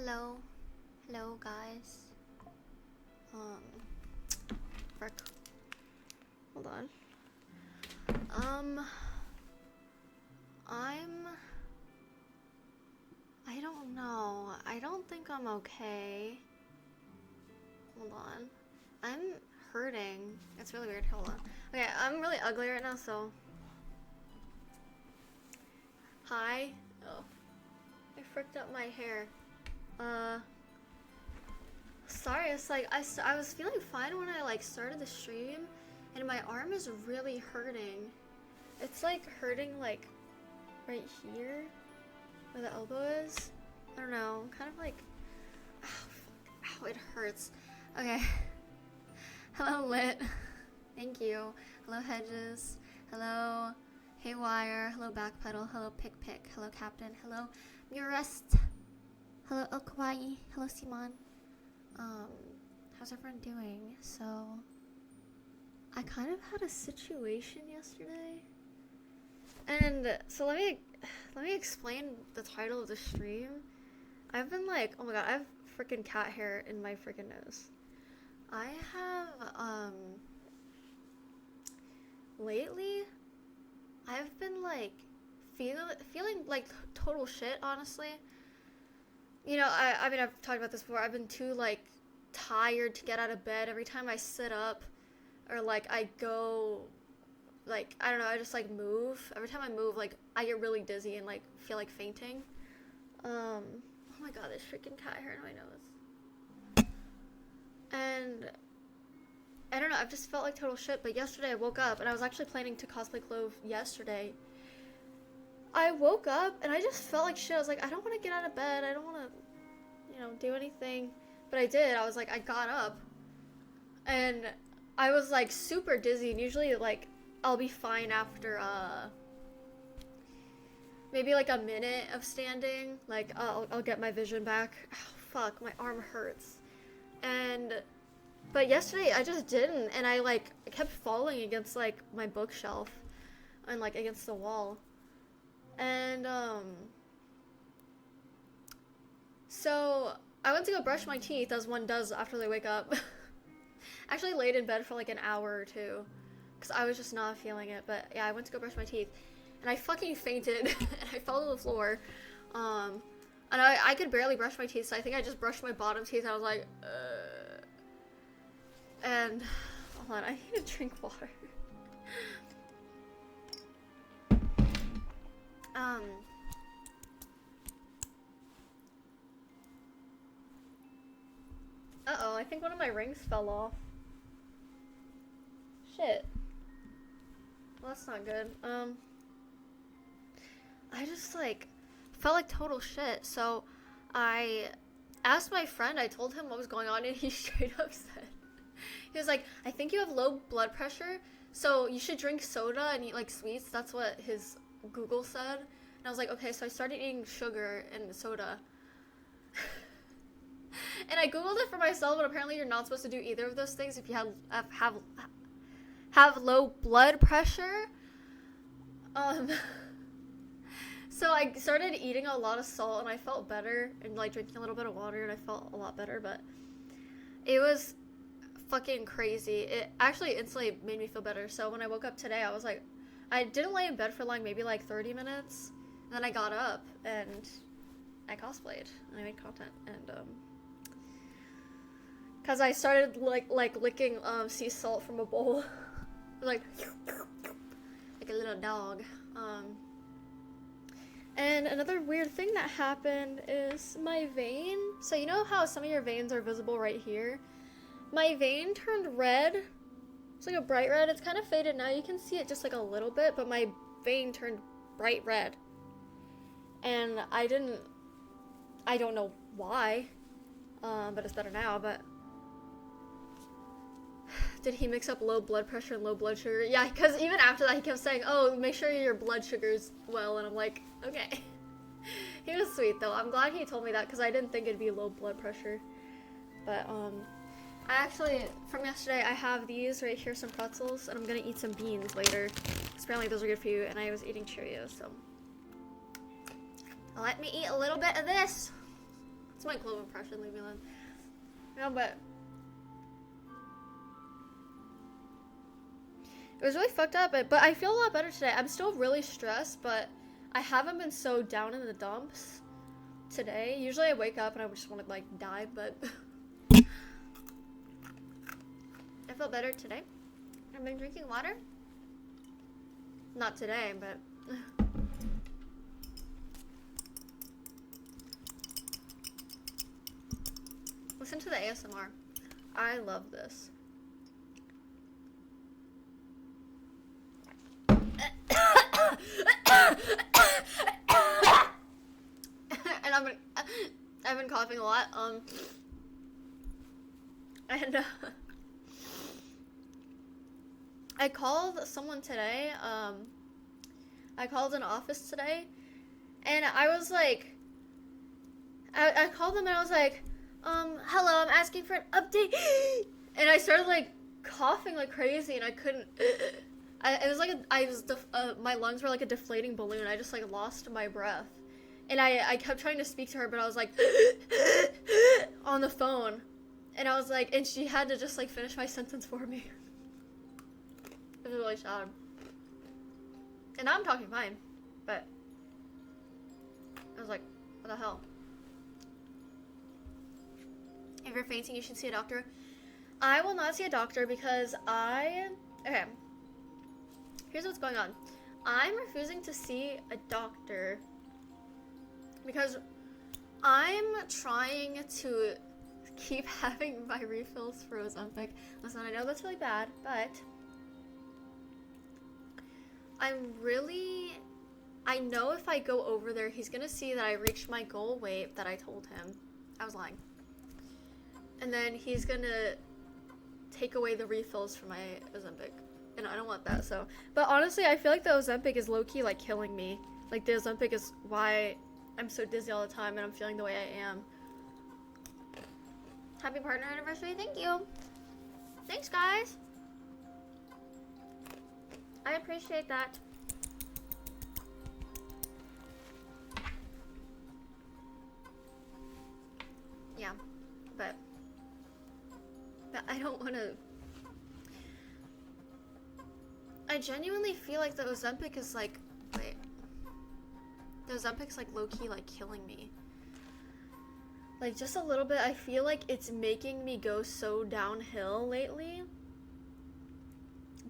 Hello. Hello, guys. Frick. Hold on. I don't know. I don't think I'm okay. Hold on. I'm hurting. It's really weird. Hold on. Okay, I'm really ugly right now, so. Hi. Oh. I fricked up my hair. Sorry, it's like, I was feeling fine when I like started the stream, and my arm is really hurting. It's like hurting like right here, where the elbow is. I don't know, kind of like, ow, it hurts. Okay. Hello, Lit. Thank you. Hello, Hedges. Hello, Haywire. Hello, Backpedal. Hello, Pick. Hello, Captain. Hello, Murest. Hello, El Kawaii. Hello, Simon. How's everyone doing? So, I kind of had a situation yesterday, and so let me explain the title of the stream. I've been like, oh my god, I have freaking cat hair in my freaking nose. I have lately I've been like feeling like total shit, honestly. You know, I mean, I've talked about this before. I've been too, like, tired to get out of bed. Every time I sit up or, like, I go, like, I don't know, I just, like, move. Every time I move, like, I get really dizzy and, like, feel like fainting. Oh my god, there's freaking cat hair in my nose. And, I don't know, I've just felt like total shit. But yesterday I woke up, and I was actually planning to cosplay Clove yesterday. I woke up and I just felt like shit. I was like, I don't want to get out of bed. I don't want to, you know, do anything. But I did. I was like, I got up and I was like super dizzy. And usually, like, I'll be fine after maybe like a minute of standing. Like, I'll get my vision back. Oh, fuck, my arm hurts. But yesterday I just didn't, and I kept falling against like my bookshelf and like against the wall. And, so I went to go brush my teeth, as one does after they wake up. Actually laid in bed for like an hour or two, because I was just not feeling it. But yeah, I went to go brush my teeth, and I fucking fainted, and I fell to the floor. And I could barely brush my teeth, so I think I just brushed my bottom teeth, and I was like, And, hold on, I need to drink water. Uh-oh, I think one of my rings fell off. Shit. Well, that's not good. I just, like, felt like total shit, so I asked my friend, I told him what was going on, and he straight up said, he was like, I think you have low blood pressure, so you should drink soda and eat, like, sweets. That's what his Google said. And I was like, okay, so I started eating sugar and soda. And I googled it for myself, and apparently you're not supposed to do either of those things if you have low blood pressure. So I started eating a lot of salt, and I felt better, and like drinking a little bit of water, and I felt a lot better. But it was fucking crazy. It actually instantly made me feel better. So when I woke up today, I was like, I didn't lay in bed for long, maybe like 30 minutes. And then I got up and I cosplayed and I made content, and cause I started like licking sea salt from a bowl, like a little dog. And another weird thing that happened is my vein. So you know how some of your veins are visible right here? My vein turned red. It's like a bright red. It's kind of faded now. You can see it just like a little bit, but my vein turned bright red. And I don't know why, but it's better now. But did he mix up low blood pressure and low blood sugar? Yeah, because even after that he kept saying, oh, make sure your blood sugar's well, and I'm like, okay. He was sweet though. I'm glad he told me that, because I didn't think it'd be low blood pressure. But I actually, from yesterday, I have these right here, some pretzels, and I'm gonna eat some beans later, because apparently those are good for you, and I was eating Cheerios, so let me eat a little bit of this. It's my Clove impression, leave me alone. No, but it was really fucked up, but I feel a lot better today. I'm still really stressed, but I haven't been so down in the dumps today. Usually I wake up and I just want to like die, but I feel better today. I've been drinking water. Not today, but listen to the ASMR. I love this. And I've been coughing a lot. And I called someone today. I called an office today, and I was like, I called them and I was like, hello, I'm asking for an update, and I started like coughing like crazy, and I couldn't. It was like my lungs were like a deflating balloon. I just like lost my breath, and I kept trying to speak to her, but I was like on the phone, and I was like, and she had to just like finish my sentence for me. It was really sad. And now I'm talking fine, but I was like, what the hell? If you're fainting, you should see a doctor. I will not see a doctor because okay. Here's what's going on. I'm refusing to see a doctor because I'm trying to keep having my refills for Ozempic. Listen, I know that's really bad, but I know if I go over there, he's gonna see that I reached my goal weight that I told him. I was lying. And then he's gonna take away the refills for my Ozempic. And I don't want that, so. But honestly, I feel like the Ozempic is low-key, like, killing me. Like, the Ozempic is why I'm so dizzy all the time and I'm feeling the way I am. Happy partner anniversary, thank you. Thanks, guys. I appreciate that. Yeah, but I don't want to. I genuinely feel like the Ozempic is like, wait. The Ozempic's like low-key like killing me. Like just a little bit, I feel like it's making me go so downhill lately.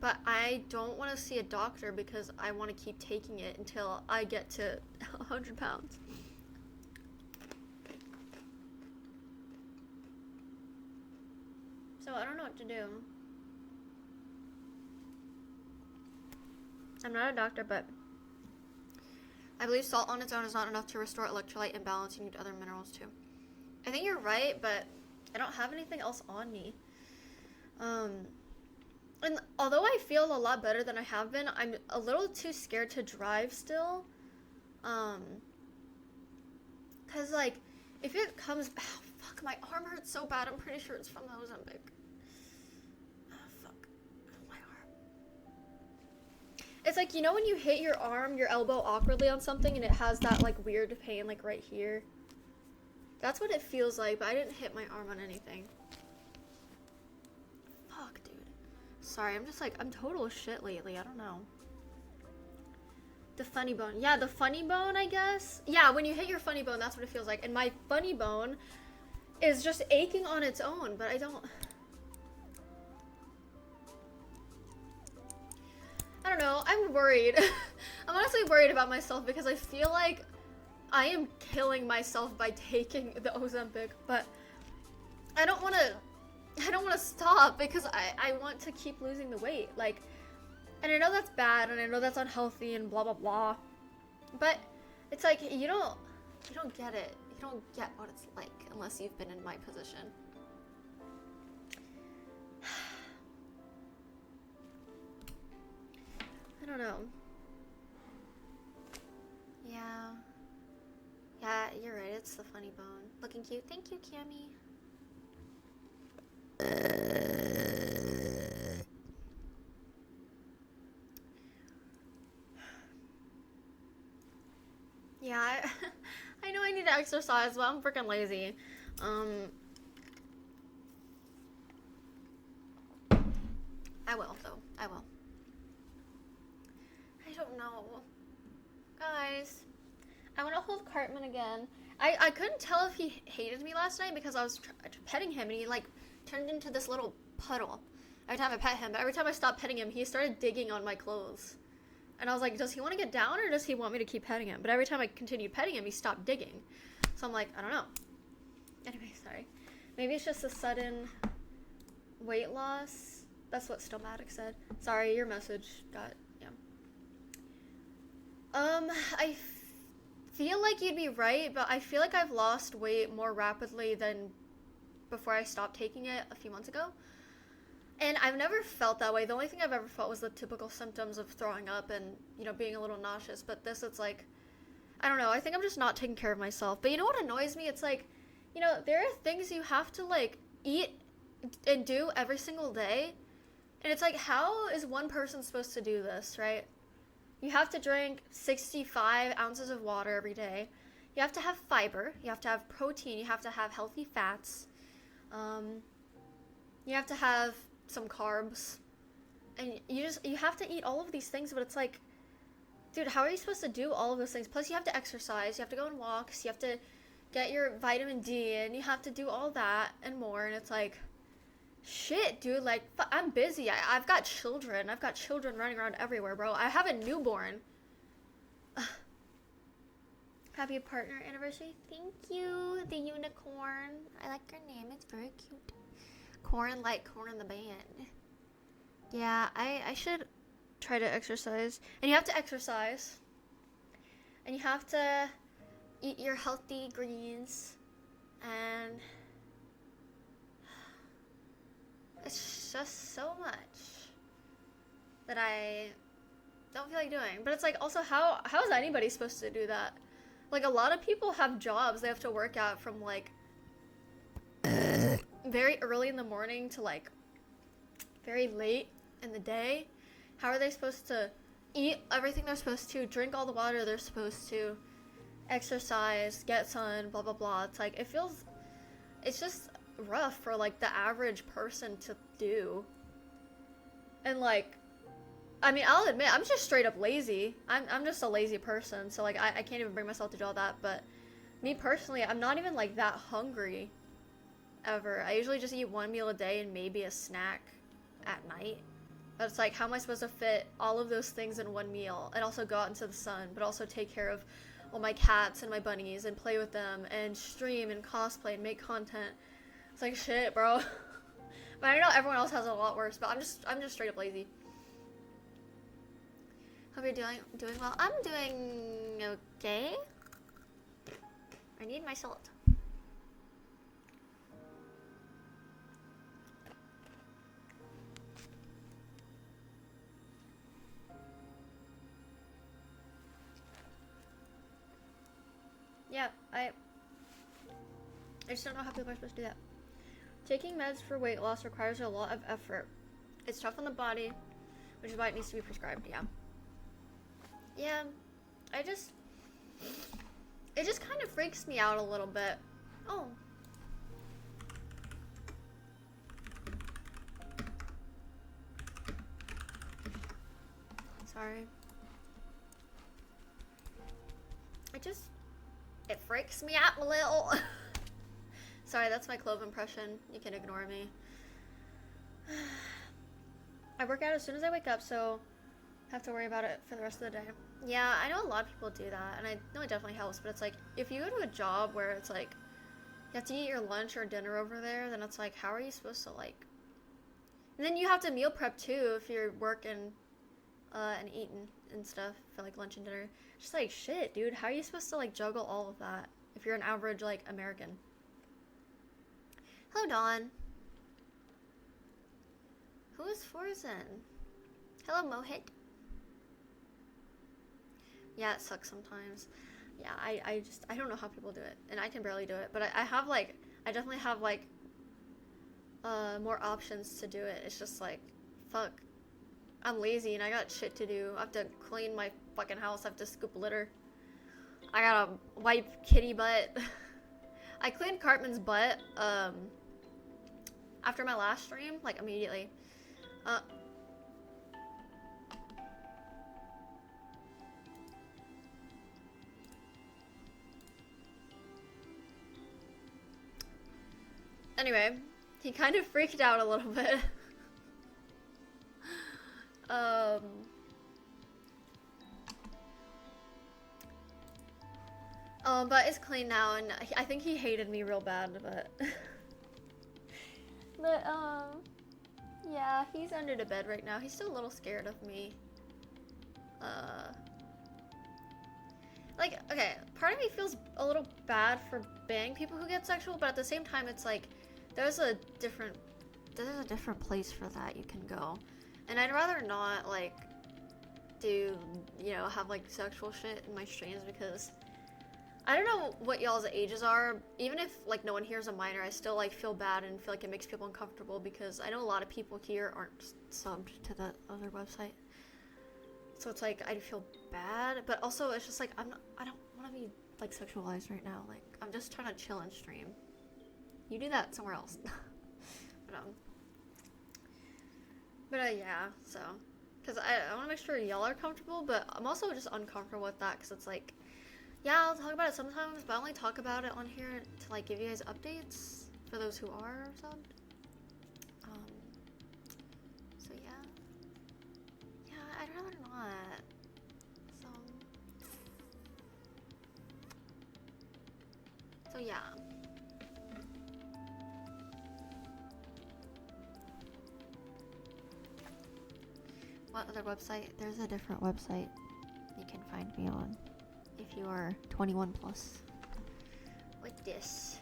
But I don't want to see a doctor because I want to keep taking it until I get to 100 pounds. So I don't know what to do. I'm not a doctor, but I believe salt on its own is not enough to restore electrolyte imbalance. You need other minerals too. I think you're right, but I don't have anything else on me. And although I feel a lot better than I have been, I'm a little too scared to drive still. Cause like, if it comes, oh, fuck, my arm hurts so bad. I'm pretty sure it's from the Ozempic. Oh, fuck, my arm. It's like, you know when you hit your arm, your elbow awkwardly on something and it has that like weird pain like right here? That's what it feels like, but I didn't hit my arm on anything. Fuck, dude. Sorry, I'm just like, I'm total shit lately. I don't know. The funny bone. Yeah, the funny bone, I guess. Yeah, when you hit your funny bone, that's what it feels like. And my funny bone is just aching on its own, but I don't know. I'm worried. I'm honestly worried about myself because I feel like I am killing myself by taking the Ozempic, but I don't want to stop because I want to keep losing the weight. Like, and I know that's bad and I know that's unhealthy and blah blah blah, but it's like you don't get it. You don't get what it's like unless you've been in my position. I don't know. Yeah, you're right. It's the funny bone. Looking cute. Thank you, Cammy. Yeah, I know I need to exercise, but I'm freaking lazy. I will, though. I will. I don't know. Guys, I want to hold Cartman again. I couldn't tell if he hated me last night because I was petting him and he, like, turned into this little puddle every time I pet him. But every time I stopped petting him, he started digging on my clothes. And I was like, does he want to get down or does he want me to keep petting him? But every time I continued petting him, he stopped digging. So I'm like, I don't know. Anyway, sorry. Maybe it's just a sudden weight loss. That's what Stomatic said. Sorry, your message got, yeah. I feel like you'd be right, but I feel like I've lost weight more rapidly than before I stopped taking it a few months ago. And I've never felt that way. The only thing I've ever felt was the typical symptoms of throwing up and, you know, being a little nauseous. But this, it's like, I don't know. I think I'm just not taking care of myself. But you know what annoys me? It's like, you know, there are things you have to, like, eat and do every single day. And it's like, how is one person supposed to do this, right? You have to drink 65 ounces of water every day. You have to have fiber. You have to have protein. You have to have healthy fats. You have to have some carbs. And you have to eat all of these things, but it's like, dude, how are you supposed to do all of those things? Plus, you have to exercise. You have to go on walks. You have to get your vitamin D, and you have to do all that and more. And it's like, shit, dude, like, I'm busy. I've got children. I've got children running around everywhere, bro. I have a newborn. Happy partner anniversary. Thank you, the unicorn. I like your name. It's very cute. Corn like Corn in the Band. Yeah, I should try to exercise. And you have to exercise. And you have to eat your healthy greens. And it's just so much that I don't feel like doing. But it's like, also, how is anybody supposed to do that? Like, a lot of people have jobs they have to work out from, like, very early in the morning to, like, very late in the day. How are they supposed to eat everything they're supposed to, drink all the water they're supposed to, exercise, get sun, blah, blah, blah. It's like, it's just rough for, like, the average person to do. And, like, I mean, I'll admit, I'm just straight up lazy. I'm just a lazy person, so, like, I can't even bring myself to do all that. But me personally, I'm not even, like, that hungry ever. I usually just eat one meal a day and maybe a snack at night. But it's like, how am I supposed to fit all of those things in one meal and also go out into the sun, but also take care of all my cats and my bunnies and play with them and stream and cosplay and make content? It's like, shit, bro. But I know everyone else has it a lot worse, but I'm just straight up lazy. Hope you're doing well. I'm doing okay. I need my salt. Yeah, I just don't know how people are supposed to do that. Taking meds for weight loss requires a lot of effort. It's tough on the body, which is why it needs to be prescribed, yeah. Yeah, it just kind of freaks me out a little bit. Oh. Sorry. It freaks me out a little. Sorry, that's my Clove impression. You can ignore me. I work out as soon as I wake up, so I have to worry about it for the rest of the day. Yeah, I know a lot of people do that, and I know it definitely helps, but it's like, if you go to a job where it's like, you have to eat your lunch or dinner over there, then it's like, how are you supposed to, like... And then you have to meal prep, too, if you're working and eating and stuff for, like, lunch and dinner. Just like, shit, dude, how are you supposed to, like, juggle all of that if you're an average, like, American? Hello, Dawn. Who is Forzen? Hello, Mohit. Yeah, it sucks sometimes. Yeah, I don't know how people do it, and I can barely do it, but I have, like, I definitely have, like, more options to do it. It's just like, fuck, I'm lazy and I got shit to do. I have to clean my fucking house, I have to scoop litter. I gotta wipe kitty butt. I cleaned Cartman's butt, after my last stream, like immediately. Anyway, he kind of freaked out a little bit. But it's clean now, and I think he hated me real bad, but... But, yeah, he's under the bed right now. He's still a little scared of me. Like, okay, part of me feels a little bad for banging people who get sexual, but at the same time, it's like, there's a different place for that you can go. And I'd rather not, like, do, you know, have, like, sexual shit in my streams, because I don't know what y'all's ages are. Even if, like, no one here is a minor, I still, like, feel bad and feel like it makes people uncomfortable, because I know a lot of people here aren't subbed to that other website. So it's like, I feel bad, but also it's just like, I don't want to be, like, sexualized right now. Like, I'm just trying to chill and stream. You do that somewhere else. But yeah, so. Because I want to make sure y'all are comfortable, but I'm also just uncomfortable with that, because it's like, yeah, I'll talk about it sometimes, but I only talk about it on here to, like, give you guys updates for those who are subbed. So yeah. Yeah, I'd rather not. So yeah. What other website? There's a different website you can find me on if you are 21 plus. Like this.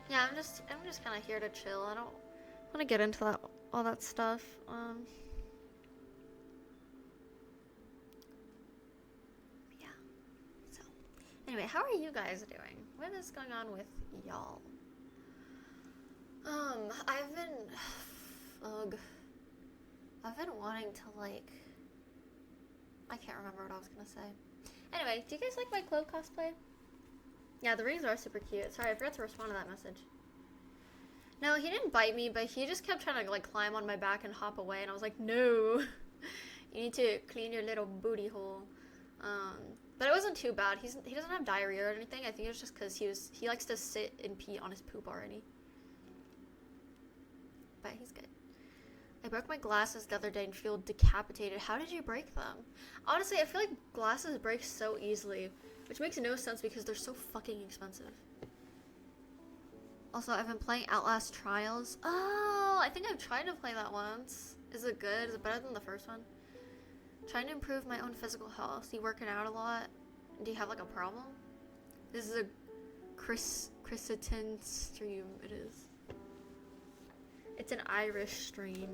Yeah, I'm just kind of here to chill. I don't want to get into all that stuff. Yeah. So, anyway, how are you guys doing? What is going on with y'all? I've been wanting to, like, I can't remember what I was gonna say. Anyway, do you guys like my Clove cosplay? Yeah, the rings are super cute. Sorry, I forgot to respond to that message. No, he didn't bite me, but he just kept trying to, like, climb on my back and hop away, and I was like, no. You need to clean your little booty hole. But it wasn't too bad. He doesn't have diarrhea or anything. I think it was just because he likes to sit and pee on his poop already. But he's good. I broke my glasses the other day and feel decapitated. How did you break them? Honestly, I feel like glasses break so easily, which makes no sense because they're so fucking expensive. Also, I've been playing Outlast Trials. Oh, I think I've tried to play that once. Is it good? Is it better than the first one? Trying to improve my own physical health. You working out a lot? Do you have, like, a problem? This is a Christian stream. It is. It's an Irish stream.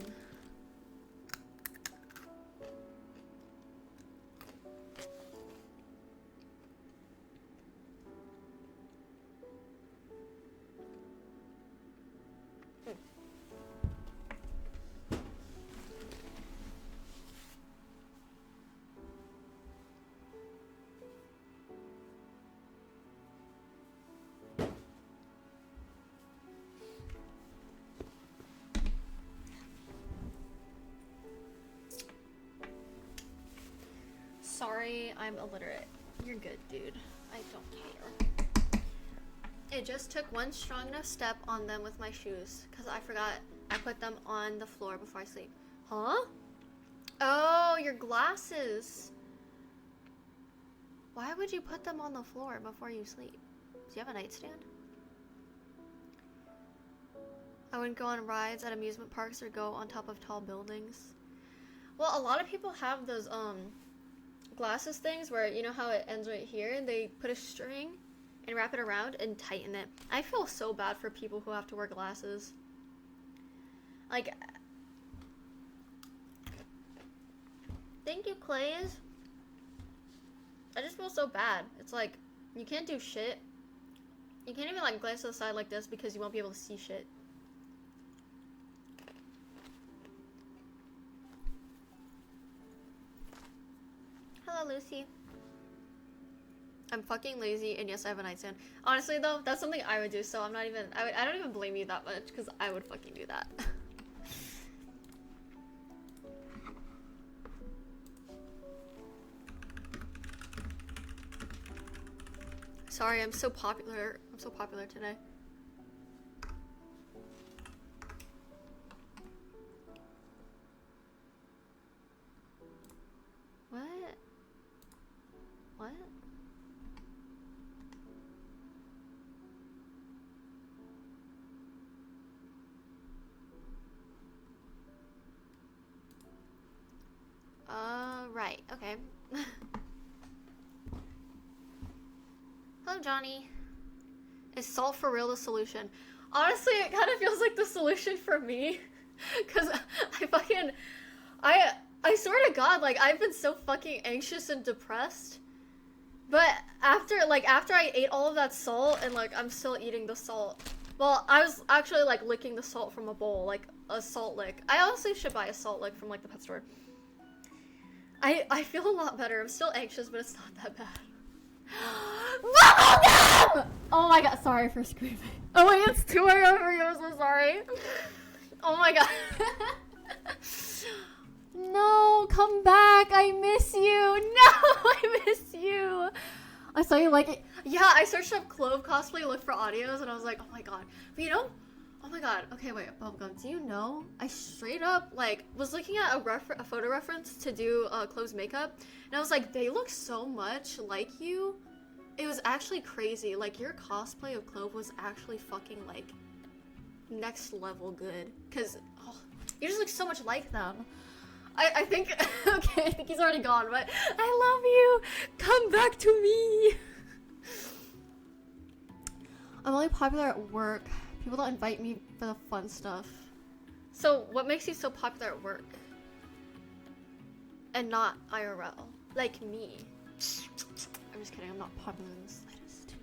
Sorry, I'm illiterate. You're good, dude. I don't care. It just took one strong enough step on them with my shoes, because I forgot I put them on the floor before I sleep. Huh? Oh, your glasses. Why would you put them on the floor before you sleep? Do you have a nightstand? I wouldn't go on rides at amusement parks or go on top of tall buildings. Well, a lot of people have those, glasses things where you know how it ends right here and they put a string and wrap it around and tighten it. I feel so bad for people who have to wear glasses. Like, thank you, Clays. I just feel so bad. It's like, you can't do shit. You can't even like glance to the side like this because you won't be able to see shit. Hello, Lucy. I'm fucking lazy, and yes, I have a nightstand. Honestly, though, that's something I would do, so I'm not even... I don't even blame you that much, because I would fucking do that. Sorry, I'm so popular. I'm so popular today. What? What? Right, okay. Hello, Johnny. Is salt for real the solution? Honestly, it kind of feels like the solution for me. Cause I swear to God, like, I've been so fucking anxious and depressed. But after I ate all of that salt, and like, I'm still eating the salt. Well, I was actually like licking the salt from a bowl, like a salt lick. I honestly should buy a salt lick from like the pet store. I feel a lot better. I'm still anxious, but it's not that bad. Oh my god, sorry for screaming. Oh wait, it's 2 a.m. for you, I'm so sorry. Oh my god. No, come back, I miss you. No, I miss you. I saw you like it. Yeah, I searched up Clove cosplay, looked for audios, and I was like, oh my god. But you know, oh my god, okay, wait, Bubblegum, do you know, I straight up, like, was looking at a photo reference to do Clove's makeup, and I was like, they look so much like you. It was actually crazy. Like, your cosplay of Clove was actually fucking, like, next level good. Because, oh, you just look so much like them. I think, okay, I think he's already gone, but I love you. Come back to me. I'm only popular at work. People don't invite me for the fun stuff. So, what makes you so popular at work? And not IRL? Like me. I'm just kidding, I'm not popular in the slightest.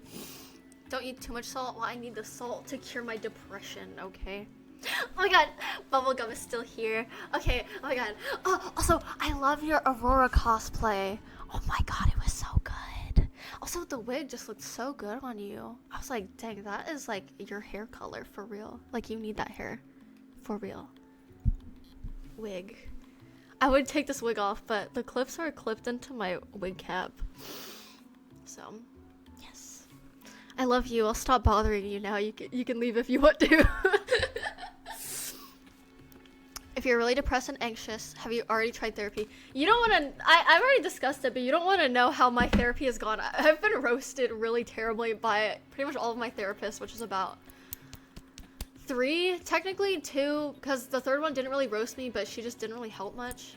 Don't eat too much salt. Well, I need the salt to cure my depression, okay? Oh my god, Bubblegum is still here. Okay, oh my god. Oh, also, I love your Aurora cosplay. Oh my god, it was so good. Also, the wig just looked so good on you. I was like, dang, that is like your hair color for real. Like, you need that hair. For real. Wig. I would take this wig off, but the clips are clipped into my wig cap. So, yes. I love you. I'll stop bothering you now. You can leave if you want to. If you're really depressed and anxious, have you already tried therapy? You don't want to... I've already discussed it, but you don't want to know how my therapy has gone. I've been roasted really terribly by pretty much all of my therapists, which is about 3, technically 2, because the third one didn't really roast me, but she just didn't really help much.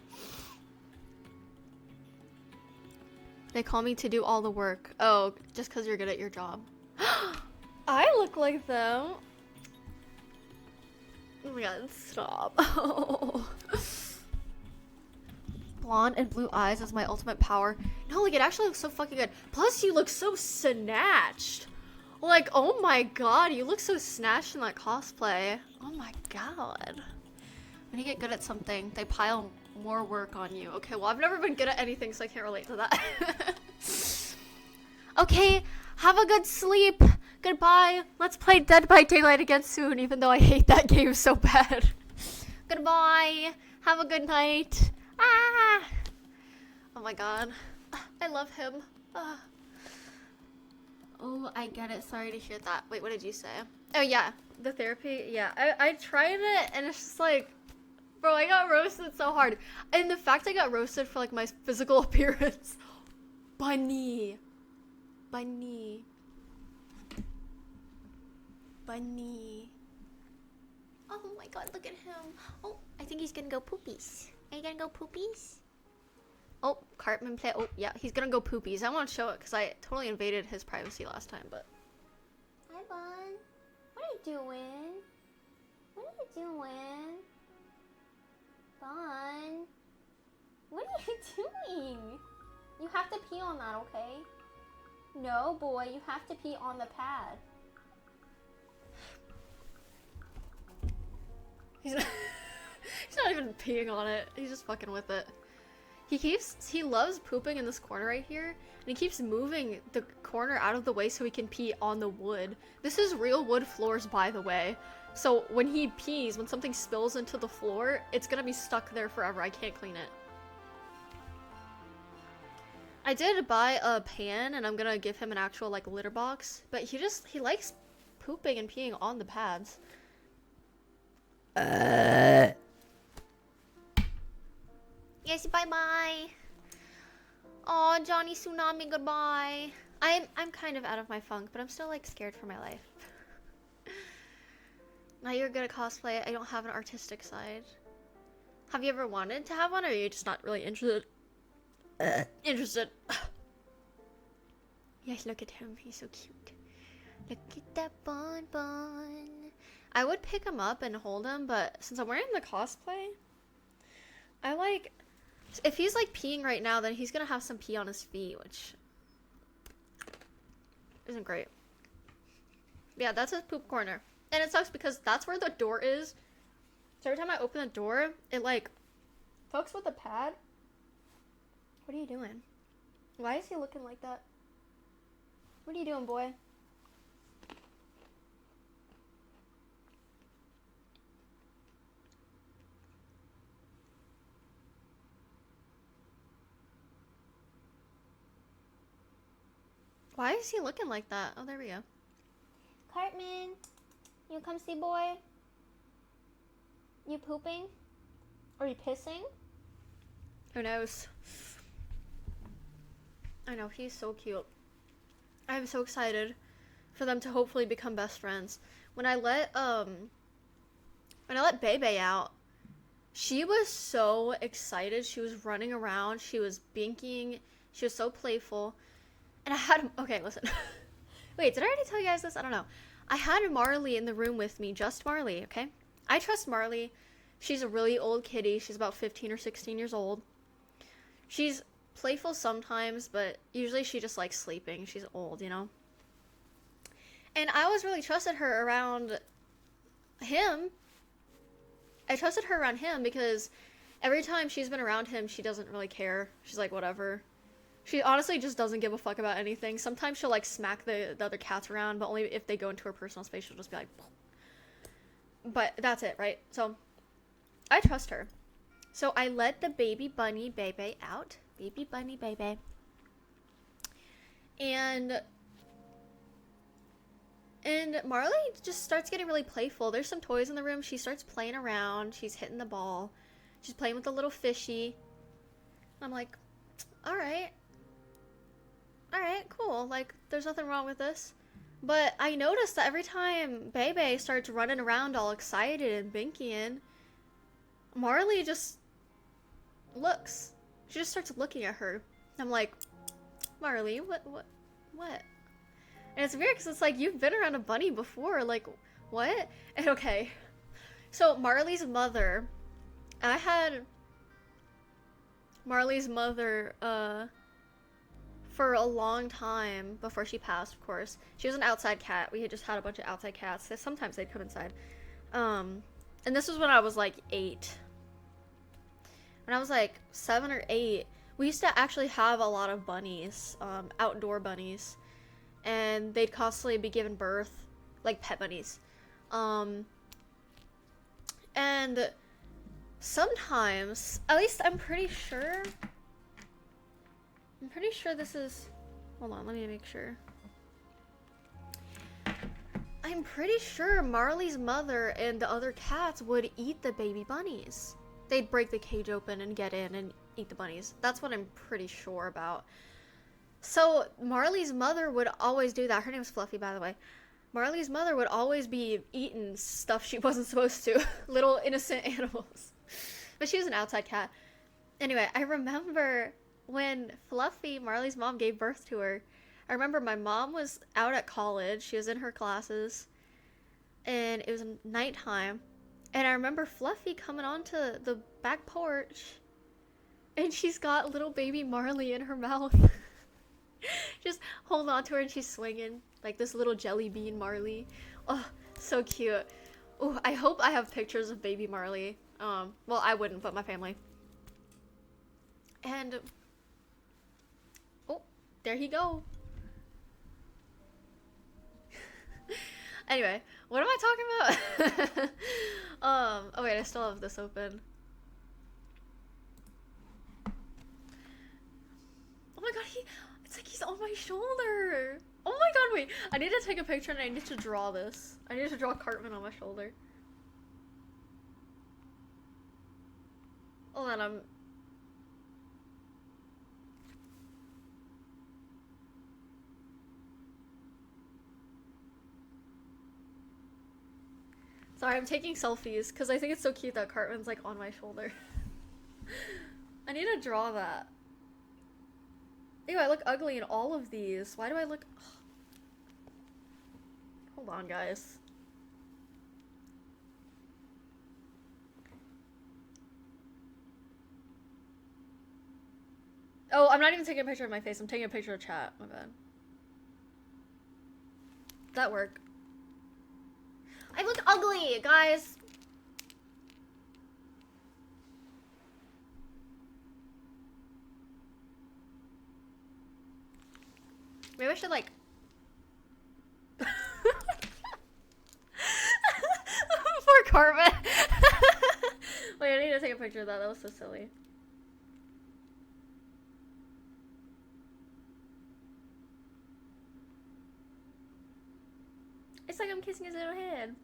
They call me to do all the work. Oh, just because you're good at your job. I look like them. Oh my god, stop. Oh. Blonde and blue eyes is my ultimate power. No, like, it actually looks so fucking good. Plus, you look so snatched. Like, oh my god, you look so snatched in that cosplay. Oh my god. When you get good at something, they pile more work on you. Okay, well, I've never been good at anything, so I can't relate to that. Okay, have a good sleep. Goodbye. Let's play Dead by Daylight again soon, even though I hate that game so bad. Goodbye. Have a good night. Ah. Oh my god. I love him. Ah. Oh, I get it. Sorry to hear that. Wait, what did you say? Oh, yeah. The therapy? Yeah. I tried it, and it's just like... Bro, I got roasted so hard. And the fact I got roasted for, like, my physical appearance. Bunny. Bunny. Bunny. Oh my god, look at him. Oh, I think he's gonna go poopies. Are you gonna go poopies? Oh, Cartman play. Oh, yeah, he's gonna go poopies. I want to show it because I totally invaded his privacy last time, but. Hi, Bon. What are you doing? What are you doing? Bon. What are you doing? You have to pee on that, okay? No, boy, you have to pee on the pad. He's not, he's not even peeing on it. He's just fucking with it. He loves pooping in this corner right here, and he keeps moving the corner out of the way so he can pee on the wood. This is real wood floors, by the way. So when he pees, when something spills into the floor, it's gonna be stuck there forever. I can't clean it. I did buy a pan, and I'm gonna give him an actual, like, litter box, but he likes pooping and peeing on the pads. Yes, bye-bye. Aw, Johnny Tsunami, goodbye. I'm kind of out of my funk, but I'm still, like, scared for my life. Now you're good at cosplay. I don't have an artistic side. Have you ever wanted to have one, or are you just not really interested? Interested. Yes, look at him. He's so cute. Look at that Bonbon. I would pick him up and hold him, but since I'm wearing the cosplay, I like... If he's, like, peeing right now, then he's gonna have some pee on his feet, which isn't great. Yeah, that's his poop corner. And it sucks because that's where the door is. So every time I open the door, it, like, fucks with the pad. What are you doing? Why is he looking like that? What are you doing, boy? Why is he looking like that? Oh, there we go. Cartman, you come see boy? You pooping? Are you pissing? Who knows? I know, he's so cute. I'm so excited for them to hopefully become best friends. When I let Bebe out, she was so excited. She was running around. She was binking. She was so playful. And I had... Okay, listen. Wait, did I already tell you guys this? I don't know. I had Marley in the room with me. Just Marley, okay? I trust Marley. She's a really old kitty. She's about 15 or 16 years old. She's playful sometimes, but usually she just likes sleeping. She's old, you know? And I always really trusted her around him. I trusted her around him because every time she's been around him, she doesn't really care. She's like, whatever. She honestly just doesn't give a fuck about anything. Sometimes she'll, like, smack the other cats around, but only if they go into her personal space, she'll just be like, poof. But that's it, right? So, I trust her. So, I let the baby bunny Bebe out. Baby bunny Bebe. And Marley just starts getting really playful. There's some toys in the room. She starts playing around. She's hitting the ball. She's playing with the little fishy. I'm like, alright, cool. Like, there's nothing wrong with this. But I noticed that every time Bebe starts running around all excited and binkying, Marley just looks. She just starts looking at her. I'm like, Marley, what? And it's weird because it's like, you've been around a bunny before. Like, what? And okay. So, Marley's mother, I had Marley's mother, for a long time before she passed, of course. She was an outside cat. We had just had a bunch of outside cats. Sometimes they'd come inside. And this was when I was like 8. When I was like 7 or 8, we used to actually have a lot of bunnies, outdoor bunnies. And they'd constantly be given birth, like pet bunnies. And sometimes, at least I'm pretty sure this is, hold on, let me make sure. I'm pretty sure Marley's mother and the other cats would eat the baby bunnies. They'd break the cage open and get in and eat the bunnies. That's what I'm pretty sure about. So Marley's mother would always do that. Her name's Fluffy, by the way. Marley's mother would always be eating stuff she wasn't supposed to. Little innocent animals. But she was an outside cat. Anyway, I remember when Fluffy, Marley's mom, gave birth to her, I remember my mom was out at college. She was in her classes, and it was nighttime. And I remember Fluffy coming onto the back porch, and she's got little baby Marley in her mouth. Just holding on to her, and she's swinging like this little jelly bean Marley. Oh, so cute. Oh, I hope I have pictures of baby Marley. Well, I wouldn't, but my family. And oh, there he go. Anyway, what am I talking about? Oh wait, I still have this open. Oh my god, it's like he's on my shoulder. Oh my god, wait, I need to take a picture and I need to draw this. I need to draw Cartman on my shoulder. Hold on, sorry, I'm taking selfies because I think it's so cute that Cartman's like on my shoulder. I need to draw that. Ew, I look ugly in all of these. Why do I look... Ugh. Hold on, guys. Oh, I'm not even taking a picture of my face. I'm taking a picture of chat. My bad. Does that work? I look ugly, guys. Maybe I should like... Poor Cartman. Wait, I need to take a picture of that. That was so silly. It's like I'm kissing his little head.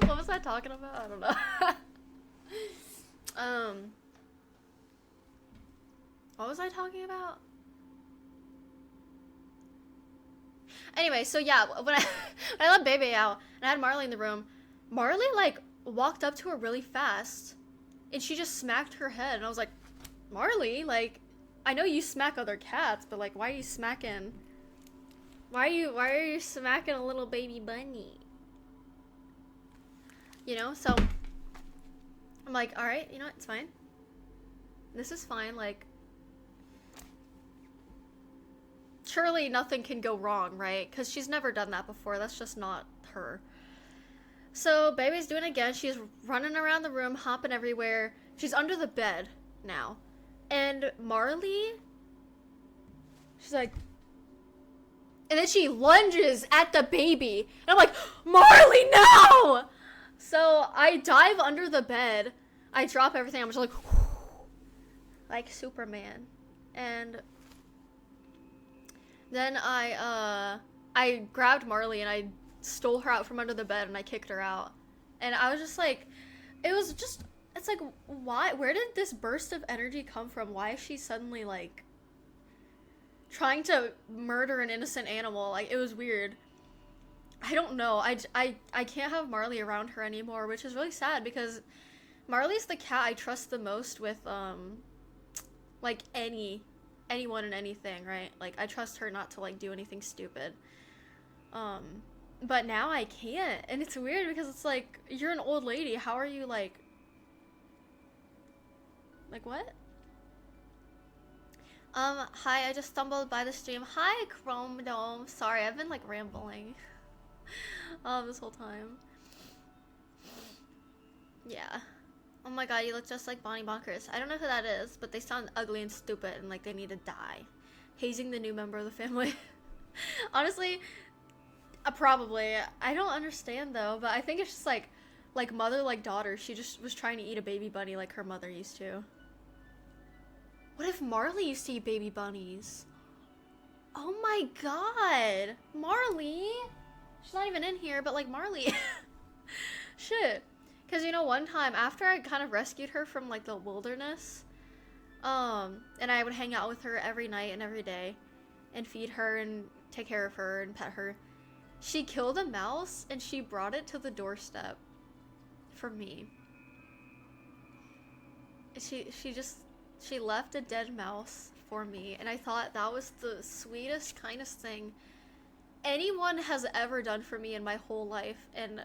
What was I talking about? I don't know. What was I talking about? Anyway, so yeah, when I let Bebe out and I had Marley in the room, Marley like walked up to her really fast and she just smacked her head and I was like, Marley, like, I know you smack other cats, but like, why are you smacking? Why are you smacking a little baby bunny? You know, so I'm like, all right, you know what, it's fine. This is fine, like, surely nothing can go wrong, right? Because she's never done that before. That's just not her. So Baby's doing it again. She's running around the room, hopping everywhere. She's under the bed now. And Marley, she's like, and then she lunges at the baby. And I'm like, Marley, no! So I dive under the bed. I drop everything. I'm just like Superman. And then I grabbed Marley and I stole her out from under the bed and I kicked her out. And I was just like, it's like, why, where did this burst of energy come from? Why is she suddenly like trying to murder an innocent animal? Like, it was weird. I don't know. I can't have Marley around her anymore, which is really sad because Marley's the cat I trust the most with, like anyone and anything, right? Like, I trust her not to like do anything stupid. But now I can't, and it's weird because it's like, you're an old lady. How are you like what? Hi, I just stumbled by the stream. Hi, Chrome Dome. Sorry, I've been like rambling this whole time. Yeah. Oh my god, you look just like Bonbibonkers. I don't know who that is, but they sound ugly and stupid and like they need to die. Hazing the new member of the family. Honestly, probably. I don't understand though, but I think it's just like mother like daughter. She just was trying to eat a baby bunny like her mother used to. What if Marley used to eat baby bunnies? Oh my god. Marley? She's not even in here, but like Marley. Shit. Because, you know, one time after I kind of rescued her from like the wilderness, and I would hang out with her every night and every day and feed her and take care of her and pet her, she killed a mouse and she brought it to the doorstep for me. she left a dead mouse for me, and I thought that was the sweetest, kindest thing anyone has ever done for me in my whole life, and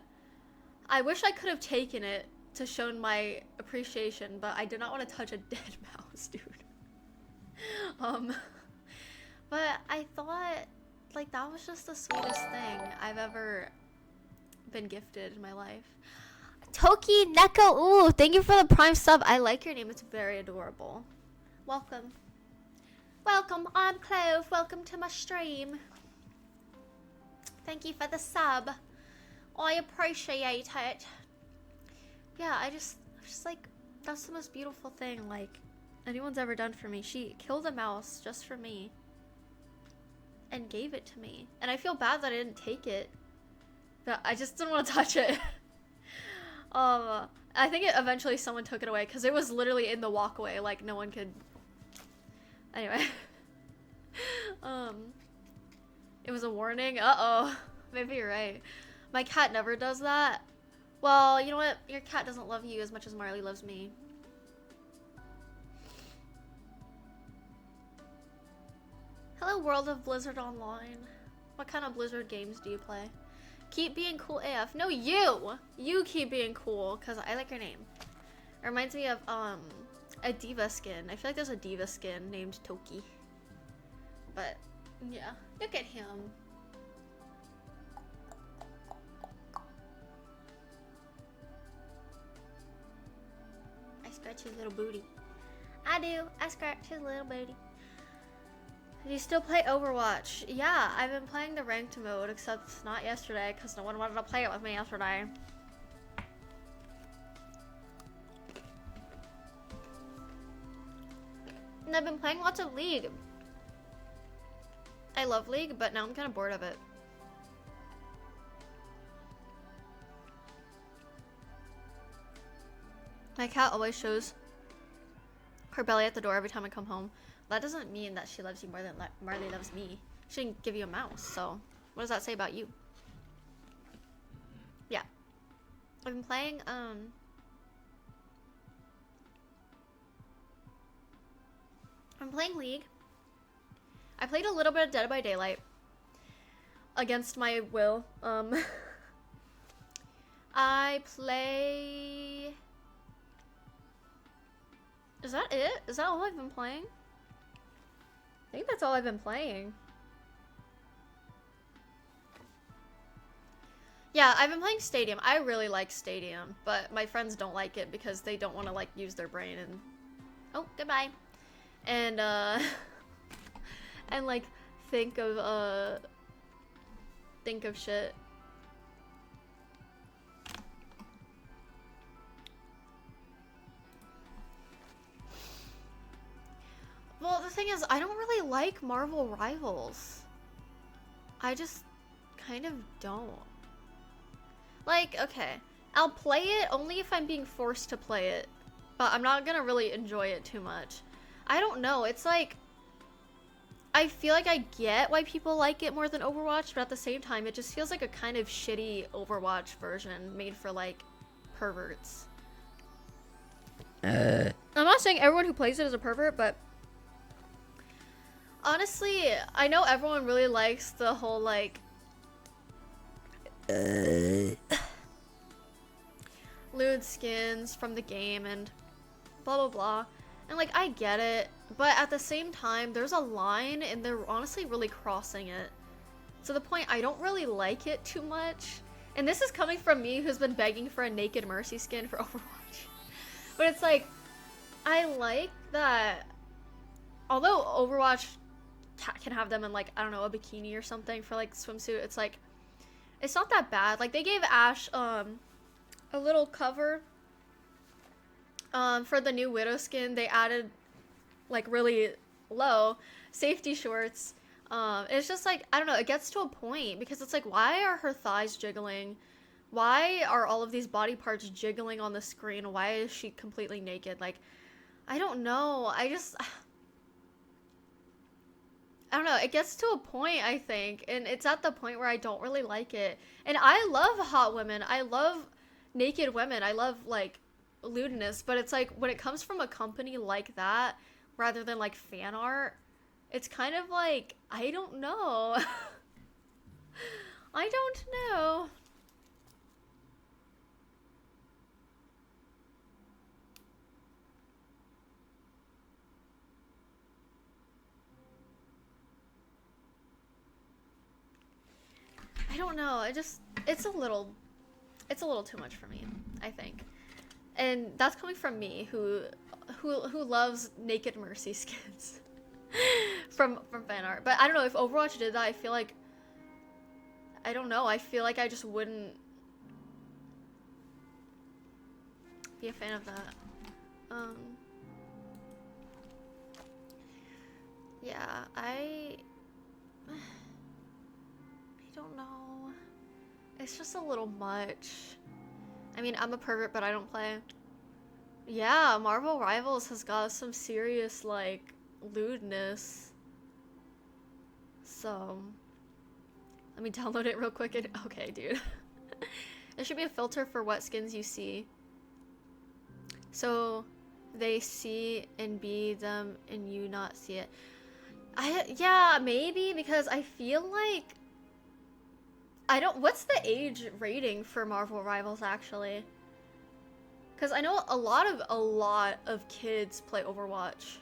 I wish I could have taken it to show my appreciation, but I did not want to touch a dead mouse, dude. But I thought, like, that was just the sweetest thing I've ever been gifted in my life. Toki Neko, ooh, thank you for the prime sub. I like your name, it's very adorable. Welcome. Welcome, I'm Clove. Welcome to my stream. Thank you for the sub. I appreciate it. Yeah, I just like, that's the most beautiful thing, like, anyone's ever done for me. She killed a mouse just for me. And gave it to me. And I feel bad that I didn't take it. But I just didn't want to touch it. I think eventually someone took it away because it was literally in the walkway, like no one could. Anyway. It was a warning. Uh-oh. Maybe you're right. My cat never does that. Well, you know what? Your cat doesn't love you as much as Marley loves me. Hello, World of Blizzard Online. What kind of Blizzard games do you play? Keep being cool AF. No, you! You keep being cool, because I like your name. It reminds me of, a diva skin. I feel like there's a diva skin named Toki. But, yeah. Look at him. I scratch his little booty. I do. I scratch his little booty. Do you still play Overwatch? Yeah, I've been playing the ranked mode, except not yesterday, because no one wanted to play it with me yesterday. And I've been playing lots of League. I love League, but now I'm kind of bored of it. My cat always shows her belly at the door every time I come home. That doesn't mean that she loves you more than Marley loves me. She didn't give you a mouse, so what does that say about you? Yeah. I've been playing, I'm playing League. I played a little bit of Dead by Daylight. Against my will. I play... Is that it? Is that all I've been playing? I think that's all I've been playing. Yeah, I've been playing Stadium. I really like Stadium, but my friends don't like it because they don't want to, like, use their brain and... Oh, goodbye. And, and, like, think of shit. Well, the thing is, I don't really like Marvel Rivals. I just kind of don't. Like, okay, I'll play it only if I'm being forced to play it, but I'm not gonna really enjoy it too much. I don't know, it's like, I feel like I get why people like it more than Overwatch, but at the same time, it just feels like a kind of shitty Overwatch version made for, like, perverts. I'm not saying everyone who plays it is a pervert, but honestly, I know everyone really likes the whole, like, lewd skins from the game and blah blah blah. And, like, I get it, but at the same time, there's a line and they're honestly really crossing it. To the point I don't really like it too much. And this is coming from me who's been begging for a Naked Mercy skin for Overwatch. But it's like, I like that, although Overwatch can have them in, like, I don't know, a bikini or something for, like, swimsuit, it's like, it's not that bad. Like, they gave Ashe a little cover for the new Widow skin. They added, like, really low safety shorts. It's just like, I don't know, it gets to a point because it's like, why are her thighs jiggling? Why are all of these body parts jiggling on the screen? Why is she completely naked? Like, I don't know. I don't know, it gets to a point, I think, and it's at the point where I don't really like it. And I love hot women. I love naked women. I love, like, lewdness, but it's like when it comes from a company like that rather than like fan art, it's kind of like, I don't know. I don't know. I don't know. It's a little too much for me, I think. And that's coming from me who loves naked Mercy skins from fan art. But I don't know, if Overwatch did that, I feel like, I don't know, I feel like I just wouldn't be a fan of that. Yeah, I don't know. It's just a little much. I mean, I'm a pervert, but I don't play. Yeah, Marvel Rivals has got some serious, like, lewdness. So, let me download it real quick. Okay, dude. There should be a filter for what skins you see. So, they see and be them and you not see it. Yeah, maybe, because I feel like what's the age rating for Marvel Rivals actually? Because I know a lot of kids play Overwatch.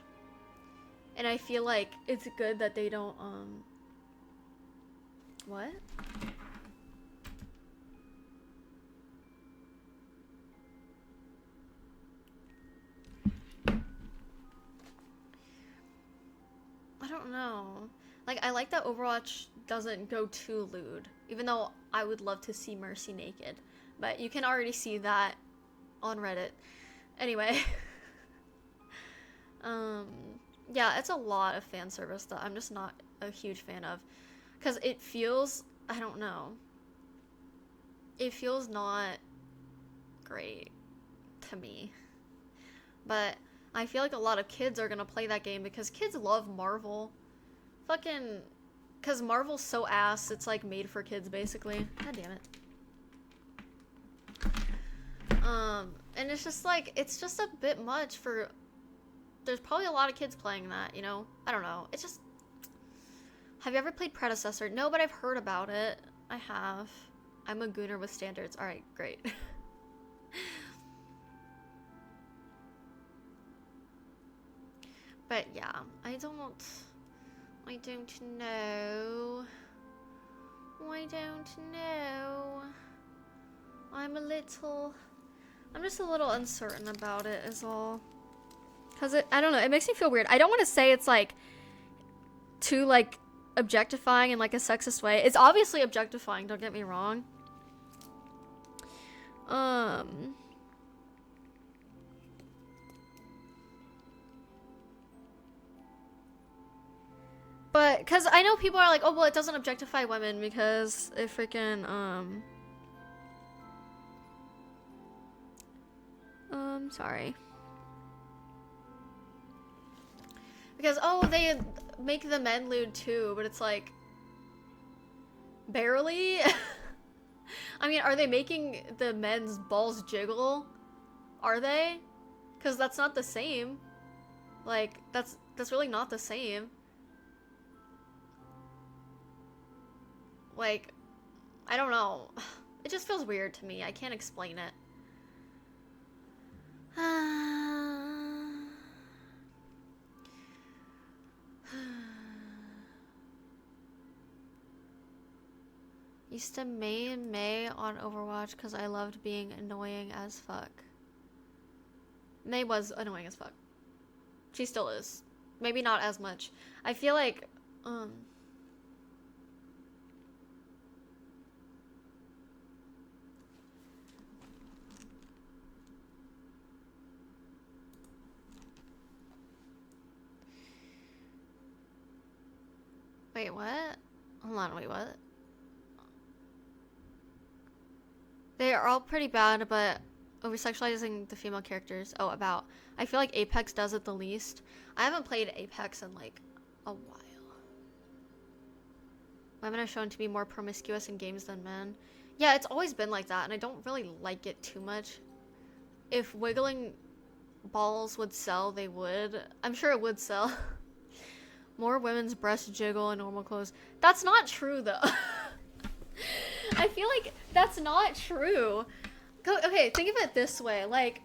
And I feel like it's good that they don't, what? I don't know. Like, I like that Overwatch doesn't go too lewd, even though I would love to see Mercy naked. But you can already see that on Reddit. Anyway. Yeah, it's a lot of fan service that I'm just not a huge fan of. Because it feels, I don't know. It feels not great to me. But I feel like a lot of kids are gonna play that game because kids love Marvel. Fucking, because Marvel's so ass, it's like made for kids basically. God damn it. And it's just like, it's just a bit much for, there's probably a lot of kids playing that, you know? I don't know. It's just, have you ever played Predecessor? No, but I've heard about it. I have. I'm a gooner with standards. Alright, great. But yeah, I don't know. I don't know. I'm just a little uncertain about it is all. Cause I don't know, it makes me feel weird. I don't want to say it's like too like objectifying in like a sexist way. It's obviously objectifying, don't get me wrong. But, cause I know people are like, oh well, it doesn't objectify women because it freaking, sorry. Because, oh, they make the men lewd too, but it's like, barely? I mean, are they making the men's balls jiggle? Are they? Because that's not the same. Like, that's really not the same. Like, I don't know. It just feels weird to me. I can't explain it. Used to main May on Overwatch because I loved being annoying as fuck. May was annoying as fuck. She still is. Maybe not as much. I feel like, wait, what? Hold on, wait, what? They are all pretty bad, but over-sexualizing the female characters. Oh, about. I feel like Apex does it the least. I haven't played Apex in, like, a while. Women are shown to be more promiscuous in games than men. Yeah, it's always been like that, and I don't really like it too much. if wiggling balls would sell, they would. I'm sure it would sell. More women's breasts jiggle in normal clothes. That's not true, though. I feel like that's not true. Okay, think of it this way. Like,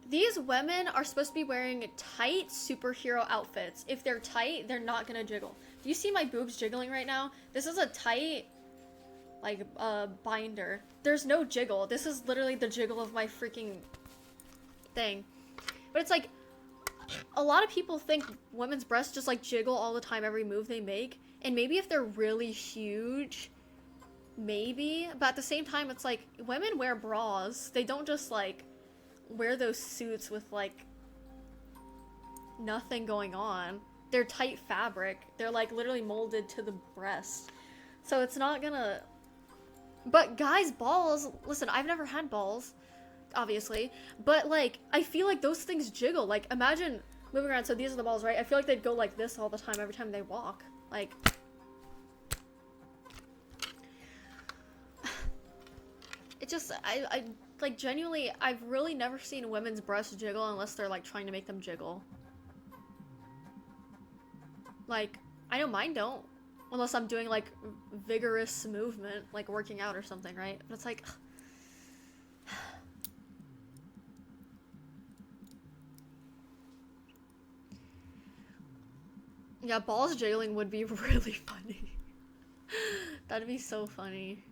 these women are supposed to be wearing tight superhero outfits. If they're tight, they're not gonna jiggle. Do you see my boobs jiggling right now? This is a tight, like, binder. There's no jiggle. This is literally the jiggle of my freaking thing. But it's like, a lot of people think women's breasts just, like, jiggle all the time, every move they make. And maybe if they're really huge, maybe. But at the same time, it's like, women wear bras. They don't just, like, wear those suits with, like, nothing going on. They're tight fabric. They're, like, literally molded to the breast. So it's not gonna... But guys' balls... Listen, I've never had balls, obviously. But, like, I feel like those things jiggle. Like, imagine moving around. So these are the balls, right? I feel like they'd go like this all the time every time they walk. Like... It just... I like, genuinely, I've really never seen women's breasts jiggle unless they're, like, trying to make them jiggle. Like, I know mine don't. Unless I'm doing, like, vigorous movement, like working out or something, right? But it's like... Yeah, balls jiggling would be really funny. That'd be so funny.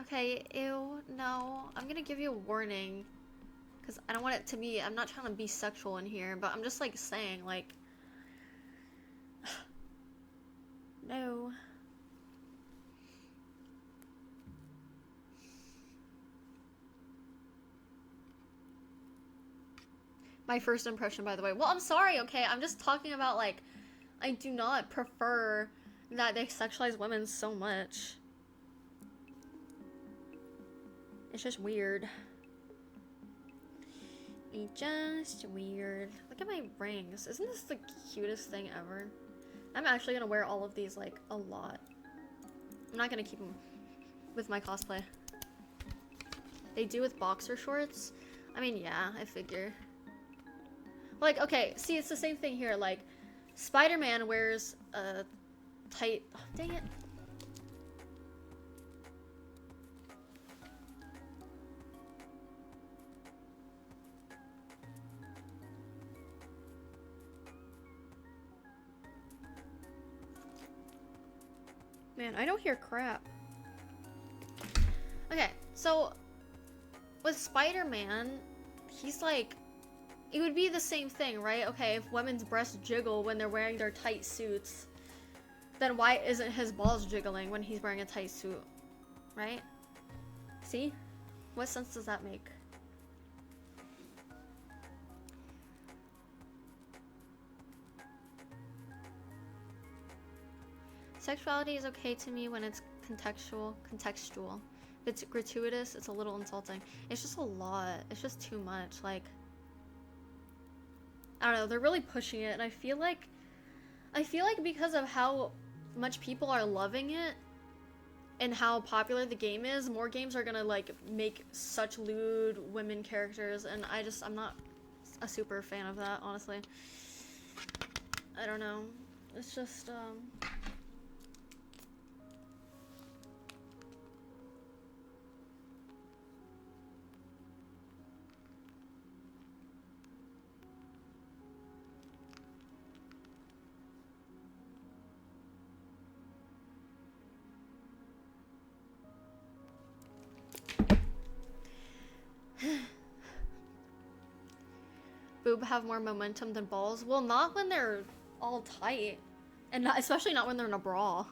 Okay, ew, no. I'm gonna give you a warning. Because I don't want it to be... I'm not trying to be sexual in here, but I'm just, like, saying, like... No. My first impression, by the way. Well, I'm sorry, okay? I'm just talking about, like... I do not prefer that they sexualize women so much. It's just weird. It's just weird. Look at my rings. Isn't this the cutest thing ever? I'm actually gonna wear all of these, like, a lot. I'm not gonna keep them with my cosplay. They do with boxer shorts? I mean, yeah, I figure. Like, okay, see, it's the same thing here. Like, Spider-Man wears a tight... Oh, dang it. Man, I don't hear crap. Okay, so with Spider-Man, he's like, it would be the same thing, right? Okay, if women's breasts jiggle when they're wearing their tight suits, then why isn't his balls jiggling when he's wearing a tight suit, right? See? What sense does that make? Sexuality is okay to me when it's contextual. If it's gratuitous, it's a little insulting. It's just a lot. It's just too much. Like, I don't know, they're really pushing it, and I feel like because of how much people are loving it and how popular the game is, more games are gonna, like, make such lewd women characters, and I'm not a super fan of that, honestly. I don't know. It's just, boob have more momentum than balls? Well, not when they're all tight. And especially not when they're in a bra.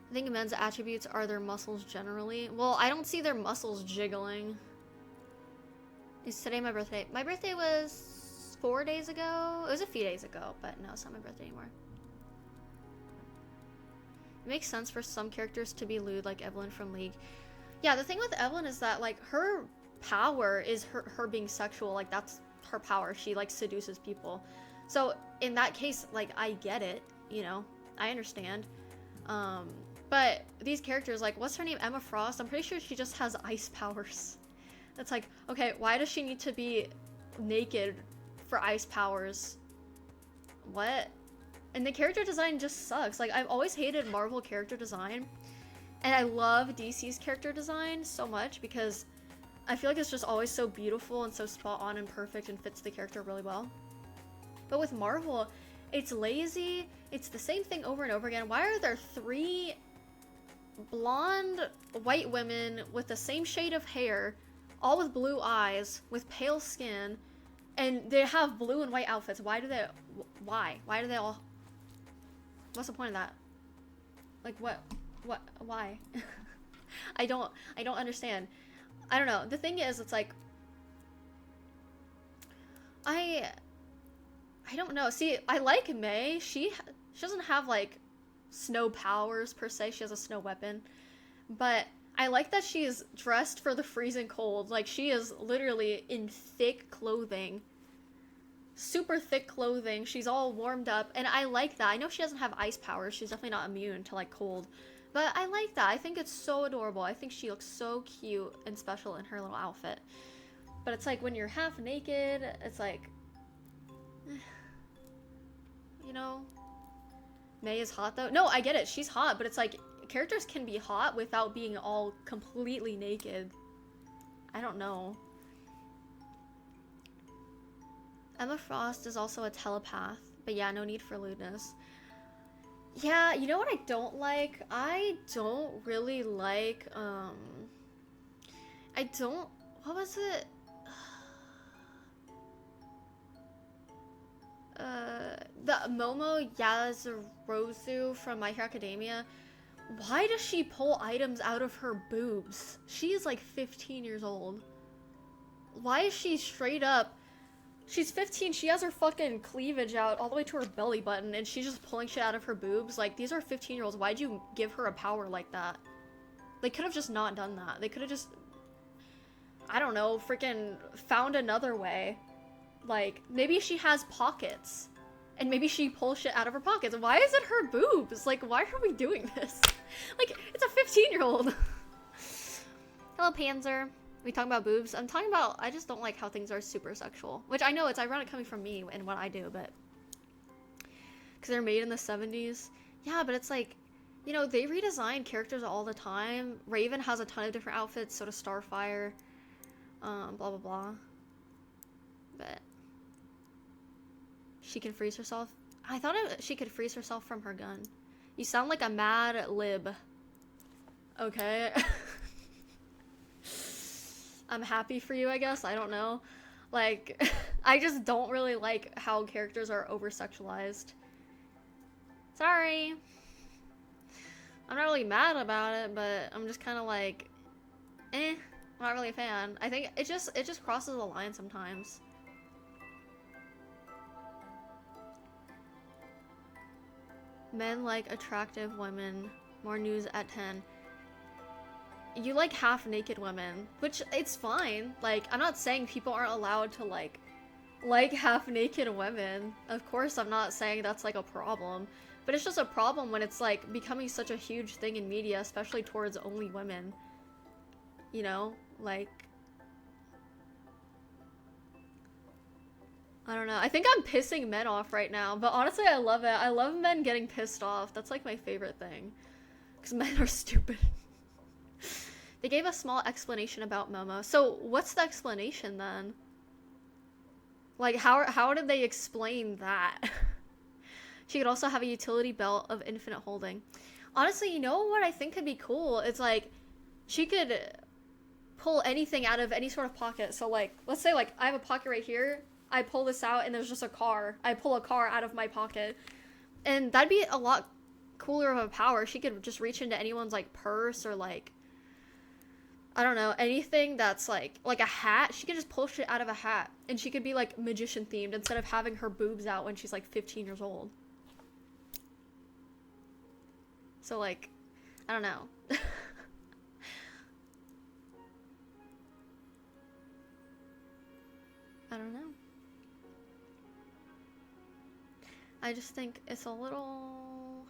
I think men's attributes are their muscles generally. Well, I don't see their muscles jiggling. Is today my birthday? My birthday was 4 days ago. It was a few days ago, but no, it's not my birthday anymore. It makes sense for some characters to be lewd, like Evelyn from League. Yeah, the thing with Evelyn is that, like, her power is her being sexual. Like, that's her power. She, like, seduces people. So in that case, like, I get it, you know. I understand. But these characters, like, what's her name? Emma Frost? I'm pretty sure she just has ice powers. It's like, okay, why does she need to be naked for ice powers? What? And the character design just sucks. Like, I've always hated Marvel character design. And I love DC's character design so much because I feel like it's just always so beautiful and so spot on and perfect and fits the character really well. But with Marvel, it's lazy. It's the same thing over and over again. Why are there 3 blonde white women with the same shade of hair, all with blue eyes, with pale skin, and they have blue and white outfits? Why do they all, what's the point of that? Like, what, why? I don't understand. I don't know. The thing is, it's like, I don't know. See, I like May. She doesn't have, like, snow powers, per se. She has a snow weapon. But I like that she is dressed for the freezing cold. Like, she is literally in thick clothing. Super thick clothing. She's all warmed up. And I like that. I know she doesn't have ice powers. She's definitely not immune to, like, cold. But I like that. I think it's so adorable. I think she looks so cute and special in her little outfit. But it's like, when you're half naked, it's like, you know, May is hot though. No, I get it. She's hot, but it's like, characters can be hot without being all completely naked. I don't know. Emma Frost is also a telepath, but yeah, no need for lewdness. Yeah, you know what I don't like? I don't really like, what was it? The Momo Yazurozu from My Hero Academia. Why does she pull items out of her boobs? She is like 15 years old. Why is she straight up? She's 15, she has her fucking cleavage out all the way to her belly button, and she's just pulling shit out of her boobs. Like, these are 15-year-olds. Why'd you give her a power like that? They could have just not done that. They could have just, I don't know, freaking found another way. Like, maybe she has pockets, and maybe she pulls shit out of her pockets. Why is it her boobs? Like, why are we doing this? Like, it's a 15-year-old. Hello, Panzer. We talking about boobs? I'm talking about, I just don't like how things are super sexual. Which I know it's ironic coming from me and what I do, but... because they're made in the 70s. Yeah, but it's like, you know, they redesign characters all the time. Raven has a ton of different outfits, so does Starfire. Blah, blah, blah. But... she can freeze herself. I thought she could freeze herself from her gun. You sound like a mad lib. Okay. I'm happy for you, I guess. I don't know. Like, I just don't really like how characters are over-sexualized. Sorry. I'm not really mad about it, but I'm just kind of like, I'm not really a fan. I think it just crosses the line sometimes. Men like attractive women. More news at 10. You like half-naked women, which it's fine. Like, I'm not saying people aren't allowed to like half-naked women. Of course, I'm not saying that's like a problem. But it's just a problem when it's like becoming such a huge thing in media, especially towards only women. You know? Like... I don't know. I think I'm pissing men off right now, but honestly, I love it. I love men getting pissed off. That's like my favorite thing. Because men are stupid. They gave a small explanation about Momo. So, what's the explanation then? Like, how did they explain that? She could also have a utility belt of infinite holding. Honestly, you know what I think could be cool? It's like, she could pull anything out of any sort of pocket. So, like, let's say, like, I have a pocket right here. I pull this out and there's just a car. I pull a car out of my pocket. And that'd be a lot cooler of a power. She could just reach into anyone's, like, purse or, like, I don't know, anything that's like a hat. She could just pull shit out of a hat. And she could be, like, magician themed instead of having her boobs out when she's, like, 15 years old. So, like, I don't know. I don't know. I just think it's a little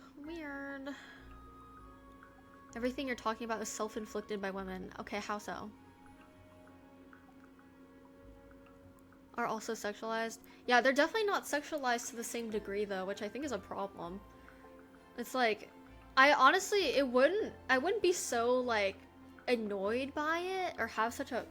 Everything you're talking about is self-inflicted by women. Okay, how so? Are also sexualized. Yeah, they're definitely not sexualized to the same degree though, which I think is a problem. It's like, I wouldn't be so like annoyed by it or have such a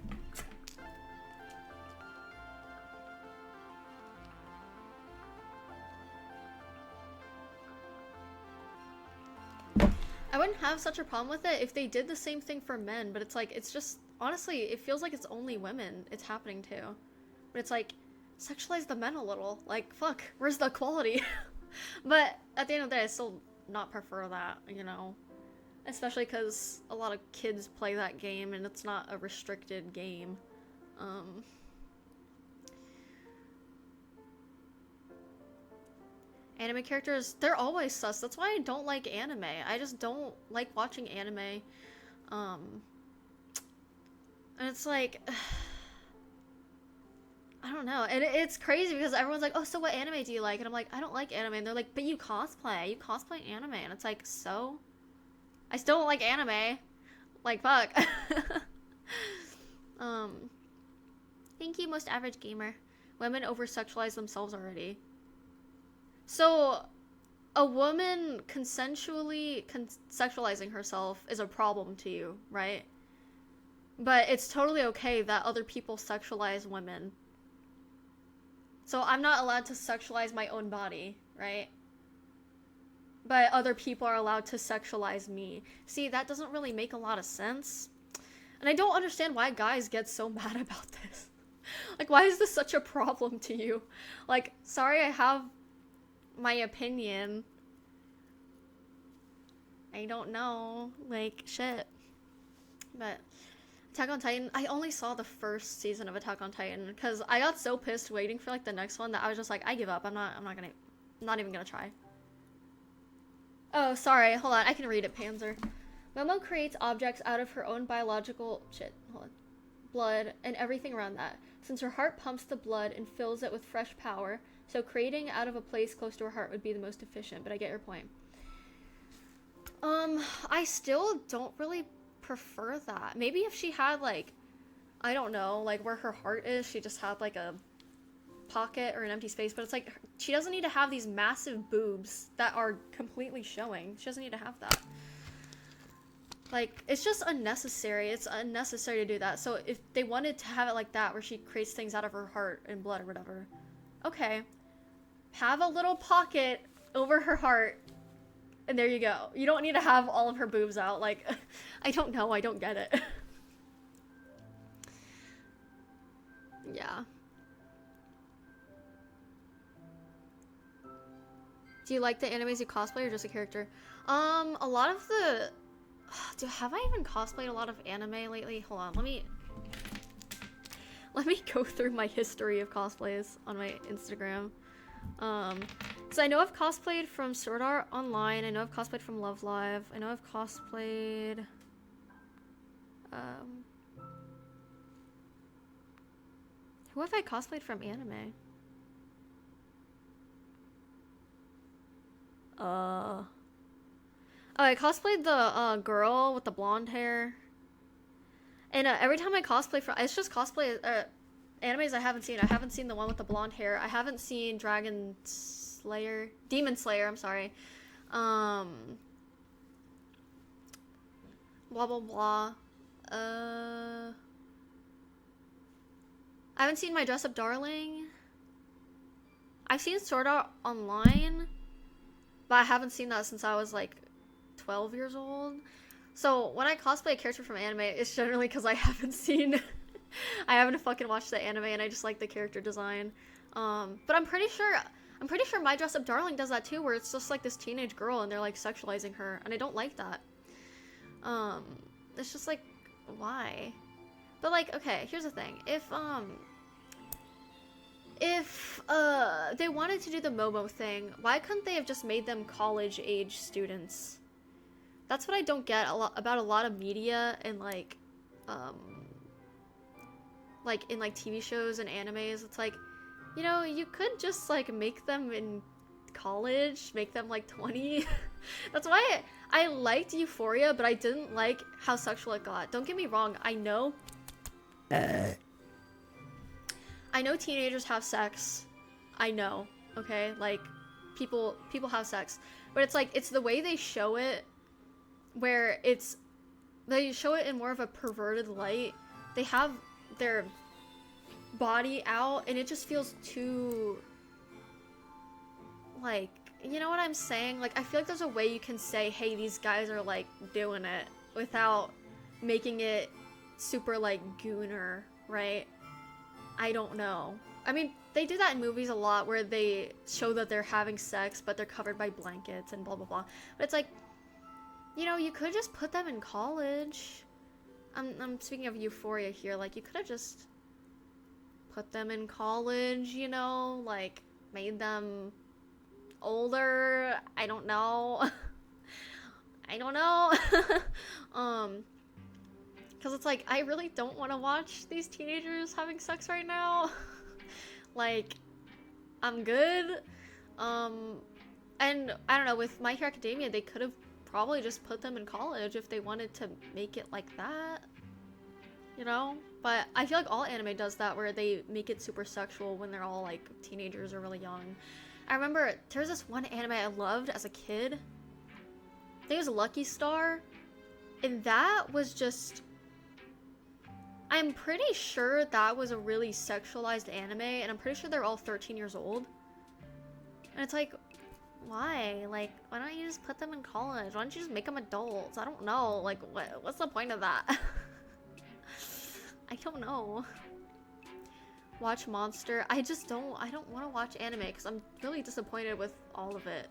I wouldn't have such a problem with it if they did the same thing for men, but it's like, it's just, honestly, it feels like it's only women it's happening to. But it's like, sexualize the men a little. Like, fuck, where's the equality? But at the end of the day, I still not prefer that, you know? Especially because a lot of kids play that game and it's not a restricted game. Anime characters, they're always sus. That's why I don't like anime. I just don't like watching anime. And it's like, I don't know. And it's crazy because everyone's like, oh, so what anime do you like? And I'm like, I don't like anime. And they're like, but you cosplay. You cosplay anime. And it's like, so? I still don't like anime. Like, fuck. Thank you, most average gamer. Women over-sexualize themselves already. So, a woman consensually sexualizing herself is a problem to you, right? But it's totally okay that other people sexualize women. So I'm not allowed to sexualize my own body, right? But other people are allowed to sexualize me. See, that doesn't really make a lot of sense. And I don't understand why guys get so mad about this. Like, why is this such a problem to you? Like, sorry, I have my opinion. I don't know. Like, shit. But Attack on Titan, I only saw the first season of Attack on Titan because I got so pissed waiting for like the next one that I was just like, I give up. I'm not even gonna try. Oh, sorry. Hold on. I can read it, Panzer. Momo creates objects out of her own biological blood and everything around that. Since her heart pumps the blood and fills it with fresh power, so creating out of a place close to her heart would be the most efficient, but I get your point. I still don't really prefer that. Maybe if she had like, I don't know, like where her heart is, she just had like a pocket or an empty space, but it's like, she doesn't need to have these massive boobs that are completely showing. She doesn't need to have that. Like, it's just unnecessary. It's unnecessary to do that. So if they wanted to have it like that, where she creates things out of her heart and blood or whatever, okay. Have a little pocket over her heart, and there you go. You don't need to have all of her boobs out. Like, I don't know. I don't get it. Yeah. Do you like the animes you cosplay or just a character? A lot of the... have I even cosplayed a lot of anime lately? Hold on, let me go through my history of cosplays on my Instagram. So I know I've cosplayed from Sword Art Online, I know I've cosplayed from Love Live, I know I've cosplayed... who have I cosplayed from anime? Oh, I cosplayed the girl with the blonde hair. And every time I cosplay from, it's just cosplay animes I haven't seen. I haven't seen the one with the blonde hair. I haven't seen Demon Slayer, I'm sorry. Blah blah blah. I haven't seen My Dress Up Darling. I've seen Sword Art Online, but I haven't seen that since I was like 12 years old. So when I cosplay a character from anime, it's generally because I haven't seen I haven't fucking watched the anime and I just like the character design. But I'm pretty sure My Dress Up Darling does that too, where it's just like this teenage girl and they're like sexualizing her, and I don't like that. It's just like, why? But like, okay, here's the thing. If they wanted to do the Momo thing, why couldn't they have just made them college age students? That's what I don't get about a lot of media and like in like TV shows and animes. It's like, you know, you could just like make them in college, make them like 20. That's why I liked Euphoria, but I didn't like how sexual it got. Don't get me wrong, I know teenagers have sex. I know, okay? Like, people have sex. But it's like, it's the way they show it, where they show it in more of a perverted light. They have their body out, and it just feels too, like, you know what I'm saying? Like, I feel like there's a way you can say, hey, these guys are, like, doing it, without making it super, like, gooner, right? I don't know. I mean, they do that in movies a lot, where they show that they're having sex, but they're covered by blankets and blah blah blah. But it's like, you know, you could just put them in college. I'm speaking of Euphoria here. Like, you could have just put them in college, you know? Like, made them older. I don't know. I don't know. Because it's like, I really don't want to watch these teenagers having sex right now. Like, I'm good. And I don't know, with My Hero Academia, they could have probably just put them in college if they wanted to make it like that. You know? But I feel like all anime does that, where they make it super sexual when they're all, like, teenagers or really young. I remember there's this one anime I loved as a kid. I think it was Lucky Star. And that was just... I'm pretty sure that was a really sexualized anime, and I'm pretty sure they're all 13 years old. And it's like, why? Like, why don't you just put them in college? Why don't you just make them adults? I don't know. Like, what's the point of that? I don't know. Watch Monster. I don't want to watch anime because I'm really disappointed with all of it.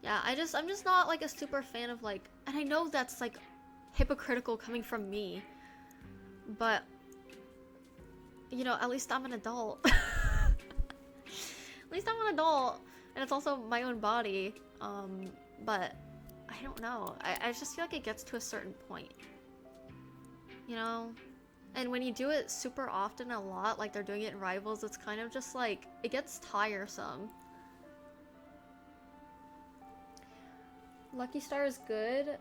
Yeah, I'm just not, like, a super fan of, like, and I know that's, like, hypocritical coming from me, but, you know, at least I'm an adult. At least I'm an adult, and it's also my own body, but I don't know. I just feel like it gets to a certain point, you know? And when you do it super often a lot, like they're doing it in Rivals, it's kind of just like, it gets tiresome. Lucky Star is good.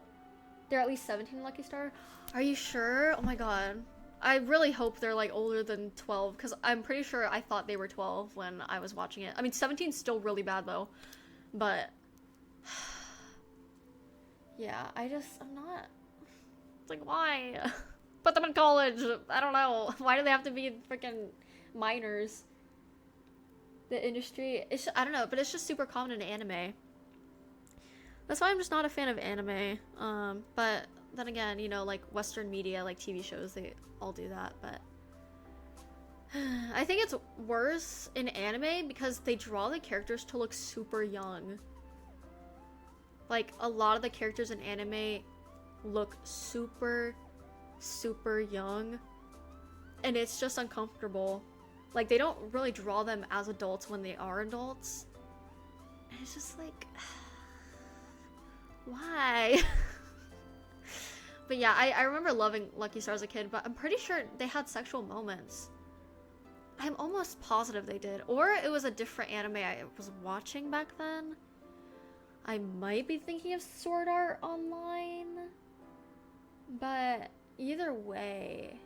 They're at least 17 Lucky Star. Are you sure? Oh my god. I really hope they're, like, older than 12, because I'm pretty sure I thought they were 12 when I was watching it. I mean, 17's still really bad, though. But... yeah, I'm not... It's like, why? Put them in college! I don't know. Why do they have to be freaking minors? The industry... I don't know, but it's just super common in anime. That's why I'm just not a fan of anime. But then again, you know, like Western media, like TV shows, they all do that, but I think it's worse in anime because they draw the characters to look super young. Like, a lot of the characters in anime look super, super young, and it's just uncomfortable. Like, they don't really draw them as adults when they are adults. And it's just like... why? But yeah, I remember loving Lucky Star as a kid, but I'm pretty sure they had sexual moments. I'm almost positive they did. Or it was a different anime I was watching back then. I might be thinking of Sword Art Online. But either way,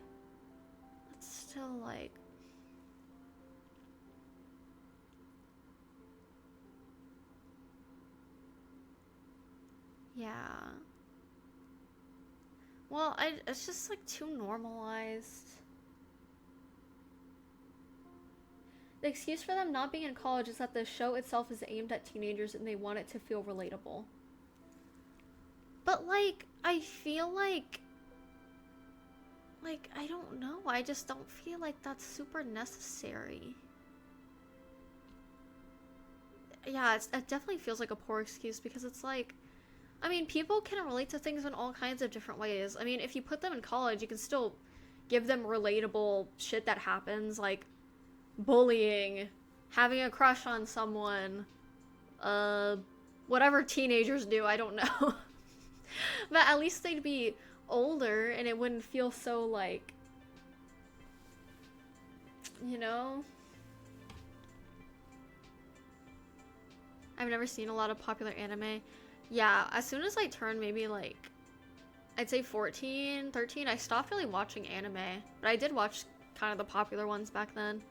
it's still like... yeah. Well, it's just, like, too normalized. The excuse for them not being in college is that the show itself is aimed at teenagers and they want it to feel relatable. But, like, I feel like, I don't know. I just don't feel like that's super necessary. Yeah, it definitely feels like a poor excuse because it's like, I mean, people can relate to things in all kinds of different ways. I mean, if you put them in college, you can still give them relatable shit that happens, like bullying, having a crush on someone, whatever teenagers do, I don't know. But at least they'd be older and it wouldn't feel so, like, you know? I've never seen a lot of popular anime. Yeah, as soon as I turned maybe like, I'd say 14, 13, I stopped really watching anime. But I did watch kind of the popular ones back then.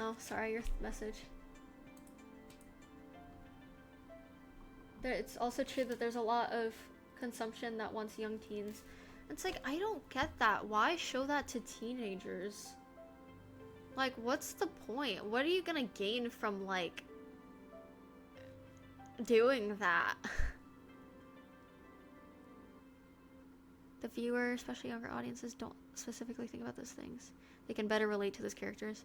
Oh, sorry, your message. It's also true that there's a lot of consumption that wants young teens. It's like, I don't get that. Why show that to teenagers? Like, what's the point? What are you gonna gain from, like, doing that? The viewer, especially younger audiences, don't specifically think about those things. They can better relate to those characters.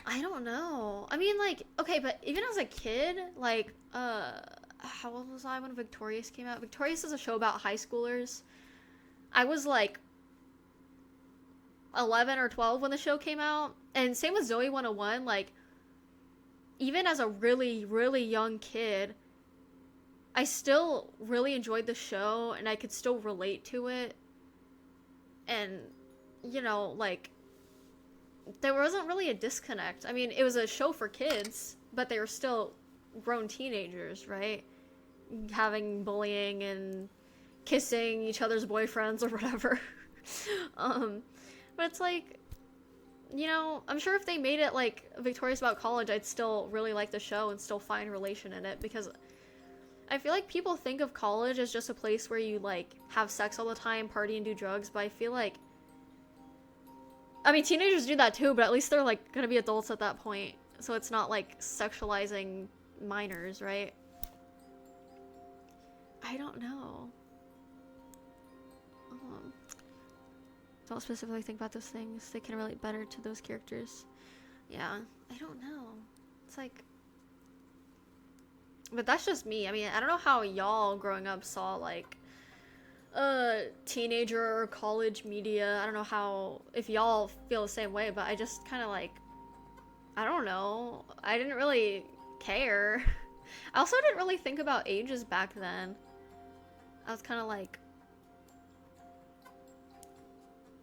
I don't know. I mean, like, okay, but even as a kid, like, how old was I when Victorious came out? Victorious is a show about high schoolers. I was, like, 11 or 12 when the show came out. And same with Zoe 101, like, even as a really, really young kid, I still really enjoyed the show, and I could still relate to it. And, you know, like, there wasn't really a disconnect. I mean, it was a show for kids, but they were still grown teenagers, right? Having bullying and kissing each other's boyfriends or whatever. But it's like, you know, I'm sure if they made it like Victorious About College, I'd still really like the show and still find relation in it, because I feel like people think of college as just a place where you like have sex all the time, party and do drugs, but I feel like, I mean, teenagers do that too, but at least they're like gonna be adults at that point, so it's not like sexualizing minors, right? I don't know. Don't specifically think about those things. They can relate better to those characters. Yeah, I don't know. It's like, but that's just me. I mean, I don't know how y'all growing up saw like teenager or college media. I don't know how, if y'all feel the same way, but I just kind of like, I don't know. I didn't really care. I also didn't really think about ages back then. I was kind of like,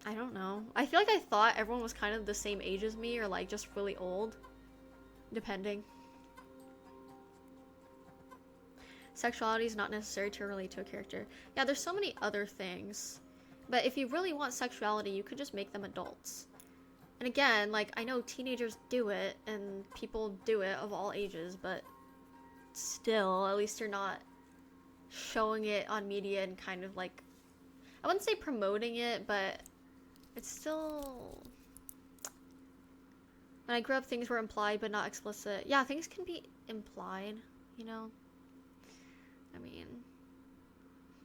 I don't know. I feel like I thought everyone was kind of the same age as me, or like just really old, depending. Sexuality is not necessary to relate to a character. Yeah, there's so many other things. But if you really want sexuality, you could just make them adults. And again, like, I know teenagers do it, and people do it of all ages, but still, at least you're not showing it on media and kind of like, I wouldn't say promoting it, but it's still, when I grew up, things were implied but not explicit. Yeah, things can be implied, you know? I mean,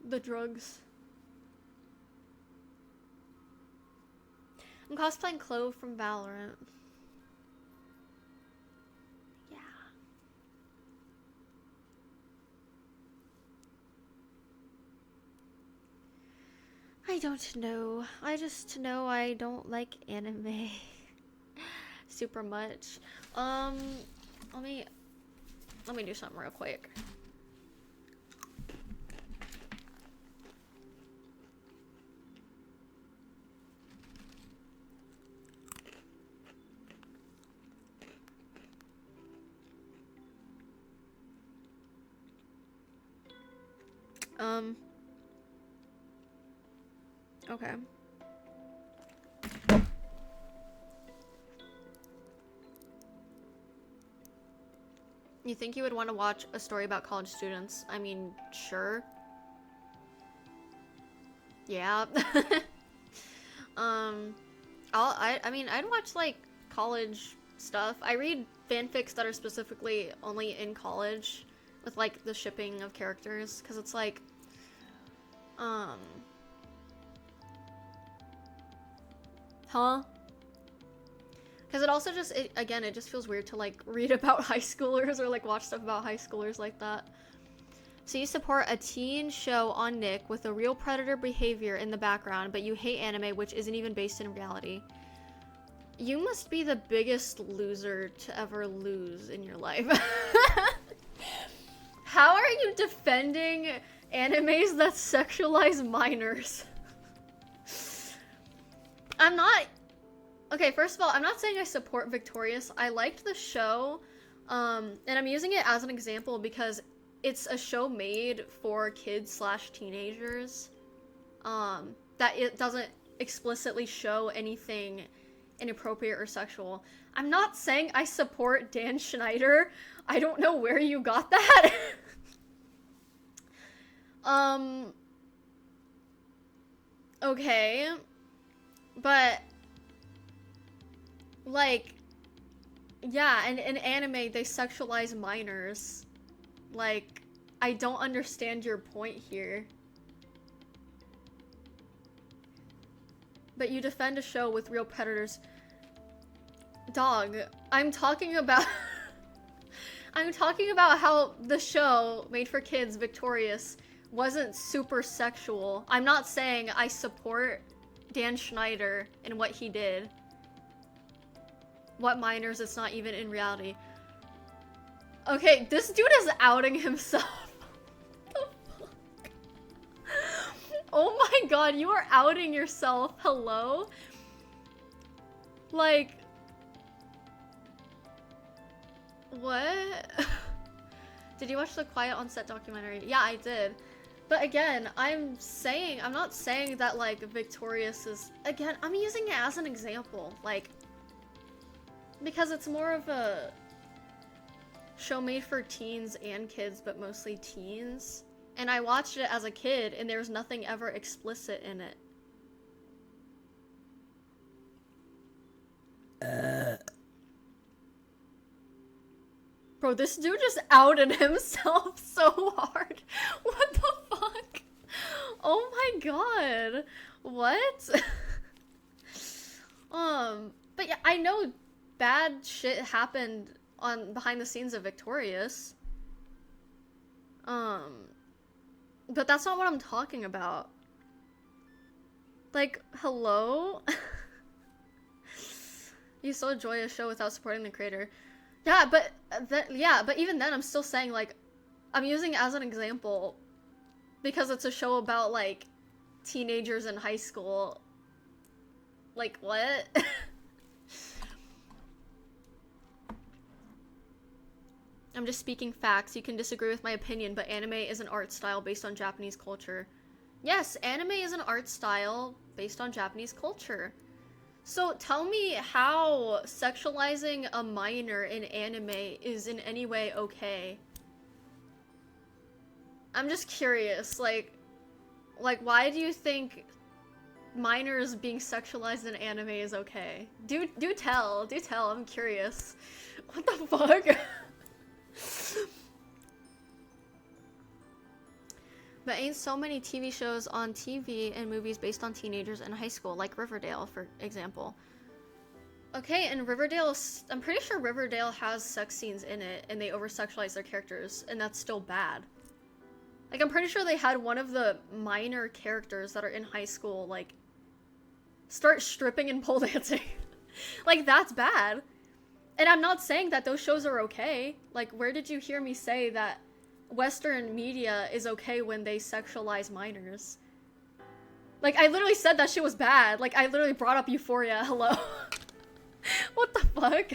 the drugs. I'm cosplaying Clove from Valorant. Yeah. I don't know. I just know I don't like anime super much. Let me do something real quick. Okay. You think you would want to watch a story about college students? I mean, sure. Yeah. I mean, I'd watch like college stuff. I read fanfics that are specifically only in college with like the shipping of characters, because it's like, huh? Because it also just, again, it just feels weird to like read about high schoolers or like watch stuff about high schoolers like that. So you support a teen show on Nick with a real predator behavior in the background, but you hate anime, which isn't even based in reality. You must be the biggest loser to ever lose in your life. How are you defending animes that sexualize minors? I'm not... Okay, first of all, I'm not saying I support Victorious. I liked the show, and I'm using it as an example because it's a show made for kids/teenagers, that it doesn't explicitly show anything inappropriate or sexual. I'm not saying I support Dan Schneider. I don't know where you got that. Okay. But, like, yeah, and in anime, they sexualize minors. Like, I don't understand your point here. But you defend a show with real predators. Dog, I'm talking about... I'm talking about how the show, made for kids, Victorious, wasn't super sexual. I'm not saying I support Dan Schneider and what he did. What minors, it's not even in reality. Okay, this dude is outing himself. What the fuck? Oh my god, you are outing yourself. Hello? Like... What? Did you watch the Quiet on Set documentary? Yeah, I did. But again, I'm not saying that, like, Victorious is... Again, I'm using it as an example. Like, because it's more of a show made for teens and kids, but mostly teens. And I watched it as a kid, and there's nothing ever explicit in it. Bro, this dude just outed himself so hard. What the fuck? Oh my god. What? But yeah, I know bad shit happened on behind the scenes of Victorious. But that's not what I'm talking about. Like, hello? You still enjoy a show without supporting the creator. Yeah, but but even then I'm still saying, like, I'm using it as an example because it's a show about, like, teenagers in high school. Like, what? I'm just speaking facts. You can disagree with my opinion, but anime is an art style based on Japanese culture. Yes, anime is an art style based on Japanese culture. So tell me how sexualizing a minor in anime is in any way okay. I'm just curious, like why do you think minors being sexualized in anime is okay? Do tell, I'm curious. What the fuck? But ain't so many TV shows on TV and movies based on teenagers in high school, like Riverdale, for example. Okay, and Riverdale, I'm pretty sure Riverdale has sex scenes in it, and they over-sexualize their characters, and that's still bad. Like, I'm pretty sure they had one of the minor characters that are in high school, like, start stripping and pole dancing. Like, that's bad. And I'm not saying that those shows are okay. Like, where did you hear me say that Western media is okay when they sexualize minors? Like, I literally said that shit was bad. Like, I literally brought up Euphoria. Hello? What the fuck?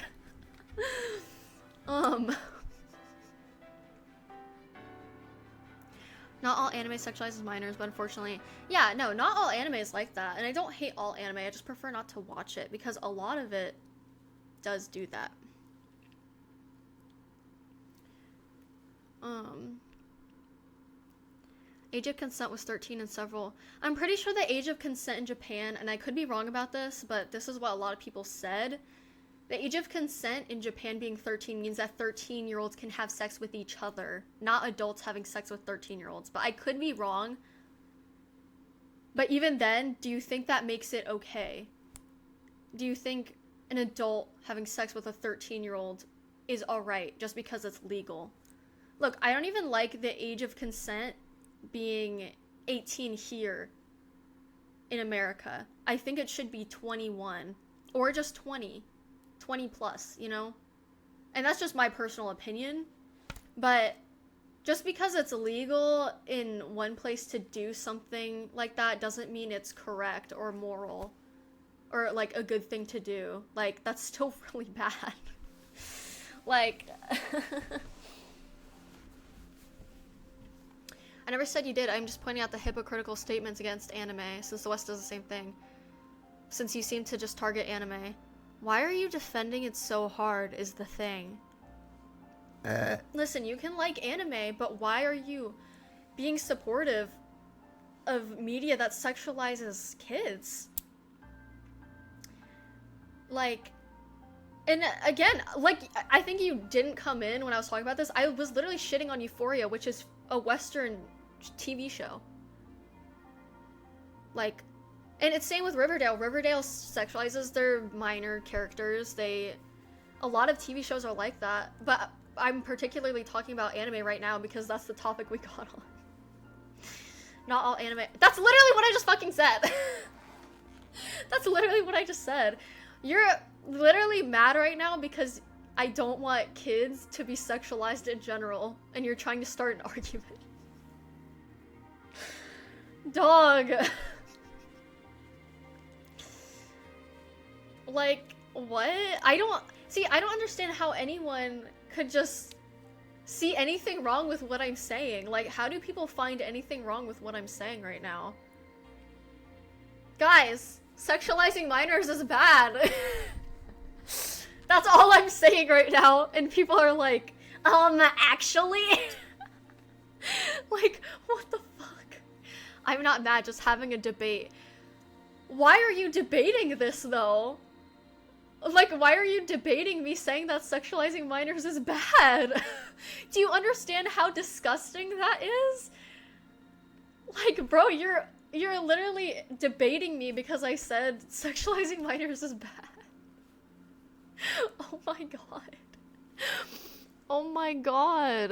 Not all anime sexualizes minors, but unfortunately... Yeah, no, not all anime is like that. And I don't hate all anime, I just prefer not to watch it, because a lot of it does do that. Age of consent was 13 in several... I'm pretty sure the age of consent in Japan, and I could be wrong about this, but this is what a lot of people said. The age of consent in Japan being 13 means that 13-year-olds can have sex with each other, not adults having sex with 13-year-olds. But I could be wrong. But even then, do you think that makes it okay? Do you think an adult having sex with a 13-year-old is alright just because it's legal? Look, I don't even like the age of consent being 18 here in America. I think it should be 21 or just 20 plus, you know? And that's just my personal opinion. But just because it's illegal in one place to do something like that doesn't mean it's correct or moral. or like a good thing to do. Like, that's still really bad. Like, I never said you did. I'm just pointing out the hypocritical statements against anime, since the West does the same thing. Since you seem to just target anime. Why are you defending it so hard is the thing. Listen, you can like anime, but why are you being supportive of media that sexualizes kids? Like, and again, like, I think you didn't come in when I was talking about this. I was literally shitting on Euphoria, which is a Western TV show. Like, and it's same with Riverdale. Riverdale sexualizes their minor characters. A lot of TV shows are like that, but I'm particularly talking about anime right now because that's the topic we got on. Not all anime. That's literally what I just fucking said. That's literally what I just said. You're literally mad right now because I don't want kids to be sexualized in general, and you're trying to start an argument. Dog. Like, what? I don't understand how anyone could just see anything wrong with what I'm saying. Like, how do people find anything wrong with what I'm saying right now? Guys, sexualizing minors is bad. That's all I'm saying right now, and people are like, actually? Like, what the fuck? I'm not mad, just having a debate. Why are you debating this, though? Like, why are you debating me saying that sexualizing minors is bad? Do you understand how disgusting that is? Like, bro, you're literally debating me because I said sexualizing minors is bad. Oh my god. Oh my god.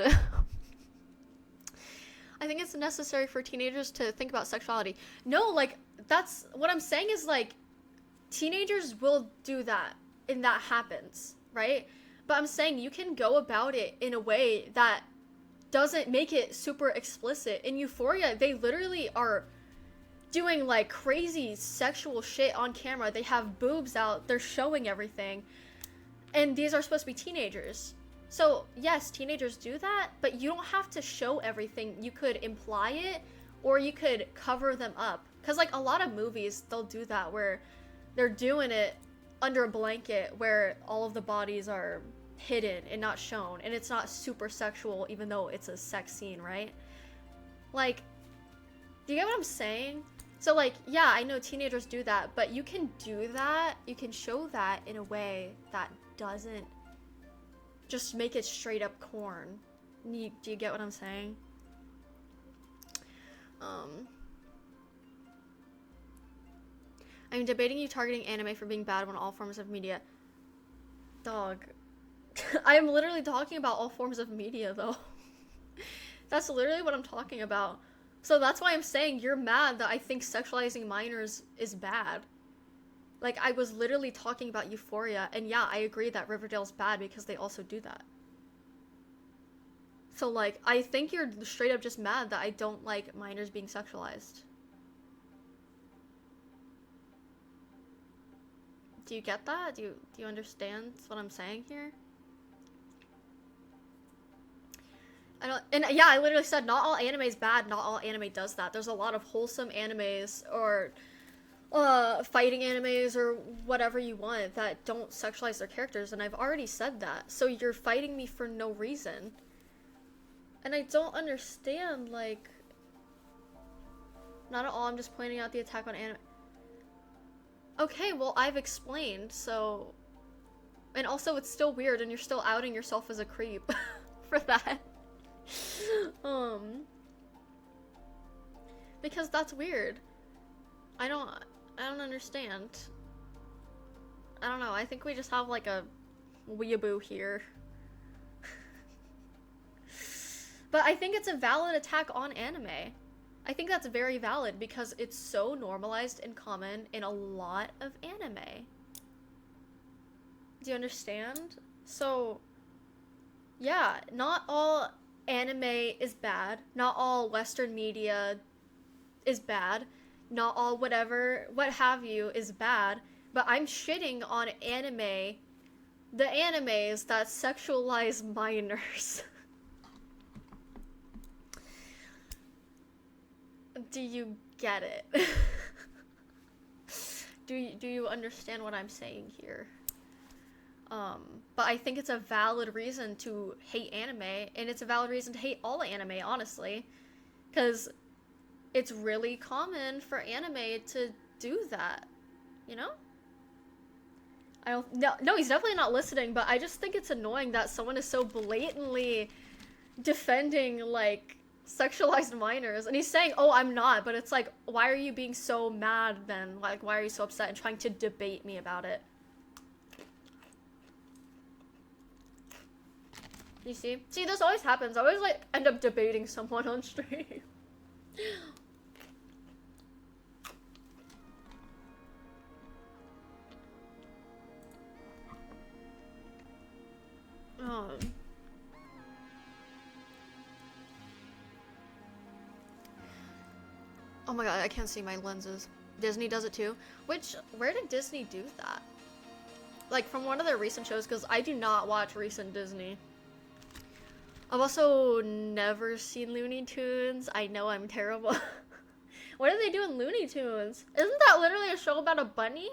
I think it's necessary for teenagers to think about sexuality. No, like, that's what I'm saying is, like, teenagers will do that, and that happens, right? But I'm saying you can go about it in a way that doesn't make it super explicit. In Euphoria, they literally are doing, like, crazy sexual shit on camera. They have boobs out, they're showing everything. And these are supposed to be teenagers. So, yes, teenagers do that, but you don't have to show everything. You could imply it, or you could cover them up. Because, like, a lot of movies, they'll do that, where they're doing it under a blanket, where all of the bodies are hidden and not shown, and it's not super sexual, even though it's a sex scene, right? Like, do you get what I'm saying? So, like, yeah, I know teenagers do that, but you can do that, you can show that in a way that doesn't just make it straight up corn. Do you get what I'm saying? I'm debating you targeting anime for being bad when all forms of media. Dog. I'm literally talking about all forms of media, though. That's literally what I'm talking about. So that's why I'm saying you're mad that I think sexualizing minors is bad. Like, I was literally talking about Euphoria, and yeah, I agree that Riverdale's bad because they also do that. So, like, I think you're straight up just mad that I don't like minors being sexualized. Do you get that? Do you understand what I'm saying here? And yeah, I literally said not all anime is bad, not all anime does that. There's a lot of wholesome animes or fighting animes or whatever you want that don't sexualize their characters, and I've already said that. So you're fighting me for no reason. And I don't understand, like, not at all, I'm just pointing out the attack on anime. Okay, well, I've explained, so... And also, it's still weird, and you're still outing yourself as a creep for that. Because that's weird. I don't understand. I don't know, I think we just have, like, a weeaboo here. But I think it's a valid attack on anime. I think that's very valid because it's so normalized and common in a lot of anime. Do you understand? So, yeah, not all anime is bad. Not all Western media is bad. Not all whatever, what have you, is bad. But I'm shitting on anime, the animes that sexualize minors. Do you get it? Do you understand what I'm saying here? But I think it's a valid reason to hate anime, and it's a valid reason to hate all anime, honestly. Because it's really common for anime to do that, you know? I don't, no, he's definitely not listening, but I just think it's annoying that someone is so blatantly defending, like, sexualized minors, and he's saying, oh, I'm not, but it's like, why are you being so mad then? Like, why are you so upset and trying to debate me about it? You see? See, this always happens. I always, like, end up debating someone on stream. Oh my god, I can't see my lenses. Disney does it too. Where did Disney do that? Like, from one of their recent shows, because I do not watch recent Disney. I've also never seen Looney Tunes. I know I'm terrible. What do they do in Looney Tunes? Isn't that literally a show about a bunny?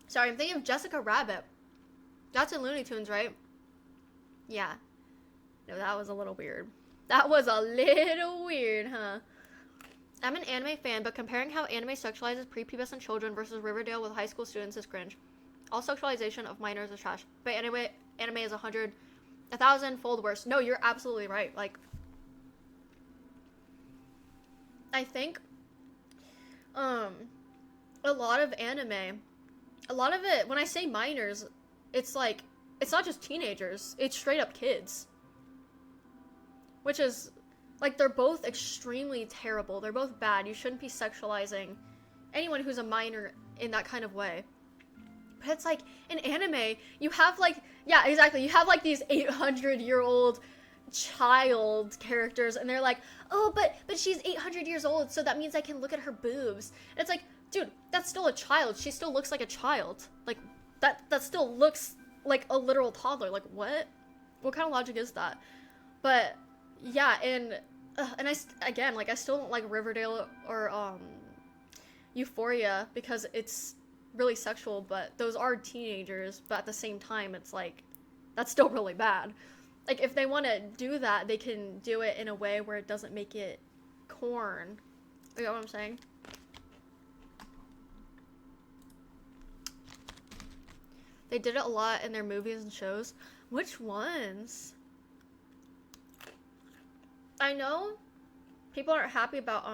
Sorry, I'm thinking of Jessica Rabbit. That's in Looney Tunes, right? Yeah. No, that was a little weird. That was a little weird, huh? I'm an anime fan, but comparing how anime sexualizes prepubescent children versus Riverdale with high school students is cringe. All sexualization of minors is trash. But anime is 1,000-fold worse. No, you're absolutely right. Like, I think, a lot of anime, a lot of it, when I say minors, it's like, it's not just teenagers, it's straight up kids. Which is, like, they're both extremely terrible. They're both bad. You shouldn't be sexualizing anyone who's a minor in that kind of way. But it's like, in anime, you have, like, yeah, exactly. You have, like, these 800-year-old child characters, and they're like, oh, but she's 800 years old, so that means I can look at her boobs. And it's like, dude, that's still a child. She still looks like a child. Like, that still looks like a literal toddler. Like, what? What kind of logic is that? But yeah, and I still don't like Riverdale or Euphoria because it's really sexual, but those are teenagers, but at the same time it's like, that's still really bad. Like, if they want to do that, they can do it in a way where it doesn't make it corn. You know what I'm saying? They did it a lot in their movies and shows. Which ones? I know people aren't happy about,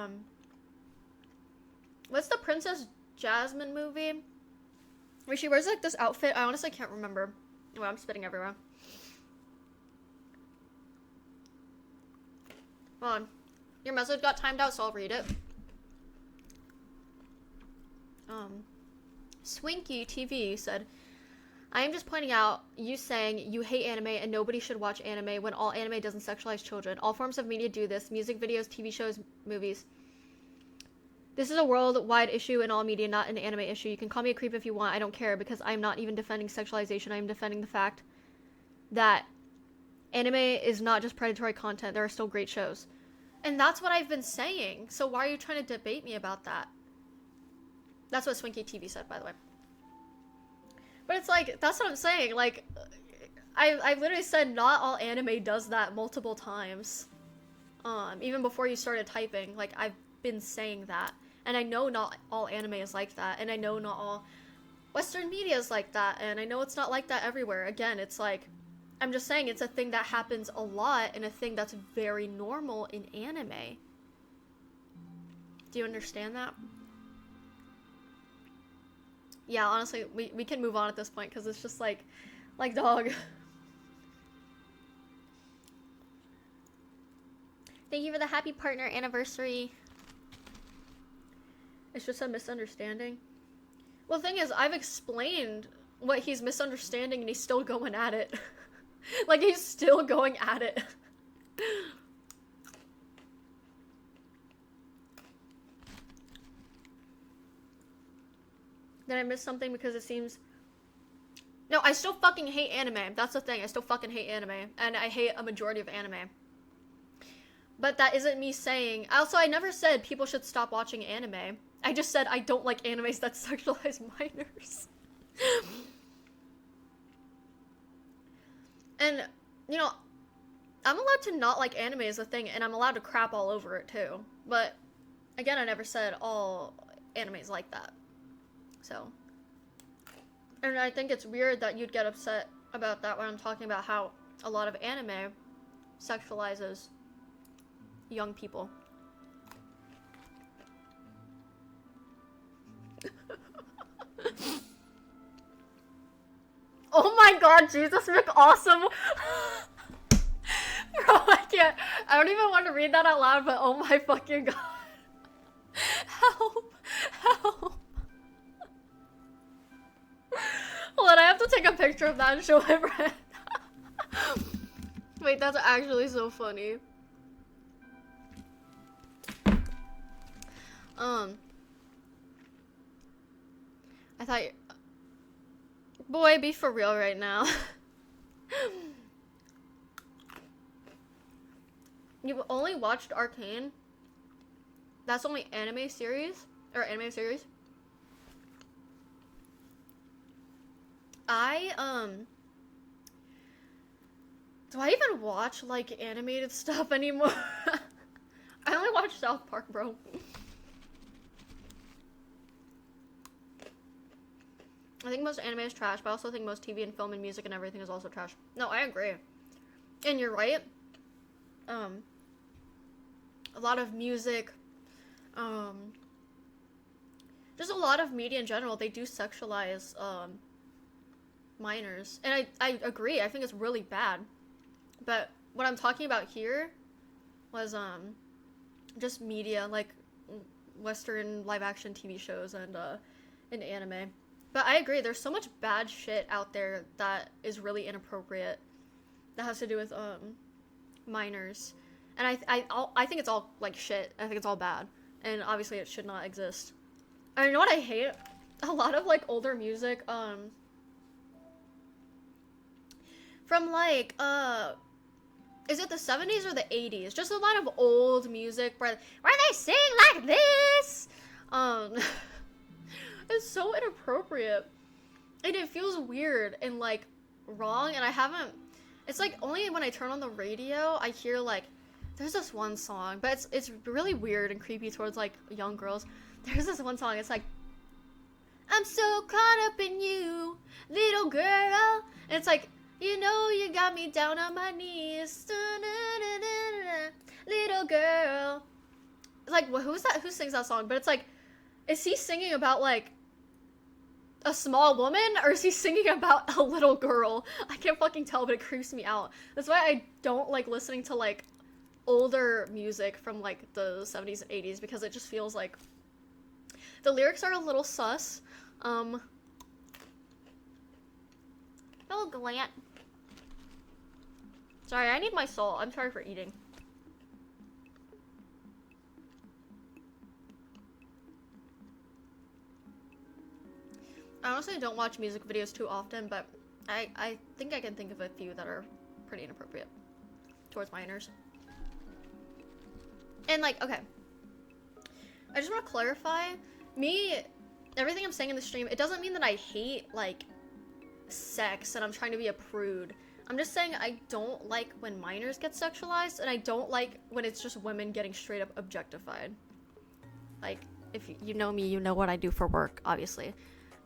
what's the Princess Jasmine movie? Where she wears, like, this outfit. I honestly can't remember. Well, I'm spitting everywhere. Hold on. Your message got timed out, so I'll read it. Swinky TV said, I am just pointing out you saying you hate anime and nobody should watch anime when all anime doesn't sexualize children. All forms of media do this. Music videos, TV shows, movies. This is a worldwide issue in all media, not an anime issue. You can call me a creep if you want. I don't care because I'm not even defending sexualization. I am defending the fact that anime is not just predatory content. There are still great shows. And that's what I've been saying. So why are you trying to debate me about that? That's what Swinky TV said, by the way. But it's like, that's what I'm saying. Like, I literally said not all anime does that multiple times. Even before you started typing. Like, I've been saying that. And I know not all anime is like that. And I know not all Western media is like that. And I know it's not like that everywhere. Again, it's like, I'm just saying it's a thing that happens a lot and a thing that's very normal in anime. Do you understand that? Yeah, honestly, we can move on at this point because it's just like dog. Thank you for the happy partner anniversary. It's just a misunderstanding. Well, the thing is, I've explained what he's misunderstanding and he's still going at it. Like, he's still going at it. Did I miss something because it seems... No, I still fucking hate anime. That's the thing. I still fucking hate anime. And I hate a majority of anime. But that isn't me saying... Also, I never said people should stop watching anime. I just said I don't like animes that sexualize minors. And, you know, I'm allowed to not like anime is a thing, and I'm allowed to crap all over it too. But, again, I never said all animes like that. So... And I think it's weird that you'd get upset about that when I'm talking about how a lot of anime sexualizes young people. Oh my god, Jesus McAwesome! Bro, I can't. I don't even want to read that out loud, but oh my fucking god. Help! Help! Hold on, I have to take a picture of that and show my friend. Wait, that's actually so funny. I thought you... Boy, be for real right now. You've only watched Arcane? That's only anime series? Or anime series? Do I even watch, like, animated stuff anymore? I only watch South Park, bro. I think most anime is trash, but I also think most TV and film and music and everything is also trash. No, I agree. And you're right. A lot of music, just a lot of media in general, they do sexualize, minors. And I agree, I think it's really bad. But what I'm talking about here was, just media, like, Western live-action TV shows and anime. But I agree, there's so much bad shit out there that is really inappropriate that has to do with, minors. And I think it's all, like, shit. I think it's all bad. And obviously it should not exist. And you know what I hate? A lot of, like, older music, from, like, is it the 70s or the 80s? Just a lot of old music where they sing like this! It's so inappropriate. And it feels weird and, like, wrong, and I haven't... It's, like, only when I turn on the radio, I hear, like, there's this one song, but it's really weird and creepy towards, like, young girls. There's this one song, it's like, I'm so caught up in you, little girl. And it's like, you know you got me down on my knees, little girl. It's like, well, who's that? Who sings that song? But it's like, is he singing about, like, a small woman, or is he singing about a little girl? I can't fucking tell, but it creeps me out. That's why I don't like listening to, like, older music from, like, the 70s and 80s, because it just feels like the lyrics are a little sus. Oh, Glant. Sorry, I need my salt. I'm sorry for eating. I honestly don't watch music videos too often, but I think I can think of a few that are pretty inappropriate towards minors. And, like, okay. I just want to clarify, everything I'm saying in the stream, it doesn't mean that I hate, like, sex and I'm trying to be a prude. I'm just saying I don't like when minors get sexualized, and I don't like when it's just women getting straight up objectified. Like, if you know me, you know what I do for work, obviously.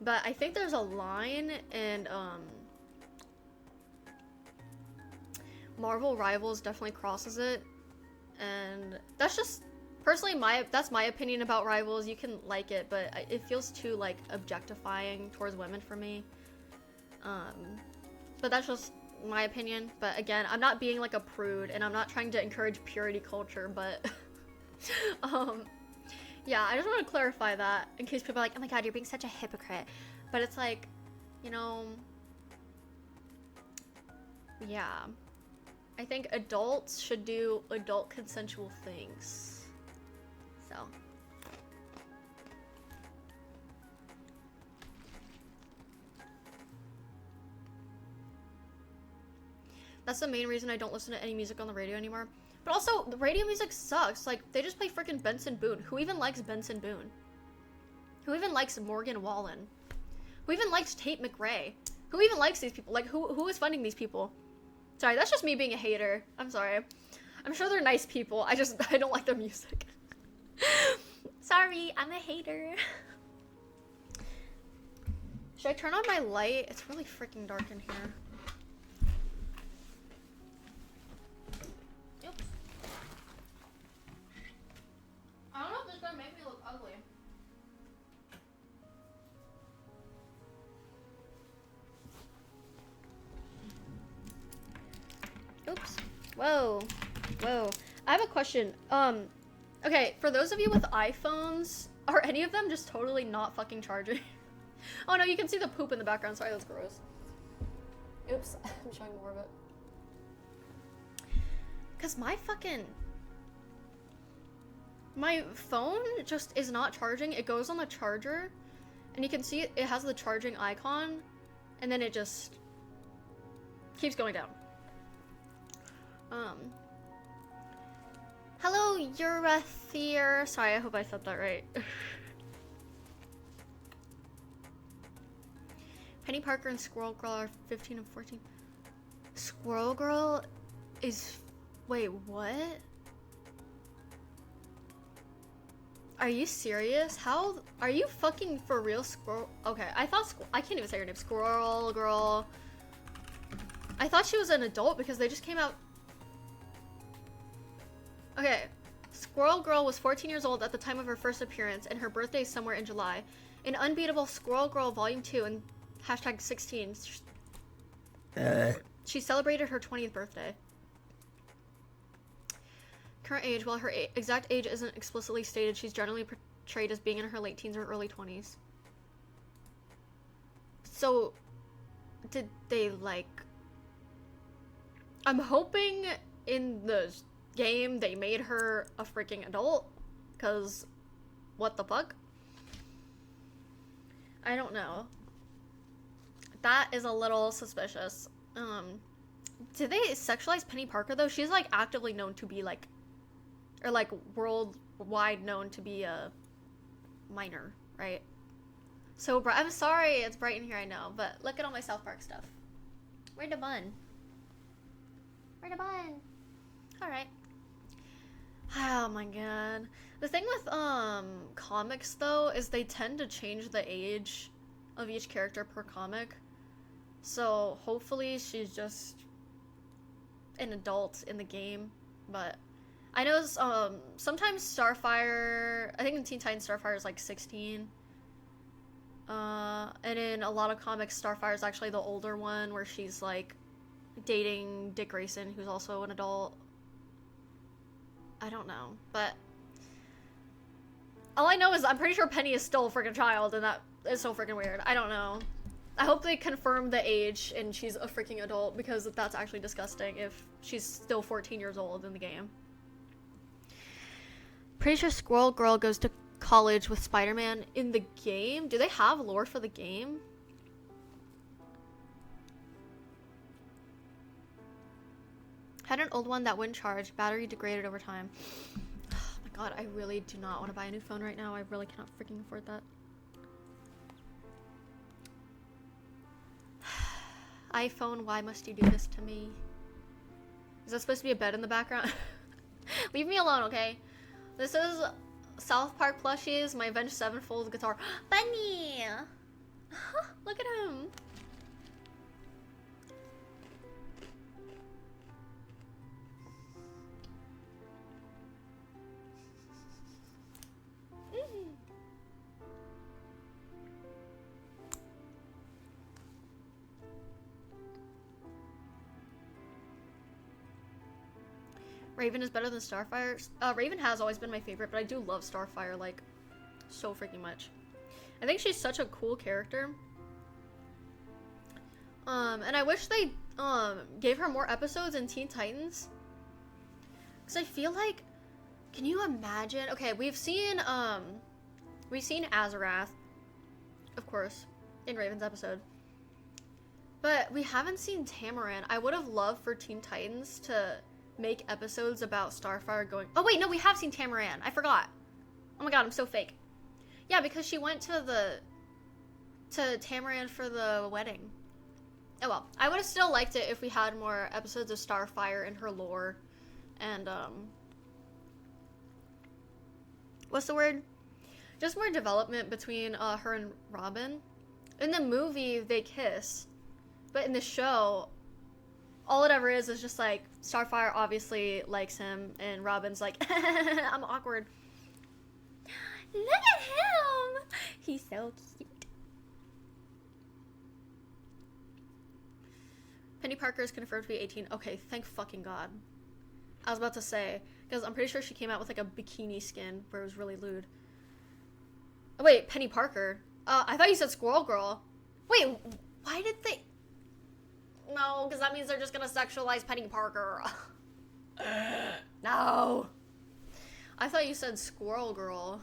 But I think there's a line, and, Marvel Rivals definitely crosses it, and that's just, personally, that's my opinion about Rivals. You can like it, but it feels too, like, objectifying towards women for me. But that's just my opinion. But again, I'm not being, like, a prude, and I'm not trying to encourage purity culture, but, yeah, I just want to clarify that, in case people are like, oh my god, you're being such a hypocrite. But it's like, you know, yeah. I think adults should do adult consensual things. So. That's the main reason I don't listen to any music on the radio anymore. But also, the radio music sucks. Like, they just play freaking Benson Boone. Who even likes Benson Boone? Who even likes Morgan Wallen? Who even likes Tate McRae? Who even likes these people? Like, who is funding these people? Sorry, that's just me being a hater. I'm sorry. I'm sure they're nice people. I don't like their music. Sorry, I'm a hater. Should I turn on my light? It's really freaking dark in here. Oops. I don't know if this is gonna make me look ugly. Oops. Whoa. Whoa. I have a question. Okay, for those of you with iPhones, are any of them just totally not fucking charging? Oh no, you can see the poop in the background. Sorry, that's gross. Oops, I'm showing more of it. Cause my phone just is not charging. It goes on the charger, and you can see it has the charging icon, and then it just keeps going down. Hello, Eurathier. Sorry, I hope I said that right. Penny Parker and Squirrel Girl are 15 and 14. Squirrel Girl is... Wait, what? Are you serious? How... Are you fucking for real, Squirrel... Okay, I thought... I can't even say her name. Squirrel Girl. I thought she was an adult because they just came out... Okay. Squirrel Girl was 14 years old at the time of her first appearance, and her birthday is somewhere in July. In Unbeatable Squirrel Girl Volume 2 and hashtag 16, she celebrated her 20th birthday. Current age, while her exact age isn't explicitly stated, she's generally portrayed as being in her late teens or early 20s. So, did they, like... I'm hoping in the game they made her a freaking adult, because what the fuck? I don't know. That is a little suspicious. Did they sexualize Penny Parker though? She's like actively known to be like, or like worldwide known to be a minor, right? So I'm sorry it's bright in here, I know, but look at all my South Park stuff. Where the bun? Where the bun? Alright. Oh my god. The thing with comics though is they tend to change the age of each character per comic. So hopefully she's just an adult in the game, but I know sometimes Starfire, I think in Teen Titans Starfire is like 16. And in a lot of comics Starfire is actually the older one where she's like dating Dick Grayson, who's also an adult. I don't know, but all I know is I'm pretty sure Penny is still a freaking child, and that is so freaking weird. I don't know. I hope they confirm the age and she's a freaking adult, because that's actually disgusting if she's still 14 years old in the game. Pretty sure Squirrel Girl goes to college with Spider-Man in the game. Do they have lore for the game? Had an old one that wouldn't charge. Battery degraded over time. Oh my god, I really do not want to buy a new phone right now. I really cannot freaking afford that. iPhone, why must you do this to me? Is that supposed to be a bed in the background? Leave me alone, okay? This is South Park plushies, my Avenged Sevenfold guitar. Bunny! Look at him! Raven is better than Starfire. Raven has always been my favorite, but I do love Starfire, like, so freaking much. I think she's such a cool character. And I wish they, gave her more episodes in Teen Titans. Because I feel like, can you imagine? Okay, we've seen Azarath, of course, in Raven's episode. But we haven't seen Tamaran. I would have loved for Teen Titans to make episodes about Starfire going... Oh, wait, no, we have seen Tamaran. I forgot. Oh my god, I'm so fake. Yeah, because she went to Tamaran for the wedding. Oh well. I would have still liked it if we had more episodes of Starfire and her lore. And, what's the word? Just more development between her and Robin. In the movie, they kiss. But in the show, all it ever is just like, Starfire obviously likes him, and Robin's like, I'm awkward. Look at him! He's so cute. Penny Parker is confirmed to be 18. Okay, thank fucking god. I was about to say, because I'm pretty sure she came out with like a bikini skin where it was really lewd. Oh, wait, Penny Parker. I thought you said Squirrel Girl. Wait, why did they... No, because that means they're just gonna sexualize Penny Parker. No. I thought you said Squirrel Girl.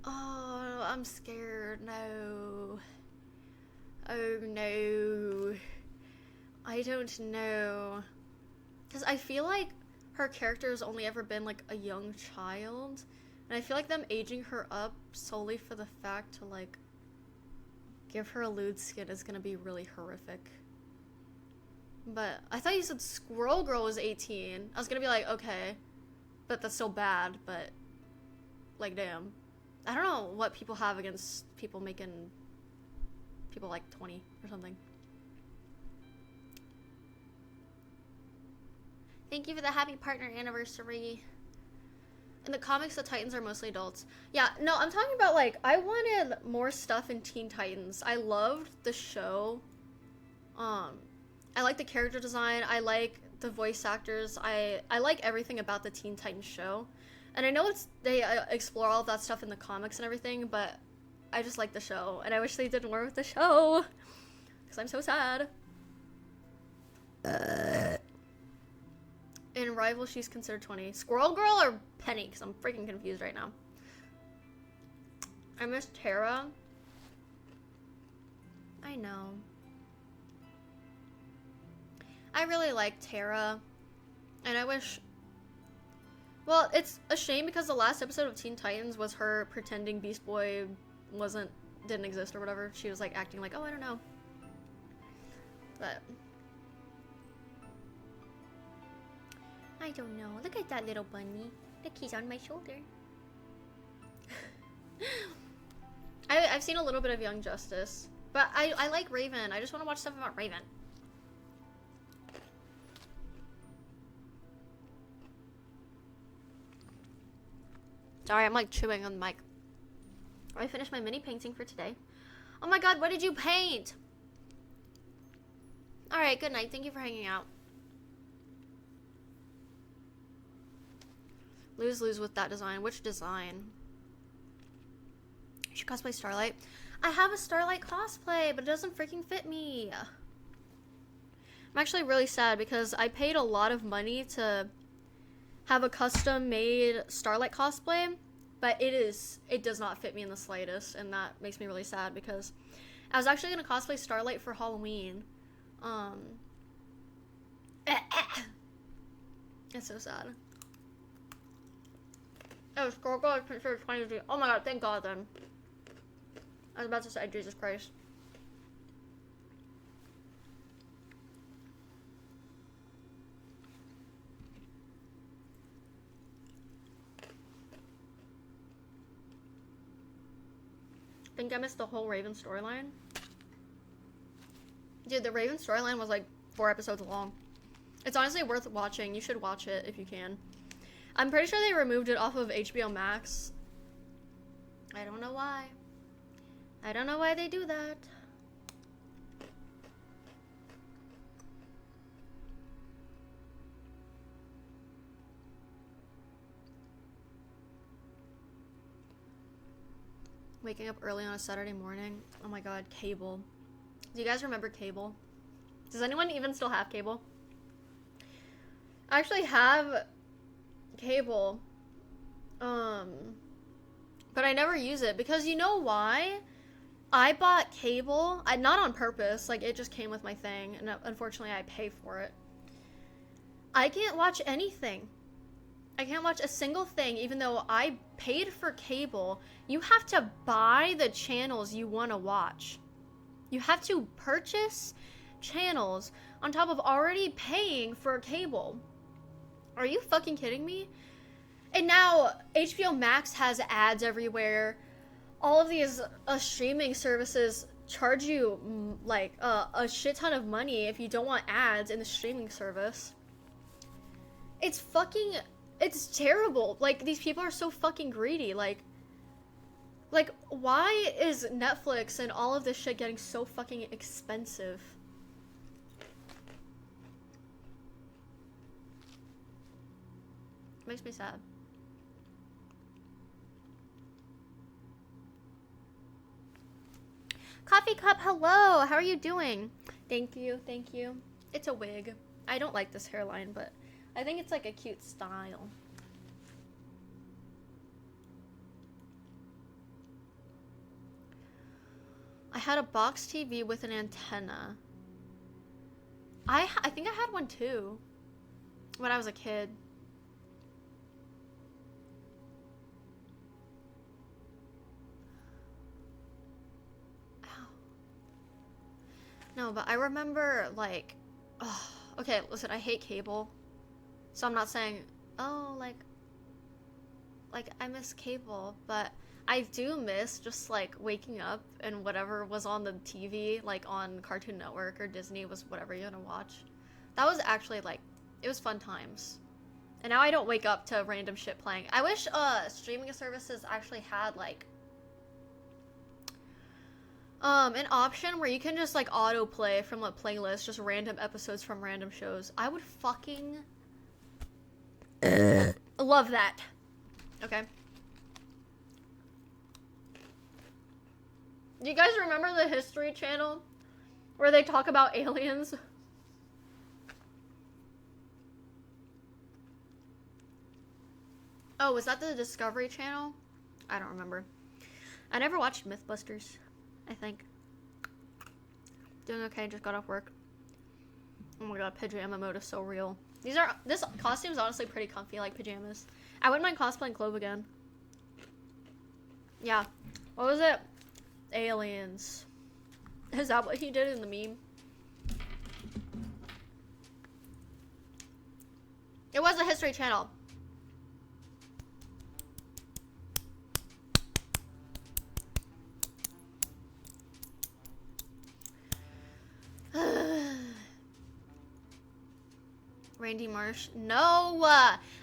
Oh, I'm scared. No. Oh, no. I don't know. Because I feel like her character has only ever been, like, a young child. And I feel like them aging her up solely for the fact to, like, give her a lewd skin is gonna be really horrific. But I thought you said Squirrel Girl was 18. I was gonna be like, okay. But that's still bad, but... Like, damn. I don't know what people have against people making... people like 20 or something. Thank you for the happy partner anniversary. In the comics, the Titans are mostly adults. Yeah, no, I'm talking about, like, I wanted more stuff in Teen Titans. I loved the show. I like the character design. I like the voice actors. I like everything about the Teen Titans show. And I know they explore all of that stuff in the comics and everything, but I just like the show. And I wish they did more with the show. Because I'm so sad. In Rival, she's considered 20. Squirrel Girl or Penny? Because I'm freaking confused right now. I miss Tara. I know. I really like Tara. And I wish... Well, it's a shame because the last episode of Teen Titans was her pretending Beast Boy didn't exist or whatever. She was like acting like, oh, I don't know. But... I don't know. Look at that little bunny. Look, he's on my shoulder. I've seen a little bit of Young Justice. But I like Raven. I just want to watch stuff about Raven. Sorry, I'm like chewing on the mic. I finished my mini painting for today. Oh my god, what did you paint? Alright, good night. Thank you for hanging out. Lose with that design. Which design? You should cosplay Starlight. I have a Starlight cosplay, but it doesn't freaking fit me. I'm actually really sad because I paid a lot of money to have a custom made Starlight cosplay, but it does not fit me in the slightest, and that makes me really sad because I was actually gonna cosplay Starlight for Halloween. It's so sad. Oh, Squirrel Girl, considered 20. Oh my god, thank god then. I was about to say, Jesus Christ. I think I missed the whole Raven storyline. Dude, the Raven storyline was like 4 episodes long. It's honestly worth watching. You should watch it if you can. I'm pretty sure they removed it off of HBO Max. I don't know why. I don't know why they do that. Waking up early on a Saturday morning. Oh my god, cable. Do you guys remember cable? Does anyone even still have cable? I actually have cable. But I never use it because you know why? I bought cable, not on purpose, like it just came with my thing, and unfortunately I pay for it. I can't watch anything. I can't watch a single thing, even though I paid for cable. You have to buy the channels you want to watch. You have to purchase channels on top of already paying for cable. Are you fucking kidding me? And now HBO Max has ads everywhere. All of these streaming services charge you like a shit ton of money if you don't want ads in the streaming service. It's terrible. Like, these people are so fucking greedy. Like, why is Netflix and all of this shit getting so fucking expensive? Makes me sad. Coffee Cup, hello! How are you doing? Thank you, thank you. It's a wig. I don't like this hairline, but I think it's like a cute style. I had a box TV with an antenna. I think I had one too when I was a kid. No, but I remember, like, oh, okay, listen, I hate cable. So I'm not saying, oh, like, I miss cable, but I do miss just, like, waking up and whatever was on the TV, like, on Cartoon Network or Disney was whatever you're gonna watch. That was actually, like, it was fun times. And now I don't wake up to random shit playing. I wish, streaming services actually had, like, an option where you can just like autoplay from a playlist, just random episodes from random shows. I would fucking love that. Okay. Do you guys remember the History Channel where they talk about aliens? Oh, was that the Discovery Channel? I don't remember. I never watched Mythbusters. I think. Doing okay, just got off work. Oh my god, pajama mode is so real. This costume is honestly pretty comfy, like pajamas. I wouldn't mind cosplaying Clove again. Yeah. What was it? Aliens. Is that what he did in the meme? It was a History Channel. Randy Marsh. No!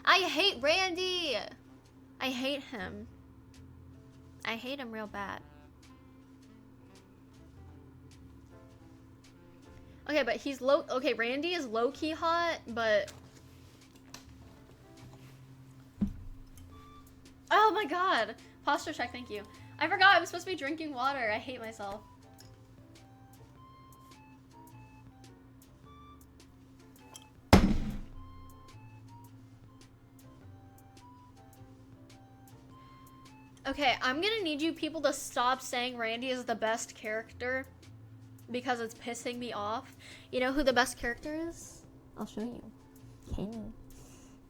I hate Randy! I hate him. I hate him real bad. Okay, but he's low. Okay, Randy is low-key hot, but. Oh my god! Posture check, thank you. I forgot I'm supposed to be drinking water. I hate myself. Okay, I'm gonna need you people to stop saying Randy is the best character because it's pissing me off. You know who the best character is? I'll show you.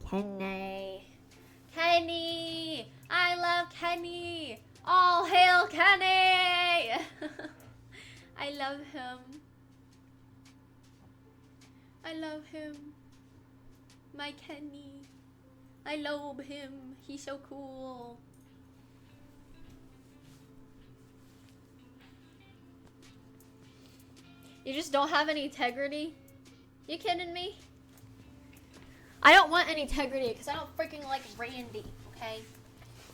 Kenny. Kenny! I love Kenny! All hail Kenny! I love him. I love him. My Kenny. I love him. He's so cool. You just don't have any integrity? You kidding me? I don't want any integrity because I don't freaking like Randy, okay?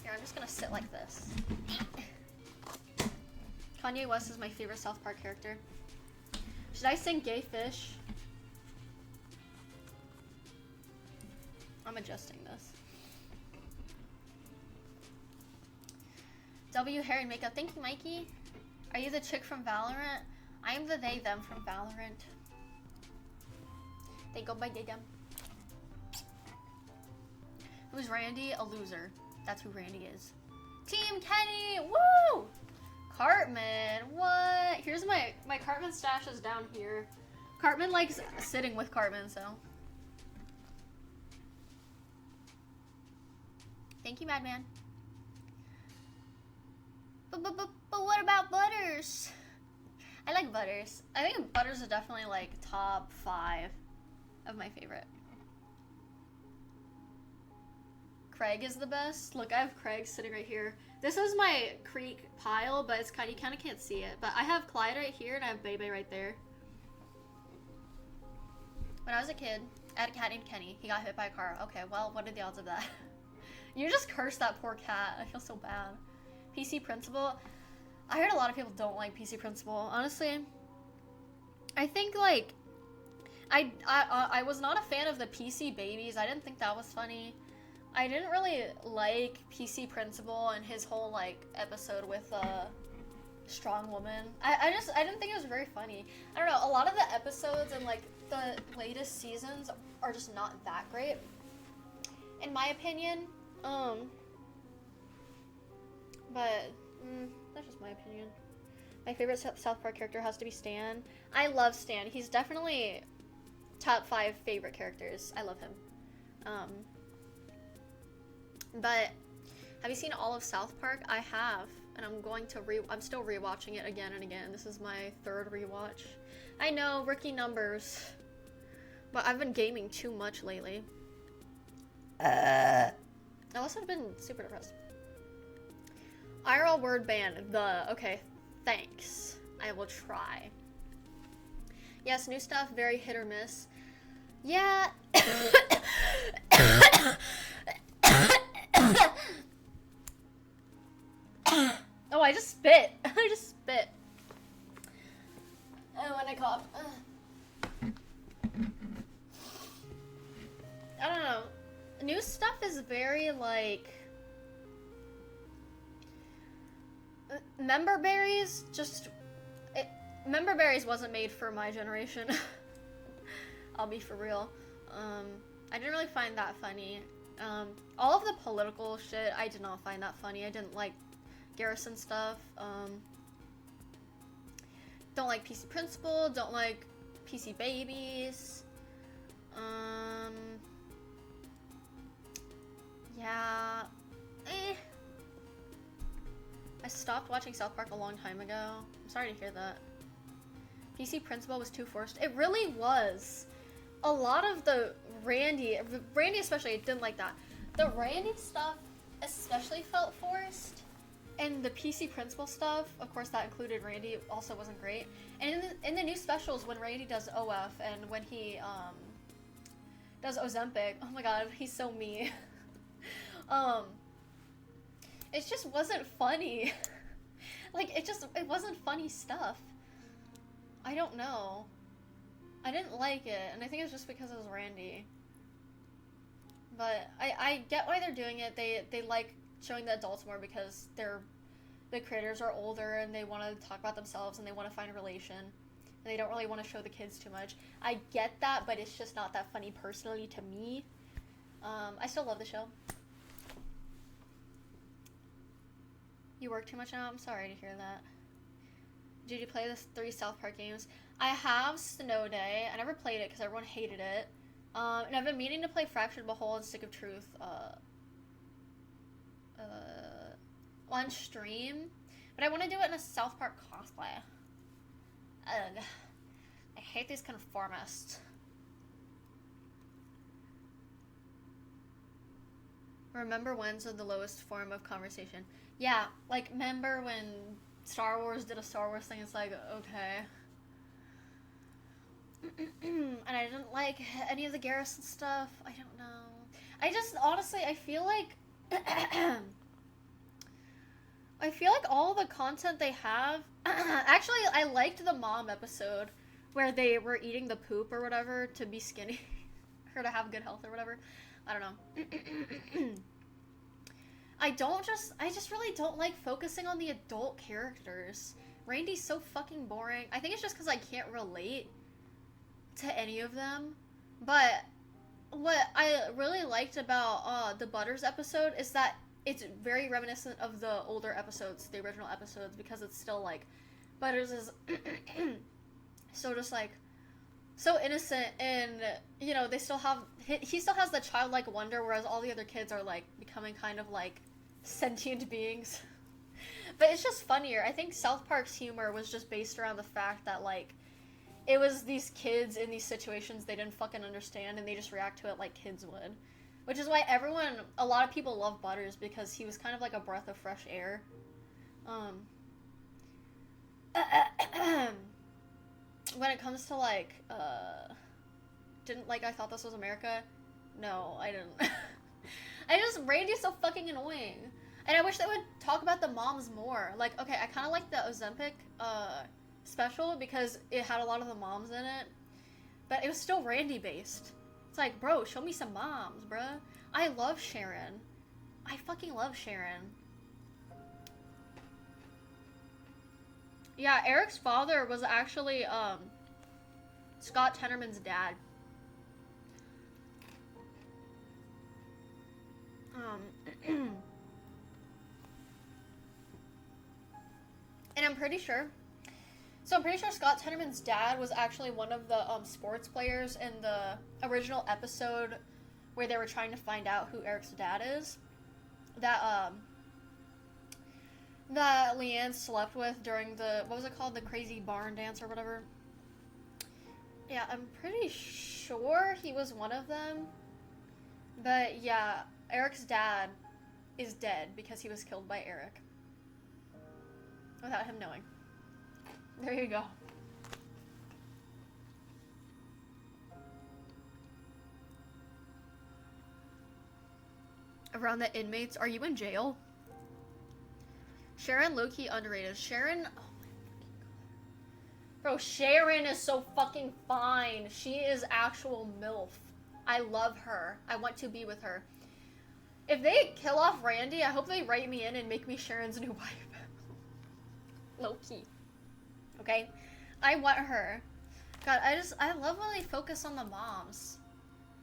Here, I'm just gonna sit like this. Kanye West is my favorite South Park character. Should I sing Gay Fish? I'm adjusting this. W hair and makeup. Thank you, Mikey. Are you the chick from Valorant? I am the they them from Valorant. They go by they them. Who's Randy? A loser. That's who Randy is. Team Kenny! Woo! Cartman, what? Here's my Cartman stash is down here. Cartman likes sitting with Cartman, so. Thank you, Madman. But what about Butters? I like Butters. I think Butters is definitely like top 5 of my favorite. Craig is the best. Look, I have Craig sitting right here. This is my creek pile, but it's you kind of can't see it. But I have Clyde right here, and I have Bebe right there. When I was a kid, I had a cat named Kenny. He got hit by a car. Okay, well, what are the odds of that? You just cursed that poor cat. I feel so bad. PC Principal. I heard a lot of people don't like PC Principal. Honestly, I think like I was not a fan of the PC Babies. I didn't think that was funny. I didn't really like PC Principal and his whole like episode with Strong Woman. I didn't think it was very funny. I don't know, a lot of the episodes and like the latest seasons are just not that great, in my opinion. But that's just my opinion. My favorite South Park character has to be Stan. I love Stan. He's definitely top 5 favorite characters. I love him. But have you seen all of South Park? I have, and I'm going to I'm still rewatching it again and again. This is my 3rd rewatch. I know, rookie numbers, but I've been gaming too much lately. I also have been super depressed. IRL word ban. Okay, thanks. I will try. Yes, new stuff, very hit or miss. Yeah. Oh, I just spit. I just spit. Oh, when I cough. I don't know. New stuff is very, like... Member Berries, Member Berries wasn't made for my generation. I'll be for real. I didn't really find that funny. All of the political shit, I did not find that funny. I didn't like Garrison stuff. Don't like PC Principal, don't like PC Babies. Yeah. I stopped watching South Park a long time ago. I'm sorry to hear that. PC Principal was too forced. It really was. A lot of the Randy especially, I didn't like that. The Randy stuff especially felt forced. And the PC Principal stuff, of course that included Randy, also wasn't great. And in the new specials, when Randy does OF and when he does Ozempic, oh my god, he's so me. It just wasn't funny. Like, it wasn't funny stuff. I don't know. I didn't like it, and I think it was just because it was Randy. But I get why they're doing it. They like showing the adults more because the creators are older and they want to talk about themselves and they want to find a relation. And they don't really want to show the kids too much. I get that, but it's just not that funny personally to me. I still love the show. You work too much now? I'm sorry to hear that. Did you play the 3 South Park games? I have Snow Day. I never played it because everyone hated it. And I've been meaning to play Fractured Behold and Stick of Truth on stream. But I want to do it in a South Park cosplay. Ugh. I hate these conformists. Remember when's the lowest form of conversation? Yeah, like, remember when Star Wars did a Star Wars thing? It's like, okay. And I didn't like any of the Garrison stuff. I don't know. I just, honestly, I feel like... I feel like all the content they have... Actually, I liked the mom episode where they were eating the poop or whatever to be skinny. Or to have good health or whatever. I don't know. I just really don't like focusing on the adult characters. Randy's so fucking boring. I think it's just because I can't relate to any of them. But what I really liked about the Butters episode is that it's very reminiscent of the older episodes, the original episodes, because it's still like Butters is so just like so innocent, and you know, they still have he still has the childlike wonder, whereas all the other kids are like becoming kind of like sentient beings. But it's just funnier. I think South Park's humor was just based around the fact that like it was these kids in these situations they didn't fucking understand, and they just react to it like kids would. Which is why a lot of people love Butters, because he was kind of like a breath of fresh air. When it comes to like, I thought this was America? No, I didn't. Randy's so fucking annoying. And I wish they would talk about the moms more. Like, okay, I kind of like the Ozempic, special, because it had a lot of the moms in it. But it was still Randy based. It's like, bro, show me some moms, bruh. I love Sharon. I fucking love Sharon. Yeah, Eric's father was actually, Scott Tenorman's dad. And I'm pretty sure Scott Tenorman's dad was actually one of the sports players in the original episode where they were trying to find out who Eric's dad is. That Leanne slept with during the, what was it called? The crazy barn dance or whatever. Yeah, I'm pretty sure he was one of them. But yeah, Eric's dad is dead because he was killed by Eric. Without him knowing. There you go. Around the inmates, are you in jail? Sharon low-key underrated. Sharon, oh my fucking god. Bro, Sharon is so fucking fine. She is actual MILF. I love her. I want to be with her. If they kill off Randy, I hope they write me in and make me Sharon's new wife. Low-key. Okay? I want her. God, I love when they focus on the moms.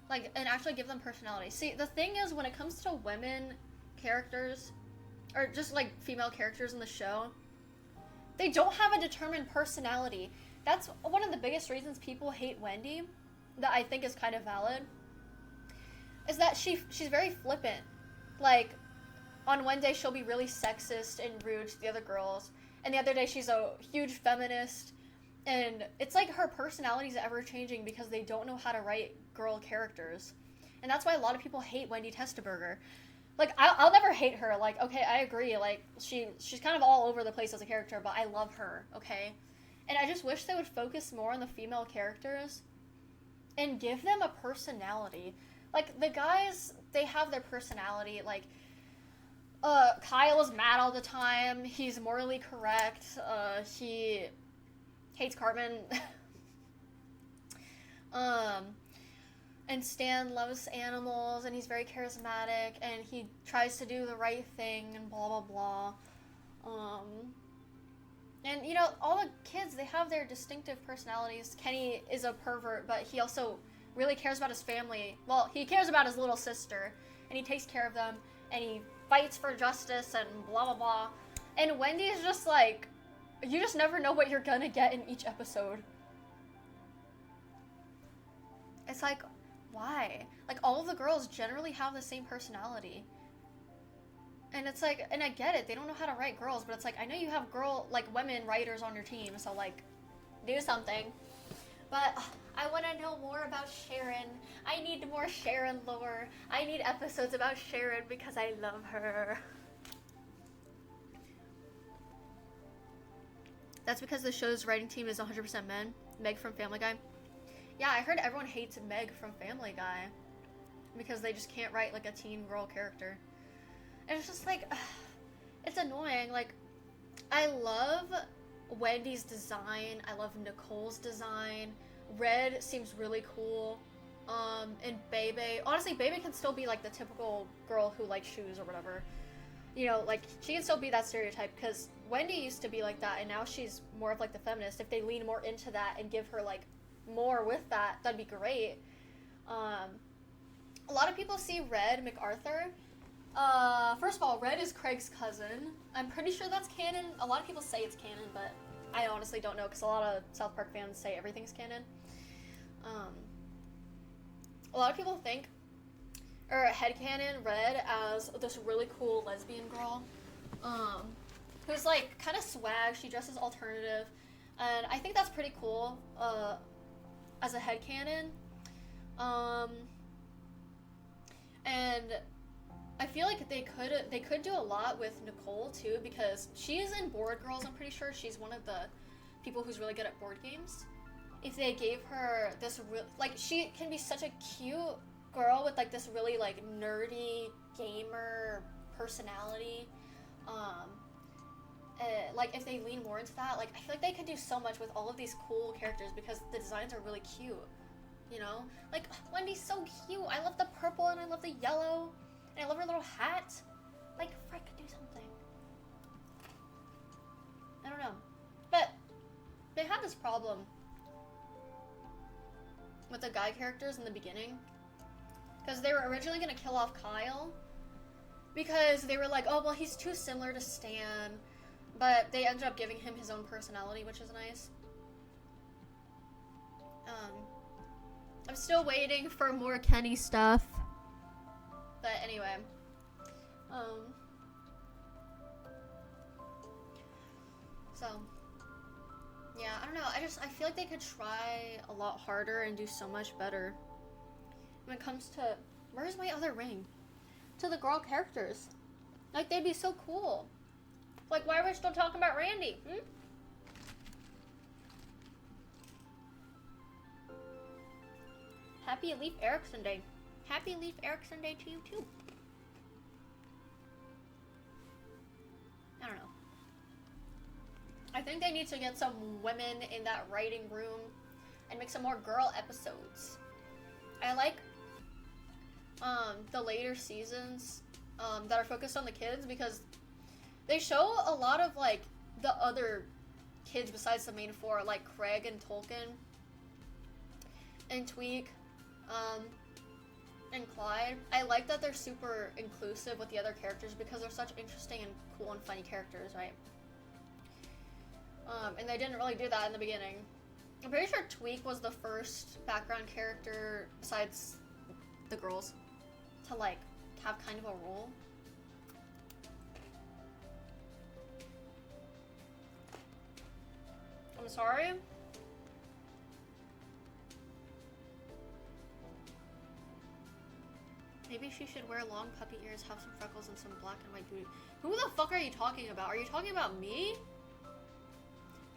Like, and actually give them personality. See, the thing is, when it comes to women characters, or just, like, female characters in the show, they don't have a determined personality. That's one of the biggest reasons people hate Wendy, that I think is kind of valid, is that she's very flippant. Like, on one day she'll be really sexist and rude to the other girls, and the other day she's a huge feminist, and it's like her personality's ever changing because they don't know how to write girl characters. And that's why a lot of people hate Wendy Testaberger. Like, I'll never hate her. Like, okay, I agree. Like, she's kind of all over the place as a character, but I love her, okay? And I just wish they would focus more on the female characters and give them a personality. Like, the guys, they have their personality. Like, Kyle is mad all the time. He's morally correct. He hates Cartman. And Stan loves animals, and he's very charismatic, and he tries to do the right thing, and blah, blah, blah. And, you know, all the kids, they have their distinctive personalities. Kenny is a pervert, but he also really cares about his family. Well, he cares about his little sister, and he takes care of them, and he fights for justice, and blah, blah, blah. And Wendy is just like, you just never know what you're gonna get in each episode. It's like, why? Like, all of the girls generally have the same personality. And it's like, and I get it, they don't know how to write girls, but it's like, I know you have women writers on your team, so like, do something. But I want to know more about Sharon. I need more Sharon lore. I need episodes about Sharon because I love her. That's because the show's writing team is 100% men. Meg from Family Guy. Yeah, I heard everyone hates Meg from Family Guy because they just can't write like a teen girl character. And it's just like, it's annoying. Like, I love Wendy's design. I love Nicole's design. Red seems really cool. And Bebe, honestly, Bebe can still be like the typical girl who likes shoes or whatever. You know, like, she can still be that stereotype because Wendy used to be like that, and now she's more of like the feminist. If they lean more into that and give her like more with that, that'd be great. A lot of people see Red MacArthur First of all, Red is Craig's cousin. I'm pretty sure that's canon. A lot of people say it's canon, but I honestly don't know because a lot of South Park fans say everything's canon. A lot of people think, or headcanon Red as this really cool lesbian girl, who's like kind of swag. She dresses alternative, and I think that's pretty cool. As a headcanon, and I feel like they could do a lot with Nicole too, because she's in Board Girls. I'm pretty sure she's one of the people who's really good at board games. If they gave her this like, she can be such a cute girl with like this really like nerdy gamer personality. Like if they lean more into that, like I feel like they could do so much with all of these cool characters because the designs are really cute. You know, like Wendy's so cute. I love the purple and I love the yellow. And I love her little hat. Like, Fred could do something. I don't know. But they had this problem with the guy characters in the beginning. Because they were originally going to kill off Kyle. Because they were like, oh, well, he's too similar to Stan. But they ended up giving him his own personality, which is nice. I'm still waiting for more Kenny stuff. But anyway, so yeah, I don't know. I feel like they could try a lot harder and do so much better when it comes to, where's my other ring? To the girl characters. Like, they'd be so cool. Like, why are we still talking about Randy? Happy Leif Erikson Day. Happy Leif Erikson Day to you, too. I don't know. I think they need to get some women in that writing room and make some more girl episodes. I like the later seasons that are focused on the kids because they show a lot of like the other kids besides the main four, like Craig and Tolkien and Tweak. And Clyde. I like that they're super inclusive with the other characters because they're such interesting and cool and funny characters, right? And they didn't really do that in the beginning. I'm pretty sure Tweak was the first background character besides the girls to like have kind of a role. I'm sorry. Maybe she should wear long puppy ears, have some freckles, and some black and white booty. Who the fuck are you talking about? Are you talking about me?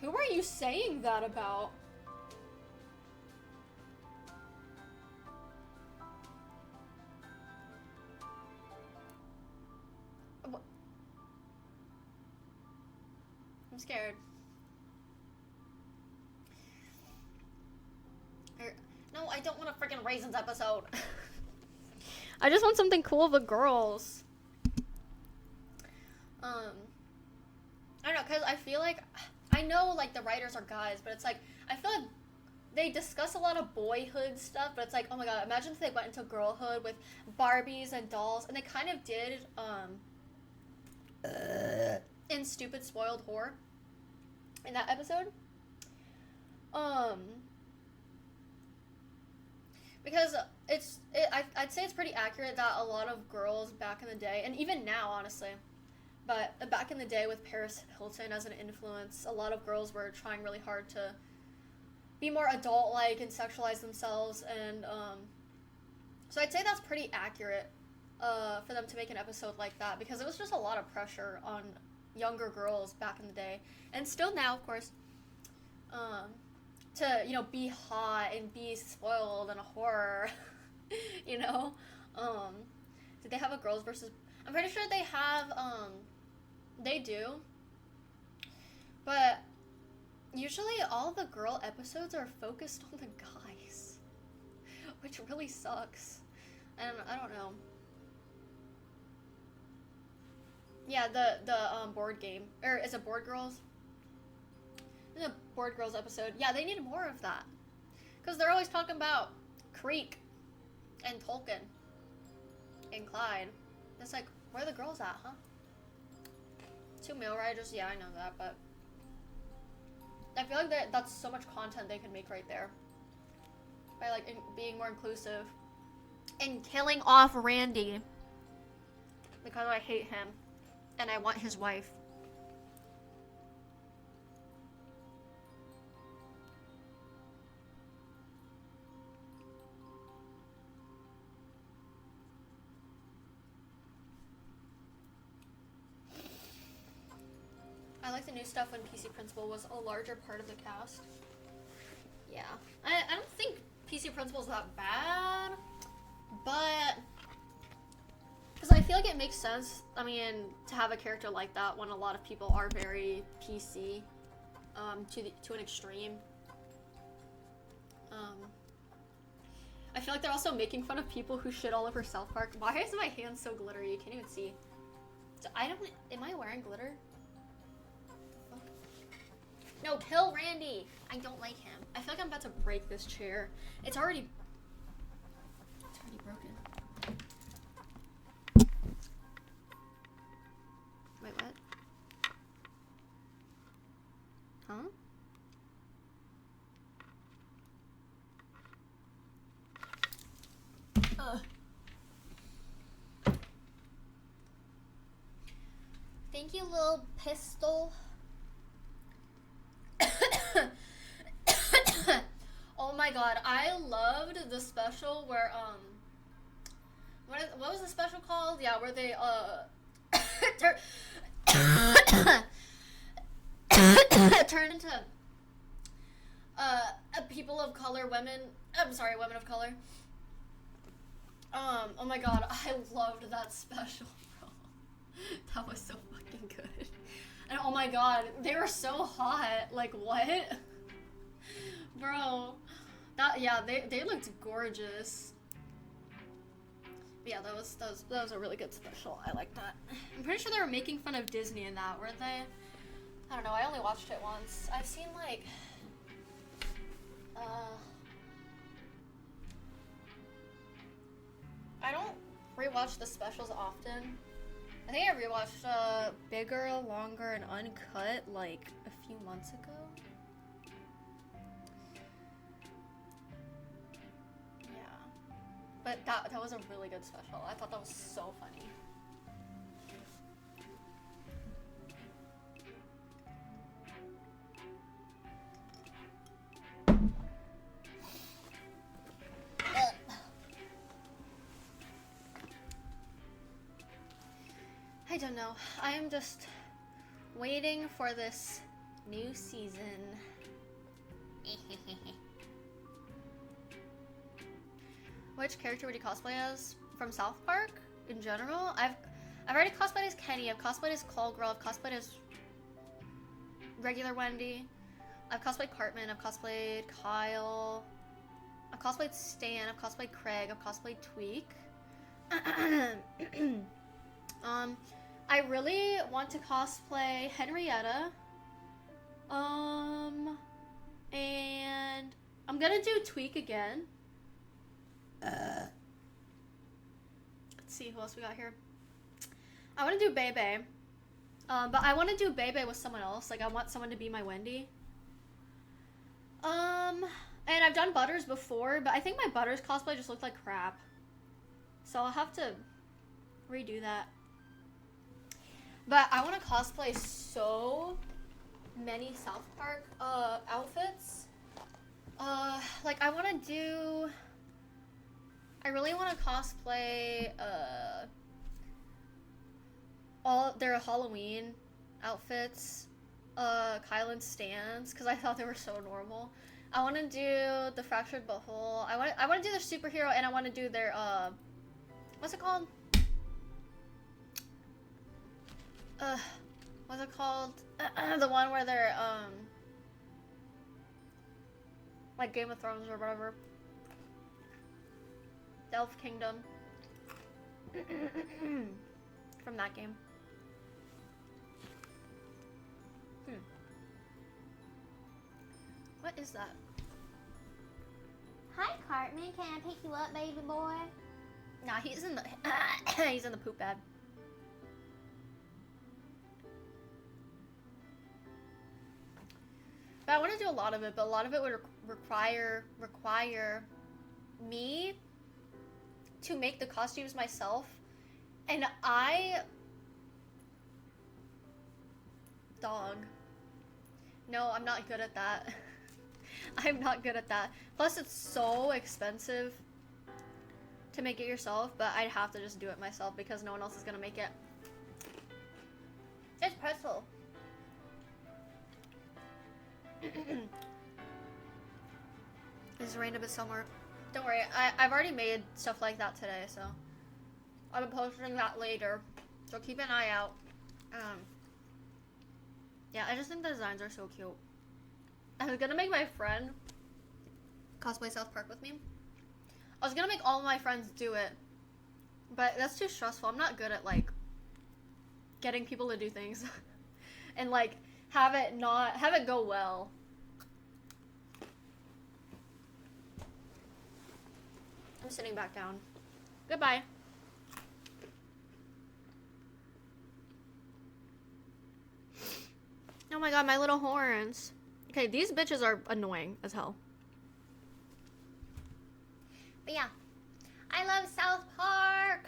Who are you saying that about? What? I'm scared. No, I don't want a freaking Raisins episode. I just want something cool with girls. I don't know, because I feel like, I know, like, the writers are guys, but it's like, I feel like they discuss a lot of boyhood stuff, but it's like, oh my god, imagine if they went into girlhood with Barbies and dolls, and they kind of did, in Stupid Spoiled Whore, in that episode. Because I'd say it's pretty accurate that a lot of girls back in the day, and even now, honestly, but back in the day with Paris Hilton as an influence, a lot of girls were trying really hard to be more adult-like and sexualize themselves, and so I'd say that's pretty accurate for them to make an episode like that, because it was just a lot of pressure on younger girls back in the day, and still now, of course, to, you know, be hot and be spoiled and a horror, you know? Did they have a girls versus... I'm pretty sure they have, they do. But usually all the girl episodes are focused on the guys, which really sucks. And I don't know. Yeah, the board game, or is it Board Girls? The Board Girls episode. Yeah, they need more of that. Because they're always talking about Creek and Tolkien and Clyde. It's like, Where are the girls at, huh? 2 male writers, yeah, I know that, but I feel like that's so much content they could make right there. By like being more inclusive. And killing off Randy. Because I hate him. And I want his wife. I like the new stuff when PC Principal was a larger part of the cast. Yeah. I don't think PC Principal's that bad, but because I feel like it makes sense, I mean, to have a character like that when a lot of people are very PC to an extreme. I feel like they're also making fun of people who shit all over South Park. Why is my hand so glittery? You can't even see. Am I wearing glitter? No, kill Randy! I don't like him. I feel like I'm about to break this chair. It's already broken. Wait, what? Huh? Thank you, little pistol. Oh my god, I loved the special where what was the special called? Yeah, where they turn into people of color, women of color. Oh my god, I loved that special, bro. That was so fucking good. And oh my god, they were so hot. Like, what? Bro. They looked gorgeous. But yeah, that was a really good special. I like that. I'm pretty sure they were making fun of Disney in that, weren't they? I don't know, I only watched it once. I've seen like I don't rewatch the specials often. I think I rewatched Bigger, Longer, and Uncut like a few months ago. Yeah. But that was a really good special. I thought that was so funny. I don't know. I am just waiting for this new season. Which character would you cosplay as from South Park in general? I've already cosplayed as Kenny. I've cosplayed as Clove. I've cosplayed as regular Wendy. I've cosplayed Cartman. I've cosplayed Kyle. I've cosplayed Stan. I've cosplayed Craig. I've cosplayed Tweak. I really want to cosplay Henrietta. And I'm gonna do Tweak again. Let's see who else we got here. I want to do Bebe. But I want to do Bebe with someone else. Like, I want someone to be my Wendy. And I've done Butters before, but I think my Butters cosplay just looked like crap. So I'll have to redo that. But I want to cosplay so many South Park outfits. Like, I want to do... I really want to cosplay all their Halloween outfits, Kyle and Stan's, because I thought they were so normal. I want to do the Fractured Butthole. I want to do their superhero, and I want to do their what's it called? What's it called? The one where they're like Game of Thrones or whatever. The Elf Kingdom. From that game. What is that? Hi, Cartman. Can I pick you up, baby boy? Nah, he's in the he's in the poop bed. But I want to do a lot of it, but a lot of it would require me to make the costumes myself. And dog. No, I'm not good at that. I'm not good at that. Plus, it's so expensive to make it yourself, but I'd have to just do it myself because no one else is gonna make it. It's pretzel. It's rained a bit somewhere. Don't worry, I've already made stuff like that today, so I'll be posting that later. So keep an eye out. Yeah, I just think the designs are so cute. I was gonna make my friend cosplay South Park with me. I was gonna make all of my friends do it, but that's too stressful. I'm not good at like getting people to do things and like have it go well. I'm sitting back down. Goodbye. Oh my god, my little horns. Okay, these bitches are annoying as hell. But yeah, I love South Park.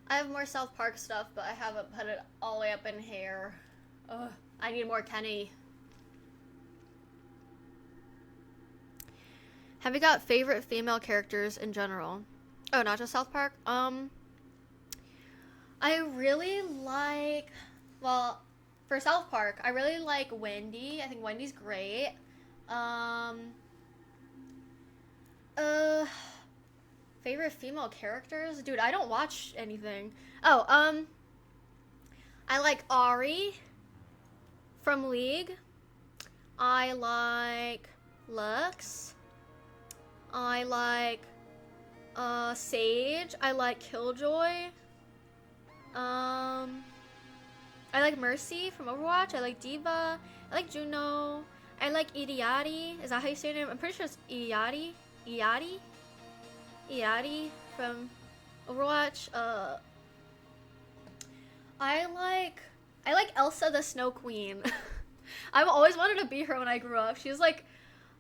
I have more South Park stuff, but I haven't put it all the way up in here. Ugh, I need more Kenny. Have you got favorite female characters in general? Oh, not just South Park? I really like, well, for South Park, I really like Wendy. I think Wendy's great. Favorite female characters? Dude, I don't watch anything. Oh, I like Ari from League. I like Lux. I like Sage. I like Killjoy. I like Mercy from Overwatch. I like Diva. I like Juno. I like Idiati. Is that how you say her name? I'm pretty sure it's Idiati. Iati? Iati from Overwatch. I like Elsa the Snow Queen. I've always wanted to be her when I grew up. She's like,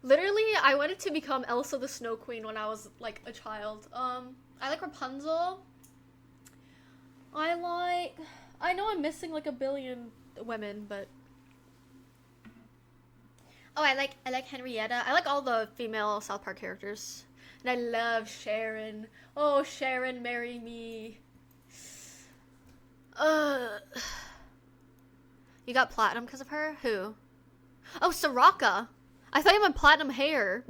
literally, I wanted to become Elsa the Snow Queen when I was like a child. I like Rapunzel. I know I'm missing like a billion women, but oh, I like Henrietta. I like all the female South Park characters. And I love Sharon. Oh, Sharon, marry me. You got platinum because of her? Who? Oh, Soraka. I thought you meant platinum hair.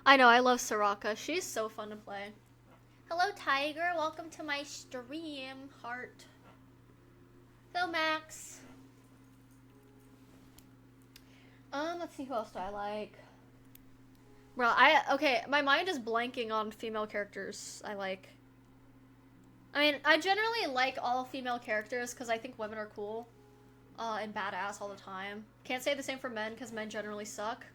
I know, I love Soraka. She's so fun to play. Hello, Tiger. Welcome to my stream, heart. Hello, Max. Let's see, who else do I like? Bro, okay, my mind is blanking on female characters I like. I mean, I generally like all female characters because I think women are cool and badass all the time. Can't say the same for men because men generally suck.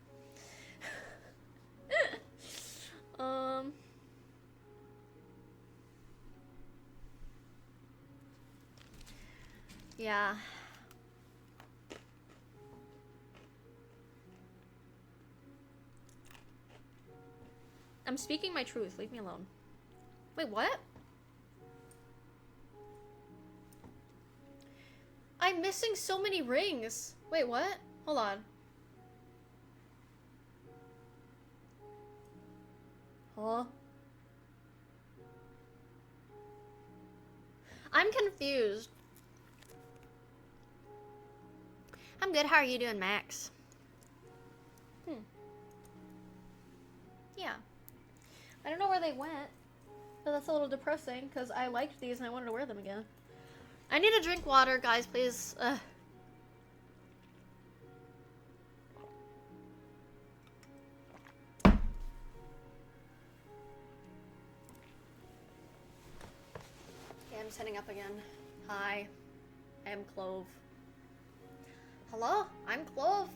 Yeah. I'm speaking my truth. Leave me alone. Wait, what? I'm missing so many rings. Wait, what? Hold on. Huh? I'm confused. I'm good. How are you doing, Max? Yeah. I don't know where they went, but that's a little depressing because I liked these and I wanted to wear them again. I need to drink water, guys, please. Okay, I'm setting up again. Hi, I am Clove. Hello, I'm Clove.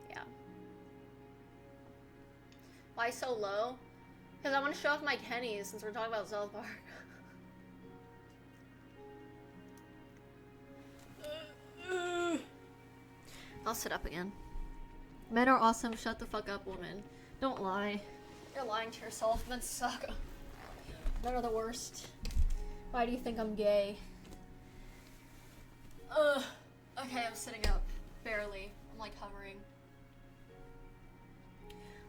Yeah. Why so low? Because I want to show off my Kennies since we're talking about South Park. I'll sit up again. Men are awesome. Shut the fuck up, woman. Don't lie. You're lying to yourself. Men suck. Men are the worst. Why do you think I'm gay? Ugh. Okay, I'm sitting up. Barely. I'm like hovering.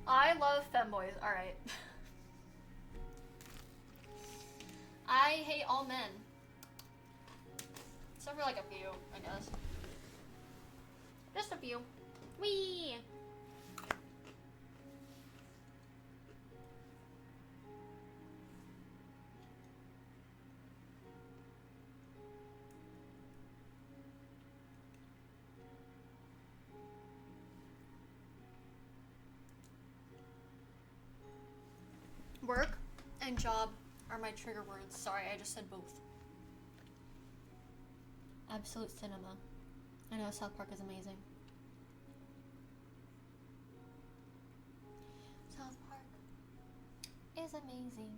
I love femboys. Alright. I hate all men. Except for like a few, I guess. Just a few. Whee! Work and job are my trigger words. Sorry, I just said both. Absolute cinema. I know South Park is amazing. South Park is amazing.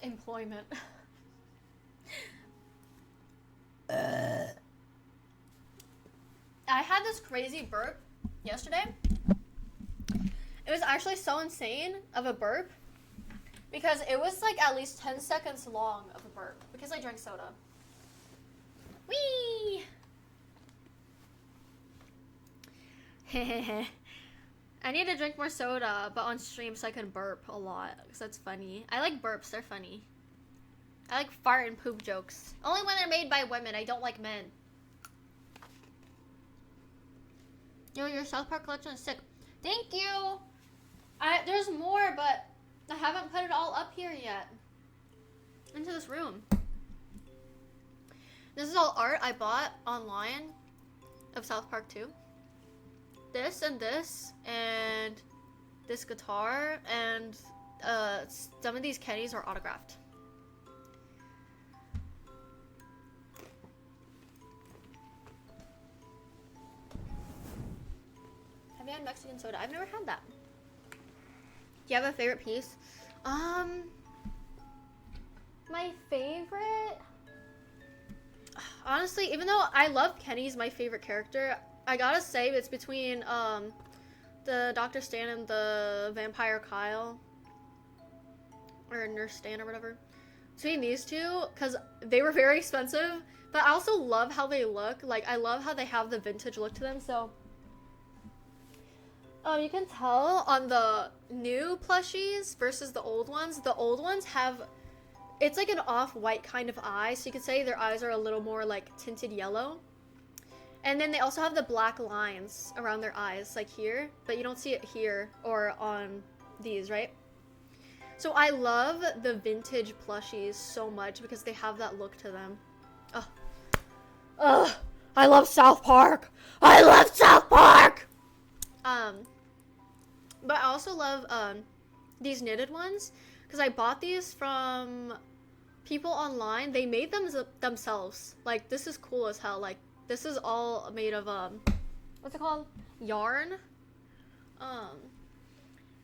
Employment. I had this crazy burp yesterday. It was actually so insane of a burp because it was like at least 10 seconds long of a burp because I drank soda. Whee! Hehehe. I need to drink more soda, but on stream so I can burp a lot, because that's funny. I like burps, they're funny. I like fart and poop jokes. Only when they're made by women, I don't like men. Yo, your South Park collection is sick. Thank you! There's more, but I haven't put it all up here yet. Into this room. This is all art I bought online of South Park 2. This and this guitar and some of these Kennys are autographed. Have you had Mexican soda? I've never had that. Do you have a favorite piece? My favorite, honestly, even though I love Kenny's my favorite character, I gotta say it's between the Dr. Stan and the Vampire Kyle, or Nurse Stan or whatever. Between these two, because they were very expensive, but I also love how they look. Like, I love how they have the vintage look to them, so you can tell on the new plushies versus the old ones. The old ones have, it's like an off-white kind of eye, so you could say their eyes are a little more like tinted yellow. And then they also have the black lines around their eyes, like here, but you don't see it here or on these, right? So I love the vintage plushies so much because they have that look to them. Ugh, I love South Park. I love South Park. But I also love these knitted ones because I bought these from people online. They made them themselves. Like, this is cool as hell. Like, this is all made of what's it called? Yarn.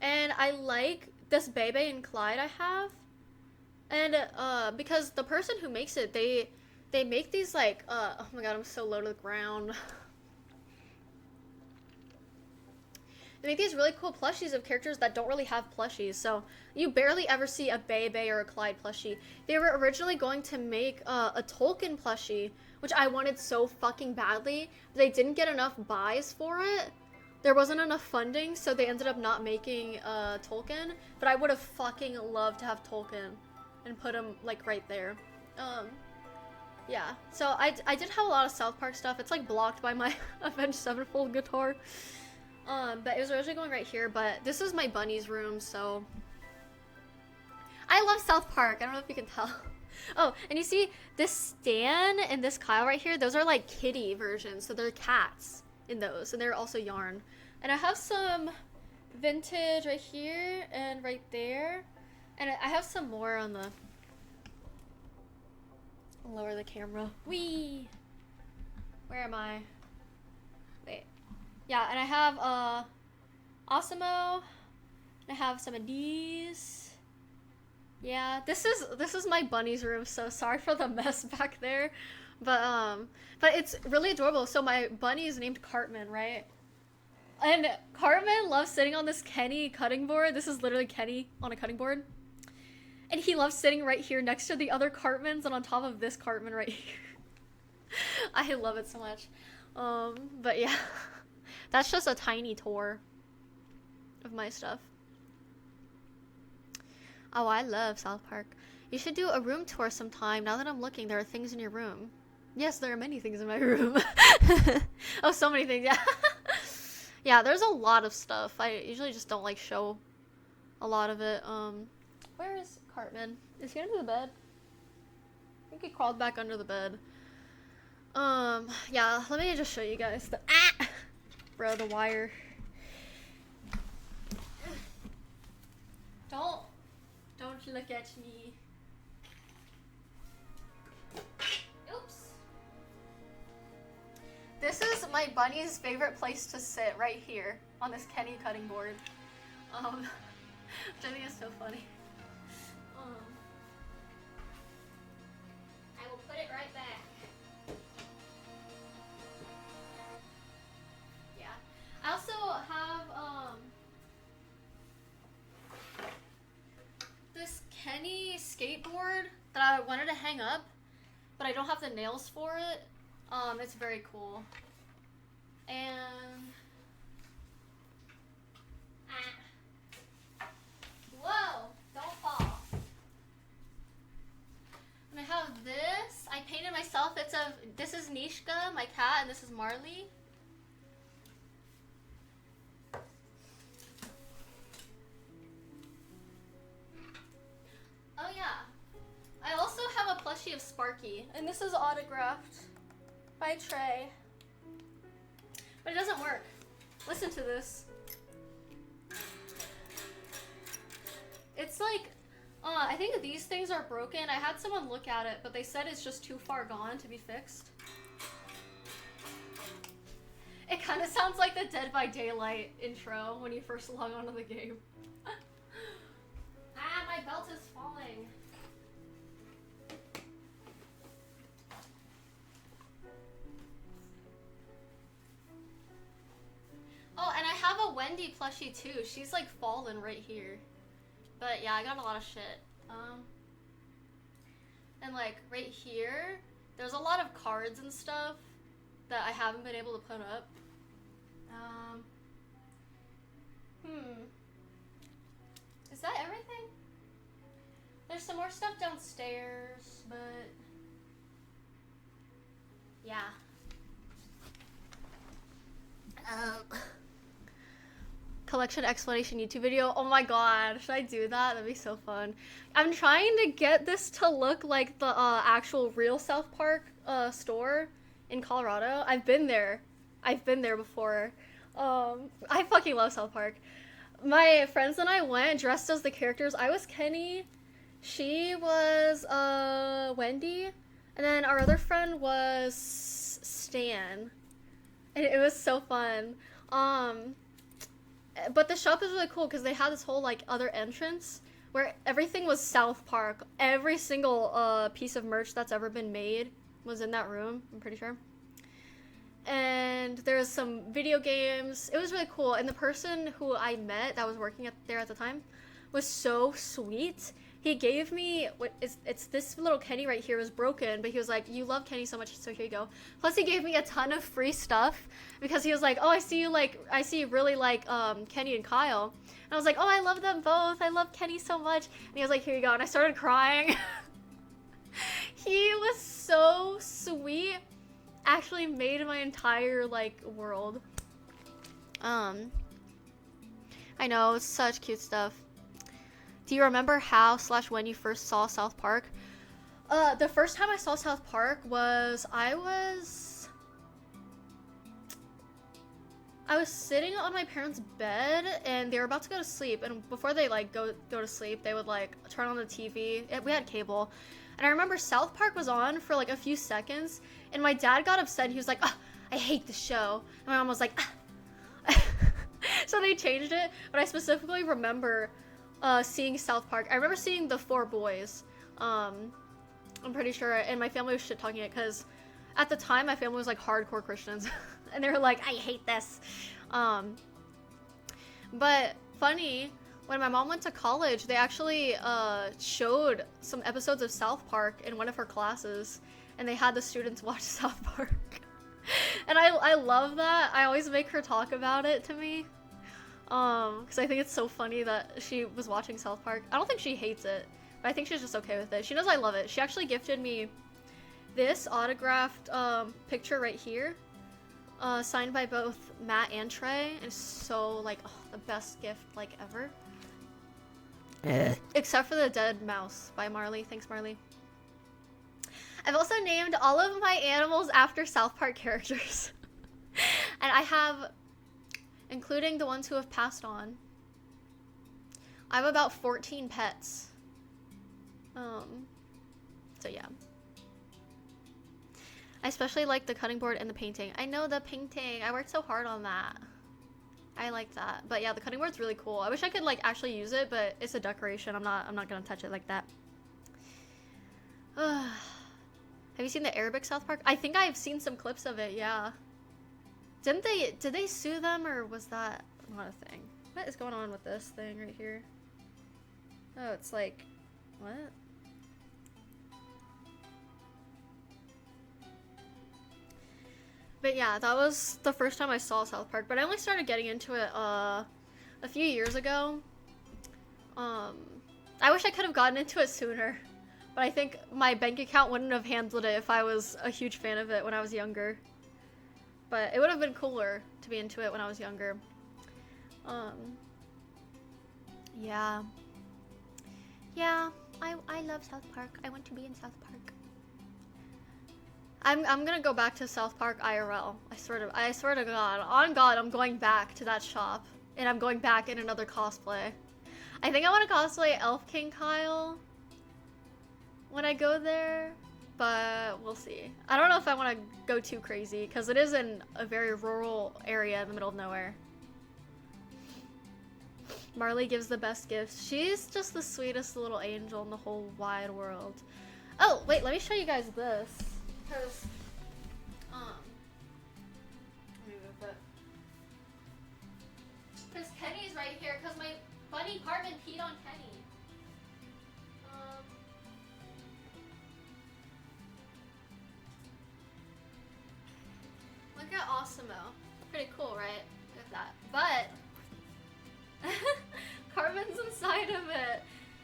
And I like this Bebe and Clyde I have. And because the person who makes it, they make these like oh my god, I'm so low to the ground. They make these really cool plushies of characters that don't really have plushies, so you barely ever see a Bebe or a Clyde plushie. They were originally going to make a Tolkien plushie, which I wanted so fucking badly, but they didn't get enough buys for it. There wasn't enough funding, so they ended up not making Tolkien, but I would have fucking loved to have Tolkien and put him like right there. Yeah, so I did have a lot of South Park stuff. It's like blocked by my Avenged Sevenfold guitar. But it was originally going right here, but this is my bunny's room, so I love South Park. I don't know if you can tell. Oh, and you see this Stan and this Kyle right here, those are like kitty versions, so they're cats in those, and they're also yarn. And I have some vintage right here and right there, and I have some more on the, I'll lower the camera. Whee! Where am I? Yeah, and I have Osimo. I have some of these. Yeah, this is my bunny's room, so sorry for the mess back there. But it's really adorable. So my bunny is named Cartman, right? And Cartman loves sitting on this Kenny cutting board. This is literally Kenny on a cutting board. And he loves sitting right here next to the other Cartmans and on top of this Cartman right here. I love it so much. But yeah. That's just a tiny tour of my stuff. Oh, I love South Park. You should do a room tour sometime. Now that I'm looking, there are things in your room. Yes, there are many things in my room. Oh, so many things, yeah. Yeah, there's a lot of stuff. I usually just don't like show a lot of it. Where is Cartman? Is he under the bed? I think he crawled back under the bed. Yeah, let me just show you guys the bro, the wire. Don't look at me. Oops. This is my bunny's favorite place to sit, right here on this Kenny cutting board. Which I think is so funny. I will put it right back. Yeah. I also have this Kenny skateboard that I wanted to hang up, but I don't have the nails for it. It's very cool. And whoa, don't fall. And I have this. I painted myself. This is Nishka, my cat, and this is Marley. Oh yeah. I also have a plushie of Sparky, and this is autographed by Trey. But it doesn't work. Listen to this. It's like, I think these things are broken. I had someone look at it, but they said it's just too far gone to be fixed. It kind of sounds like the Dead by Daylight intro when you first log onto the game. My belt is falling. Oh, and I have a Wendy plushie too. She's like fallen right here. But yeah, I got a lot of shit. And like right here, there's a lot of cards and stuff that I haven't been able to put up. Is that everything? There's some more stuff downstairs, but yeah. Collection explanation YouTube video. Oh my god, should I do that? That'd be so fun. I'm trying to get this to look like the actual real South Park store in Colorado. I've been there before. I fucking love South Park. My friends and I went dressed as the characters. I was Kenny, she was Wendy, and then our other friend was Stan. And it was so fun. But the shop is really cool because they had this whole like other entrance where everything was South Park. Every single piece of merch that's ever been made was in that room, I'm pretty sure. And there was some video games. It was really cool. And the person who I met that was working there at the time was so sweet. He gave me it's this little Kenny right here was broken, but he was like, you love Kenny so much, so here you go. Plus he gave me a ton of free stuff because he was like, oh, I see you really like Kenny and Kyle. And I was like, oh, I love them both. I love Kenny so much. And he was like, here you go. And I started crying. He was so sweet. Actually made my entire like world. I know, it's such cute stuff. Do you remember how / when you first saw South Park? The first time I saw South Park was I was sitting on my parents' bed and they were about to go to sleep, and before they like go to sleep, they would like turn on the TV. We had cable. And I remember South Park was on for like a few seconds, and my dad got upset. He was like, oh, I hate the show. And my mom was like, so they changed it, but I specifically remember seeing South Park. I remember seeing the Four Boys. I'm pretty sure, and my family was shit talking it because at the time my family was like hardcore Christians, and they were like, I hate this. But funny, when my mom went to college, they actually showed some episodes of South Park in one of her classes, and they had the students watch South Park. And I love that. I always make her talk about it to me. Because I think it's so funny that she was watching South Park. I don't think she hates it, but I think she's just okay with it. She knows I love it. She actually gifted me this autographed picture right here. Signed by both Matt and Trey. And it's so, like, the best gift, like, ever. Except for the dead mouse by Marley. Thanks, Marley. I've also named all of my animals after South Park characters. And I have, including the ones who have passed on, I have about 14 pets. So yeah. I especially like the cutting board and the painting. I know, the painting. I worked so hard on that. I like that. But yeah, the cutting board's really cool. I wish I could like actually use it, but it's a decoration. I'm not gonna touch it like that. Have you seen the Arabic South Park? I think I've seen some clips of it, yeah. Did they sue them, or was that not a thing? What is going on with this thing right here? Oh, it's like, what? But yeah, that was the first time I saw South Park, but I only started getting into it a few years ago. I wish I could have gotten into it sooner, but I think my bank account wouldn't have handled it if I was a huge fan of it when I was younger. But it would have been cooler to be into it when I was younger. Yeah. Yeah, I love South Park. I want to be in South Park. I'm gonna go back to South Park IRL. I swear to God. On God, I'm going back to that shop. And I'm going back in another cosplay. I think I want to cosplay Elf King Kyle when I go there, but we'll see. I don't know if I want to go too crazy, because it is in a very rural area in the middle of nowhere. Marley gives the best gifts. She's just the sweetest little angel in the whole wide world. Oh, wait, let me show you guys this. Because, let me move it. Because Kenny's right here, because my bunny Carmen peed on Kenny. Look at Osimo. Pretty cool, right? Look at that. But Carmen's inside of it.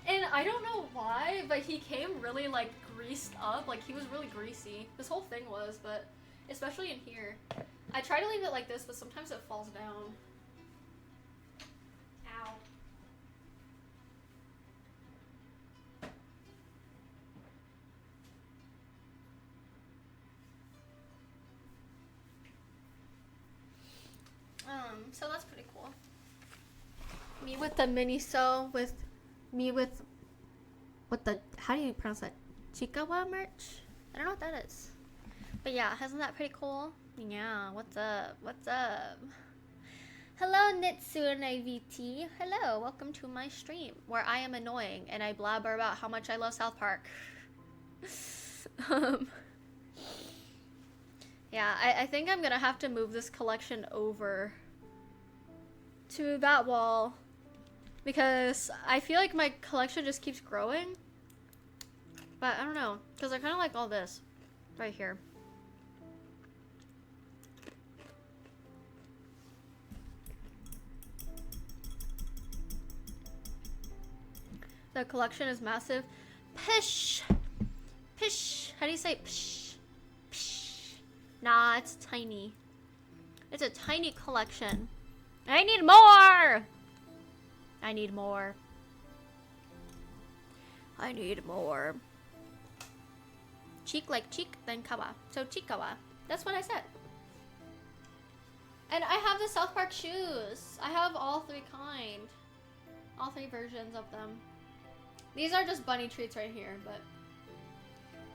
And I don't know why, but he came really, like, greased up. Like, he was really greasy. This whole thing was, but especially in here. I try to leave it like this, but sometimes it falls down. Ow. So that's pretty cool. Me with the mini-sew, with me with what the, how do you pronounce that? Chikawa merch? I don't know what that is. But yeah, isn't that pretty cool? Yeah, what's up? What's up? Hello, Nitsune VT. Hello, welcome to my stream, where I am annoying and I blabber about how much I love South Park. Yeah, I think I'm gonna have to move this collection over to that wall, because I feel like my collection just keeps growing. But I don't know, because I kind of like all this right here. The collection is massive. Pish! Pish! How do you say pish? Pish. Nah, it's tiny. It's a tiny collection. I need more! I need more. I need more. Cheek like cheek, then kawa. So chikawa. That's what I said. And I have the South Park shoes. I have all three kind. All three versions of them. These are just bunny treats right here, but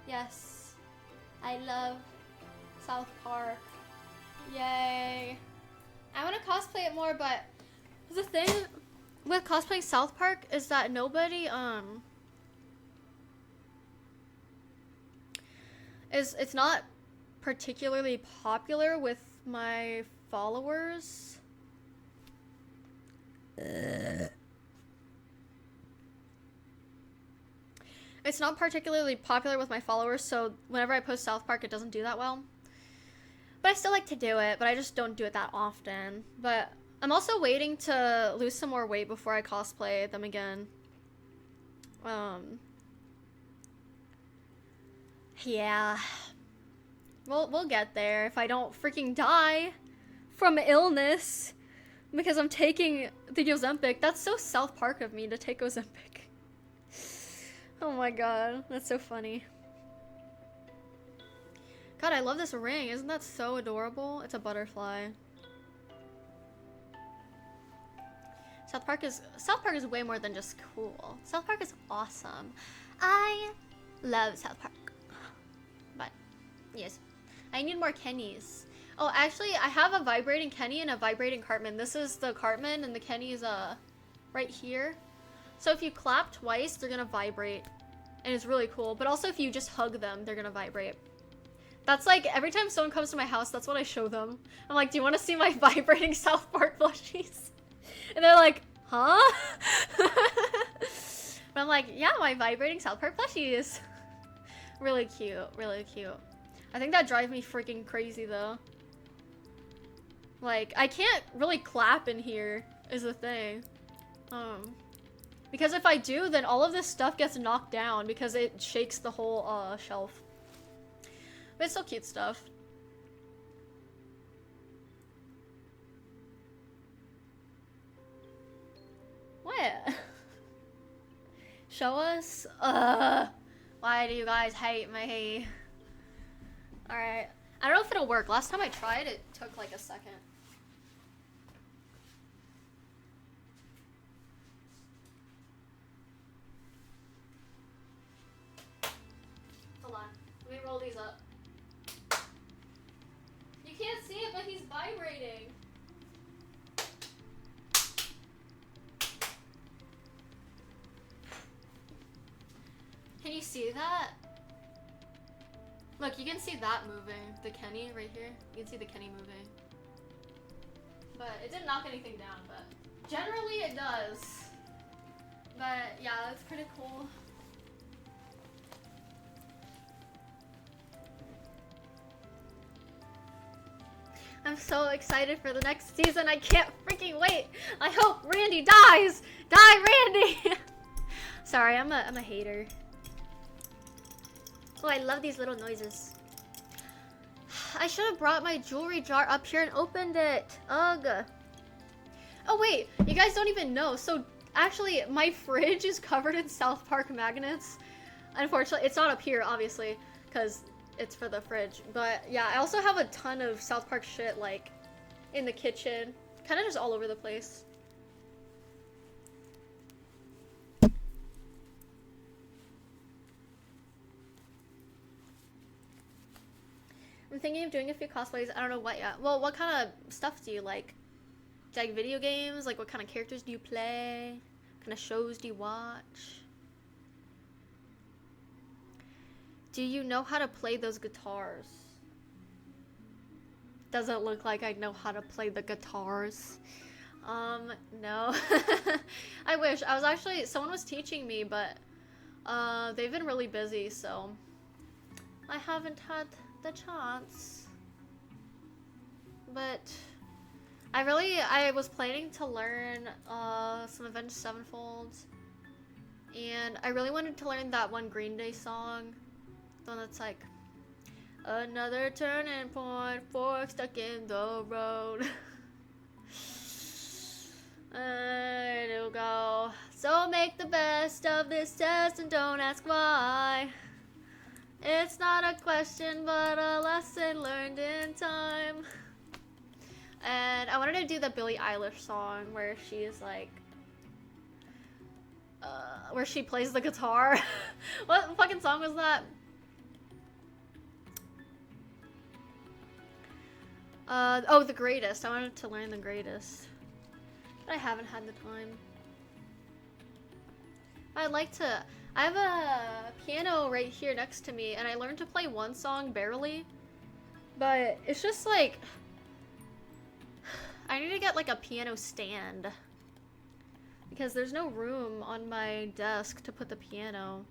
yes. I love South Park. Yay. I want to cosplay it more, but The thing with cosplaying South Park is that nobody, it's not particularly popular with my followers. It's not particularly popular with my followers, so whenever I post South Park, it doesn't do that well. But I still like to do it, but I just don't do it that often. But I'm also waiting to lose some more weight before I cosplay them again. Yeah. We'll get there if I don't freaking die from illness because I'm taking the Ozempic. That's so South Park of me to take Ozempic. Oh my god, that's so funny. God, I love this ring. Isn't that so adorable? It's a butterfly. South Park is way more than just cool. South Park is awesome. I love South Park. But yes, I need more Kennys. Oh, actually, I have a vibrating Kenny and a vibrating Cartman. This is the Cartman and the Kenny's right here. So if you clap twice, they're gonna vibrate. And it's really cool. But also if you just hug them, they're gonna vibrate. That's like, every time someone comes to my house, that's what I show them. I'm like, do you want to see my vibrating South Park plushies? And they're like, huh? But I'm like, yeah, my vibrating South Park plushies. Really cute, really cute. I think that drives me freaking crazy though. Like, I can't really clap in here, is the thing. Because if I do, then all of this stuff gets knocked down because it shakes the whole shelf. But it's still cute stuff. What? Show us? Why do you guys hate me? Alright. I don't know if it'll work. Last time I tried, it took like a second. Hold on. Let me roll these up. You can't see it, but he's vibrating. Can you see that? Look, you can see that moving. The Kenny right here. You can see the Kenny moving. But it didn't knock anything down, but generally it does. But yeah, that's pretty cool. I'm so excited for the next season. I can't freaking wait. I hope Randy dies. Die, Randy. Sorry, I'm a hater. Oh, I love these little noises. I should have brought my jewelry jar up here and opened it. Ugh. Oh wait, you guys don't even know. So actually, my fridge is covered in South Park magnets. Unfortunately, it's not up here, obviously, because it's for the fridge. But yeah, I also have a ton of South Park shit, like, in the kitchen. Kind of just all over the place. I'm thinking of doing a few cosplays. I don't know what yet. Well, what kind of stuff do you like? Do you like video games? Like, what kind of characters do you play? What kind of shows do you watch? Do you know how to play those guitars? Doesn't look like I know how to play the guitars. No. I wish. I was actually, someone was teaching me, but they've been really busy, so I haven't had the chance. But I was planning to learn some Avenged Sevenfold, and I really wanted to learn that one Green Day song, the one that's like, another turning point, fork stuck in the road. I do go. So make the best of this test and don't ask why. It's not a question, but a lesson learned in time. And I wanted to do the Billie Eilish song where she's like, where she plays the guitar. What fucking song was that? Oh, The Greatest. I wanted to learn The Greatest. but I haven't had the time. I'd like to. I have a piano right here next to me, and I learned to play one song barely, but it's just like I need to get like a piano stand because there's no room on my desk to put the piano,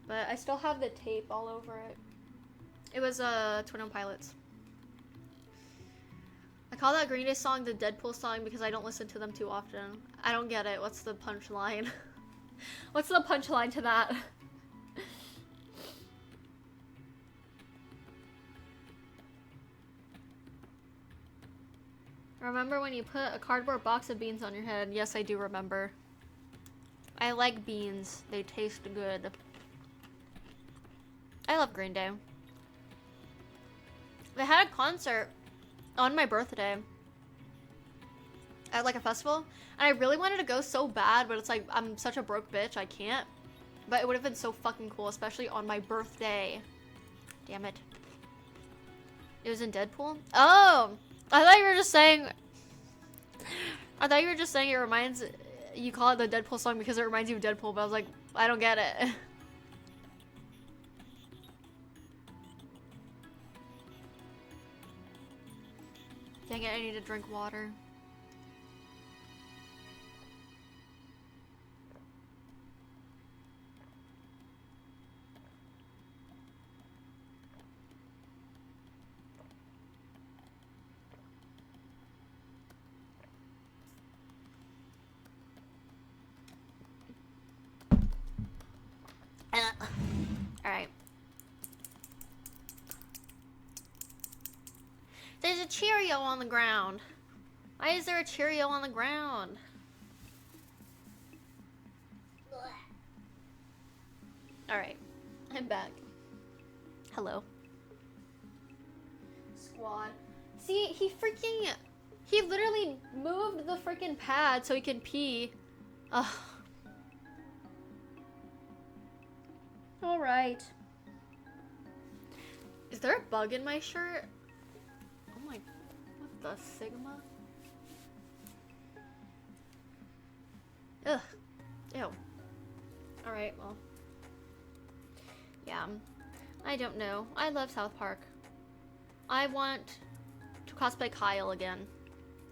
but I still have the tape all over it. It was Twin Pilots. I call that Green Day song the Deadpool song because I don't listen to them too often. I don't get it. What's the punchline? What's the punchline to that? Remember when you put a cardboard box of beans on your head? Yes, I do remember. I like beans. They taste good. I love Green Day. They had a concert on my birthday at like a festival, and I really wanted to go so bad, but it's like I'm such a broke bitch, I can't. But it would have been so fucking cool, especially on my birthday. Damn it. It was in Deadpool? Oh! I thought you were just saying it reminds you call it the Deadpool song because it reminds you of Deadpool, but I was like, I don't get it. Dang it, I need to drink water. Alright. There's a Cheerio on the ground. Why is there a Cheerio on the ground? Alright. I'm back. Hello. Squad. See, he literally moved the freaking pad so he can pee. Ugh. Alright. Is there a bug in my shirt? Oh my, what the Sigma? Ugh. Ew. Alright, well. Yeah. I don't know. I love South Park. I want to cosplay Kyle again.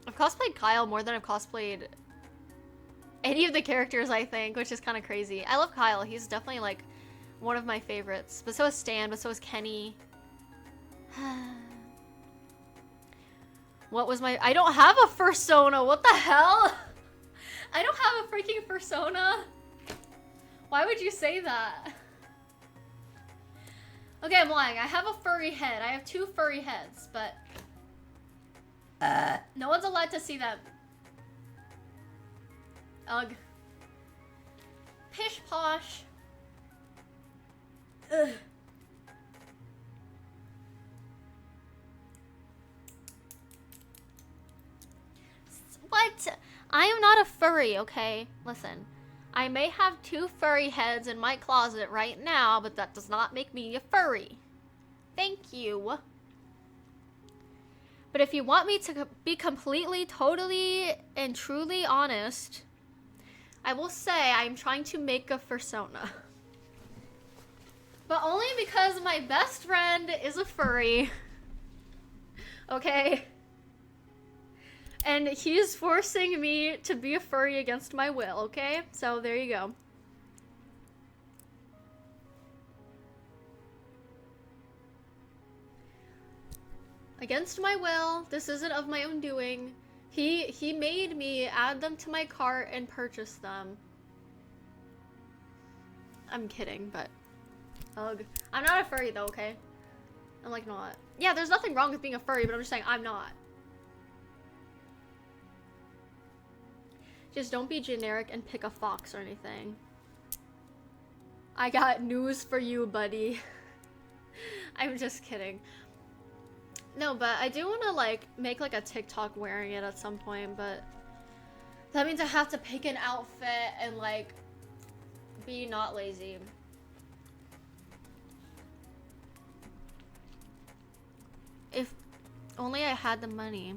I've cosplayed Kyle more than I've cosplayed any of the characters, I think, which is kind of crazy. I love Kyle. He's definitely, like, one of my favorites. But so is Stan, but so is Kenny. What was my... I don't have a fursona. What the hell? I don't have a freaking fursona. Why would you say that? Okay, I'm lying. I have a furry head. I have 2 furry heads, but... no one's allowed to see them. Ugh. Pish posh. Ugh. What? I am not a furry, okay? Listen. I may have 2 furry heads in my closet right now, but that does not make me a furry. Thank you. But if you want me to be completely, totally, and truly honest, I will say I'm trying to make a fursona. But only because my best friend is a furry. Okay? And he's forcing me to be a furry against my will, okay? So there you go. Against my will, this isn't of my own doing. He made me add them to my cart and purchase them. I'm kidding, but ugh. I'm not a furry though, okay? I'm like not. Yeah, there's nothing wrong with being a furry, but I'm just saying I'm not. Just don't be generic and pick a fox or anything. I got news for you, buddy. I'm just kidding. No, but I do want to like make like a TikTok wearing it at some point, but that means I have to pick an outfit and like be not lazy. If only I had the money.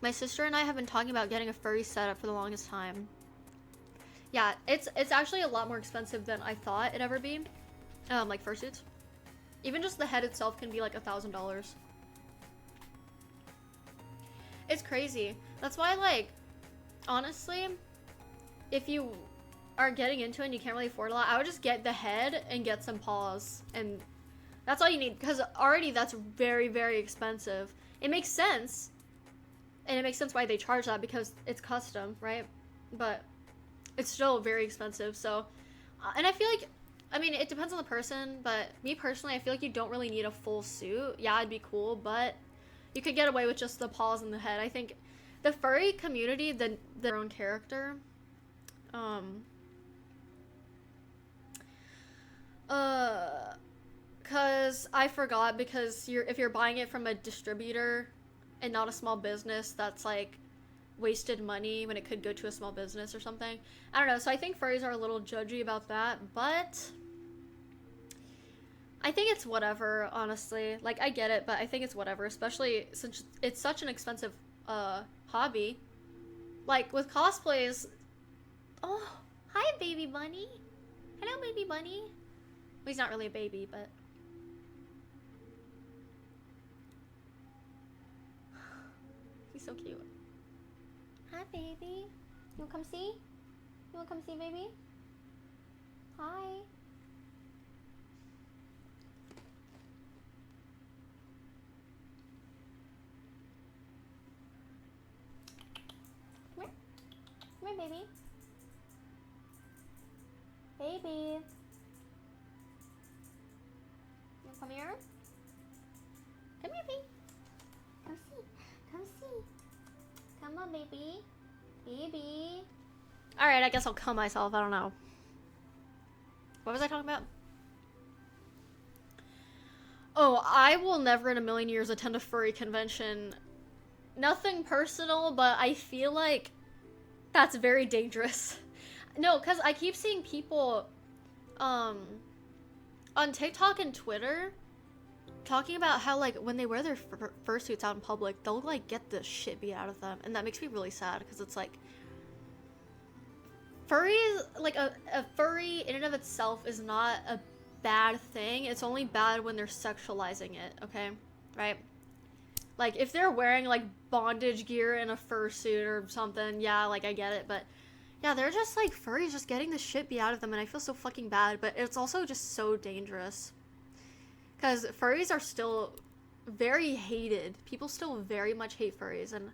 My sister and I have been talking about getting a furry setup for the longest time. Yeah, it's actually a lot more expensive than I thought it'd ever be. Like fursuits. Even just the head itself can be like $1,000. It's crazy. That's why, like, honestly, if you are getting into it and you can't really afford a lot, I would just get the head and get some paws, and that's all you need, because already that's very, very expensive. It makes sense, and it makes sense why they charge that, because it's custom, right? But it's still very expensive. So and I feel like, I mean, it depends on the person, but me personally, I feel like you don't really need a full suit. Yeah, it'd be cool, but you could get away with just the paws and the head. I think the furry community, their own character. Cause I forgot, because if you're buying it from a distributor and not a small business, that's like wasted money when it could go to a small business or something. I don't know. So I think furries are a little judgy about that, but I think it's whatever, honestly. Like, I get it, but I think it's whatever, especially since it's such an expensive hobby. Like, with cosplays... Oh, hi, baby bunny. Hello, baby bunny. Well, he's not really a baby, but... He's so cute. Hi, baby. You wanna come see? You wanna come see, baby? Hi. Come here. Come here, baby. Baby. You wanna come here? Come here, baby. Come see. Come see. Come on, baby. Baby. Alright, I guess I'll kill myself. I don't know. What was I talking about? Oh, I will never in a million years attend a furry convention. Nothing personal, but I feel like that's very dangerous. No, because I keep seeing people on TikTok and Twitter talking about how, like, when they wear their fursuits out in public, they'll, like, get the shit beat out of them. And that makes me really sad, because it's like, furries, like, a furry in and of itself is not a bad thing. It's only bad when they're sexualizing it, okay? Right? Like, if they're wearing, like, bondage gear and a fursuit or something, yeah, like, I get it, but yeah, they're just, like, furries just getting the shit beat out of them, and I feel so fucking bad, but it's also just so dangerous. Because furries are still very hated. People still very much hate furries, and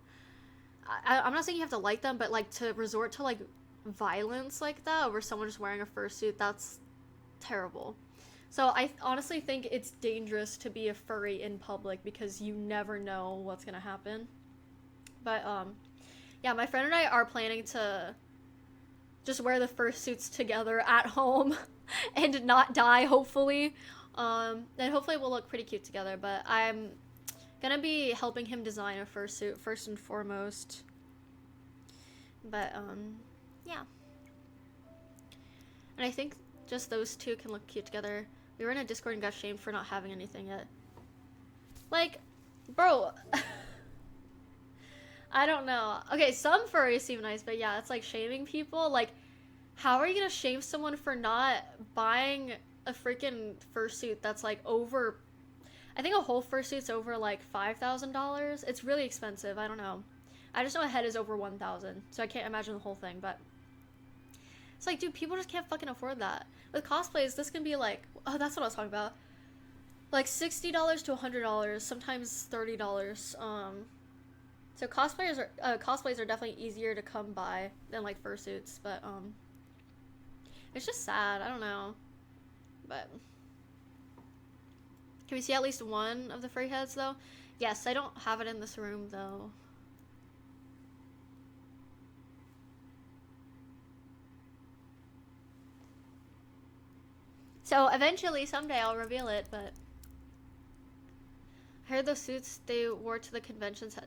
I'm not saying you have to like them, but, like, to resort to, like, violence like that over someone just wearing a fursuit, that's terrible. So I honestly think it's dangerous to be a furry in public, because you never know what's gonna happen. But, yeah, my friend and I are planning to just wear the fursuits together at home and not die, hopefully. And hopefully we'll look pretty cute together, but I'm gonna be helping him design a fursuit first and foremost. But, yeah. And I think just those two can look cute together. We were in a Discord and got shamed for not having anything yet. Like, bro. I don't know. Okay, some furries seem nice, but yeah, it's like shaming people. Like, how are you gonna shame someone for not buying a freaking fursuit that's like over... I think a whole fursuit's over like $5,000. It's really expensive. I don't know. I just know a head is over 1,000, so I can't imagine the whole thing, but... It's like, dude, people just can't fucking afford that. With cosplays, this can be like... Oh, that's what I was talking about. Like $60 to $100, sometimes $30. So cosplays are definitely easier to come by than like fursuits, but it's just sad. I don't know, but can we see at least one of the furry heads though? Yes, I don't have it in this room though. So eventually, someday, I'll reveal it, but I heard those suits they wore to the conventions had...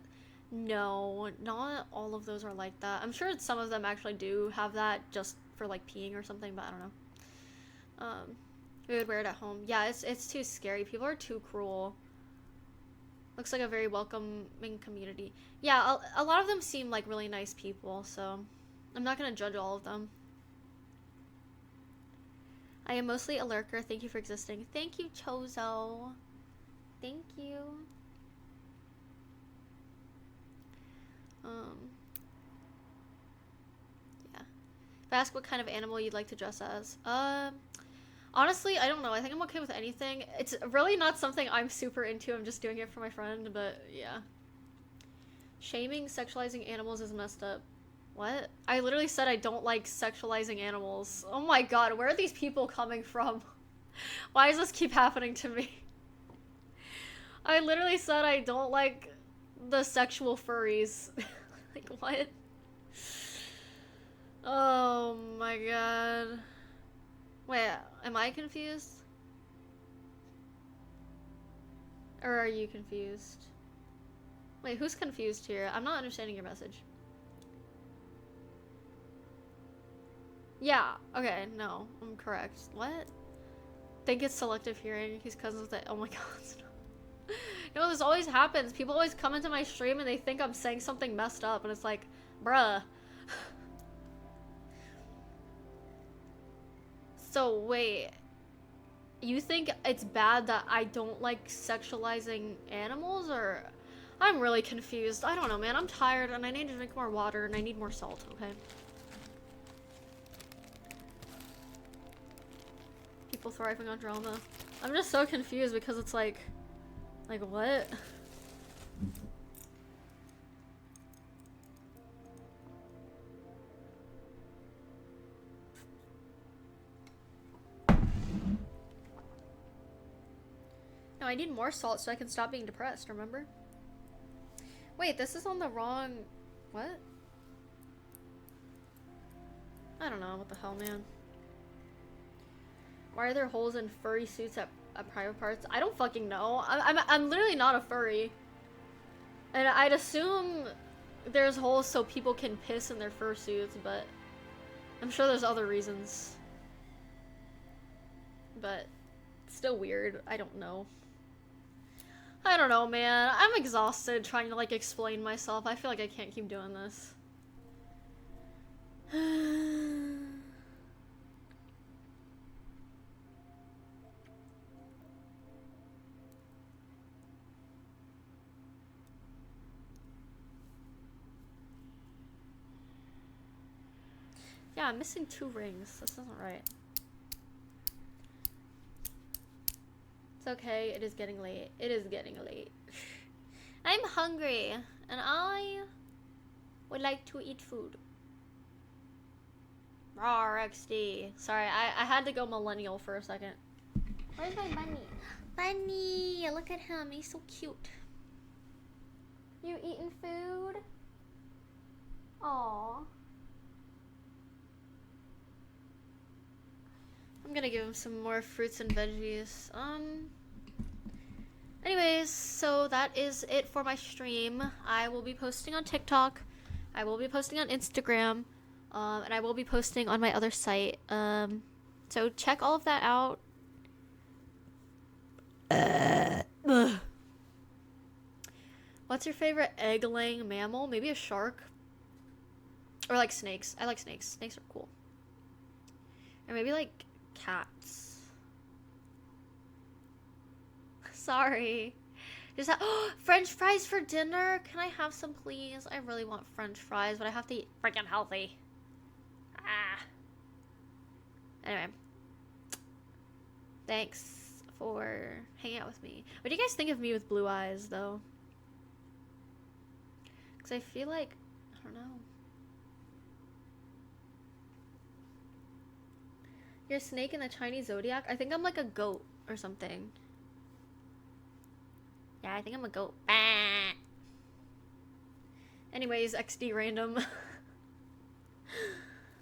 No, not all of those are like that. I'm sure some of them actually do have that just for like peeing or something, but I don't know. We would wear it at home. Yeah, it's too scary. People are too cruel. Looks like a very welcoming community. Yeah, a lot of them seem like really nice people, so I'm not gonna judge all of them. I am mostly a lurker. Thank you for existing. Thank you, Chozo. Thank you. Yeah. If I ask what kind of animal you'd like to dress as, honestly, I don't know. I think I'm okay with anything. It's really not something I'm super into. I'm just doing it for my friend, but yeah. Shaming sexualizing animals is messed up. What? I literally said I don't like sexualizing animals. Oh my god, where are these people coming from? Why does this keep happening to me? I literally said I don't like the sexual furries. Like, what? Oh my god. Wait, am I confused? Or are you confused? Wait, who's confused here? I'm not understanding your message. Yeah, okay, no, I'm correct. What? Think it's selective hearing. He's cousins with it. Oh my god. You know, this always happens. People always come into my stream and they think I'm saying something messed up, and it's like, bruh. So, wait. You think it's bad that I don't like sexualizing animals, or... I'm really confused. I don't know, man. I'm tired, and I need to drink more water, and I need more salt, okay? People thriving on drama. I'm just so confused because it's like what? No, I need more salt so I can stop being depressed, remember? Wait, this is on the wrong... What? I don't know, what the hell, man. Why are there holes in furry suits at private parts? I don't fucking know. I'm literally not a furry. And I'd assume there's holes so people can piss in their fursuits, but I'm sure there's other reasons. But it's still weird. I don't know. I don't know, man. I'm exhausted trying to, like, explain myself. I feel like I can't keep doing this. Yeah, I'm missing 2 rings. This isn't right. It's okay. It is getting late. It is getting late. I'm hungry, and I would like to eat food. Rawr, XD. Sorry, I had to go millennial for a second. Where's my bunny? Bunny! Look at him. He's so cute. You eating food? Aww. I'm gonna give him some more fruits and veggies. Anyways, so that is it for my stream. I will be posting on TikTok. I will be posting on Instagram. And I will be posting on my other site. So check all of that out. What's your favorite egg-laying mammal? Maybe a shark? Or like snakes. I like snakes. Snakes are cool. Or maybe like cats. Sorry. Just French fries for dinner? Can I have some, please? I really want French fries, but I have to eat freaking healthy. Ah. Anyway. Thanks for hanging out with me. What do you guys think of me with blue eyes, though? Because I feel like... I don't know. You're a snake in the Chinese zodiac? I think I'm like a goat or something. Yeah, I think I'm a goat. Bah. Anyways, XD random.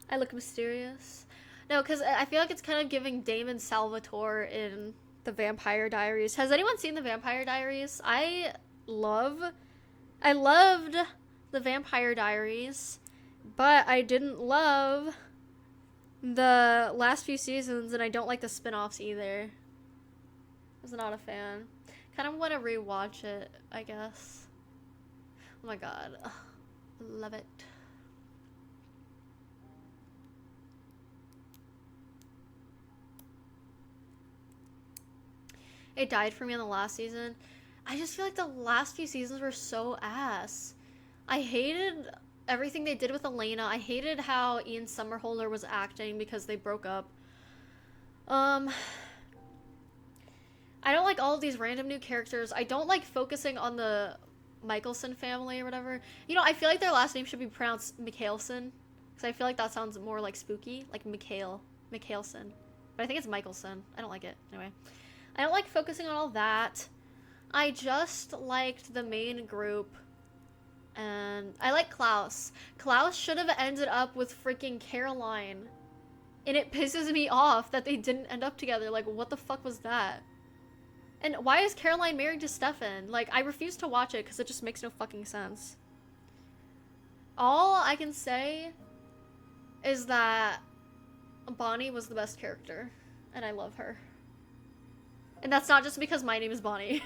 I look mysterious. No, because I feel like it's kind of giving Damon Salvatore in The Vampire Diaries. Has anyone seen The Vampire Diaries? I loved The Vampire Diaries, but I didn't love the last few seasons, and I don't like the spin-offs either. I was not a fan. Kind of want to rewatch it, I guess. Oh my god. Ugh, love it. It died for me in the last season. I just feel like the last few seasons were so ass. I hated everything they did with Elena. I hated how Ian Somerhalder was acting because they broke up. I don't like all of these random new characters. I don't like focusing on the Michelson family or whatever. You know, I feel like their last name should be pronounced Mikhailson. Because I feel like that sounds more like spooky. Like Mikhailson. But I think it's Michelson. I don't like it. Anyway. I don't like focusing on all that. I just liked the main group. And I like Klaus. Klaus should have ended up with freaking Caroline. And it pisses me off that they didn't end up together. Like, what the fuck was that? And why is Caroline married to Stefan? Like, I refuse to watch it because it just makes no fucking sense. All I can say is that Bonnie was the best character. And I love her. And that's not just because my name is Bonnie.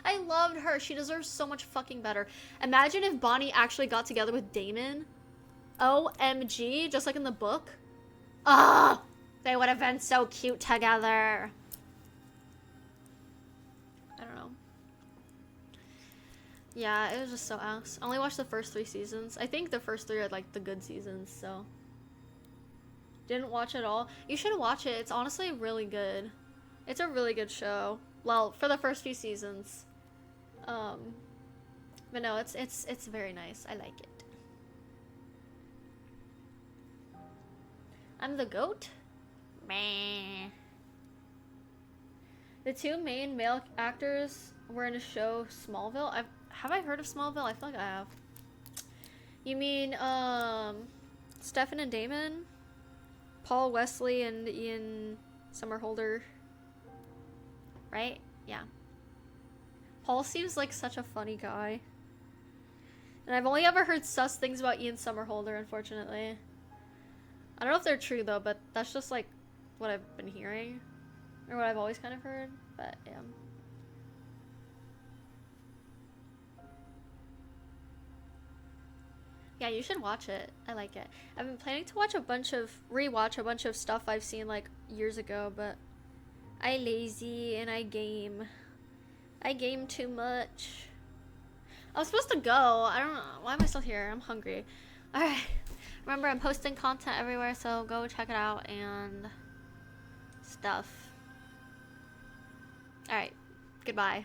I loved her. She deserves so much fucking better. Imagine if Bonnie actually got together with Damon. OMG, just like in the book. Ah, they would have been so cute together. I don't know. Yeah, it was just so ass. I only watched the first 3 seasons. I think the first 3 are like the good seasons, so. Didn't watch it all. You should watch it. It's honestly really good. It's a really good show. Well, for the first few seasons. But no, it's very nice. I like it. I'm the goat? Meh. The 2 main male actors were in a show, Smallville. Have I heard of Smallville? I feel like I have. You mean, Stefan and Damon? Paul Wesley and Ian Somerhalder? Right? Yeah. Paul seems like such a funny guy. And I've only ever heard sus things about Ian Somerhalder, unfortunately. I don't know if they're true, though, but that's just, like, what I've been hearing. Or what I've always kind of heard. But, yeah. Yeah, you should watch it. I like it. I've been planning to rewatch a bunch of stuff I've seen, like, years ago, but I lazy and I game. I game too much. I was supposed to go. I don't know. Why am I still here? I'm hungry. Alright. Remember, I'm posting content everywhere, so go check it out and stuff. Alright. Goodbye.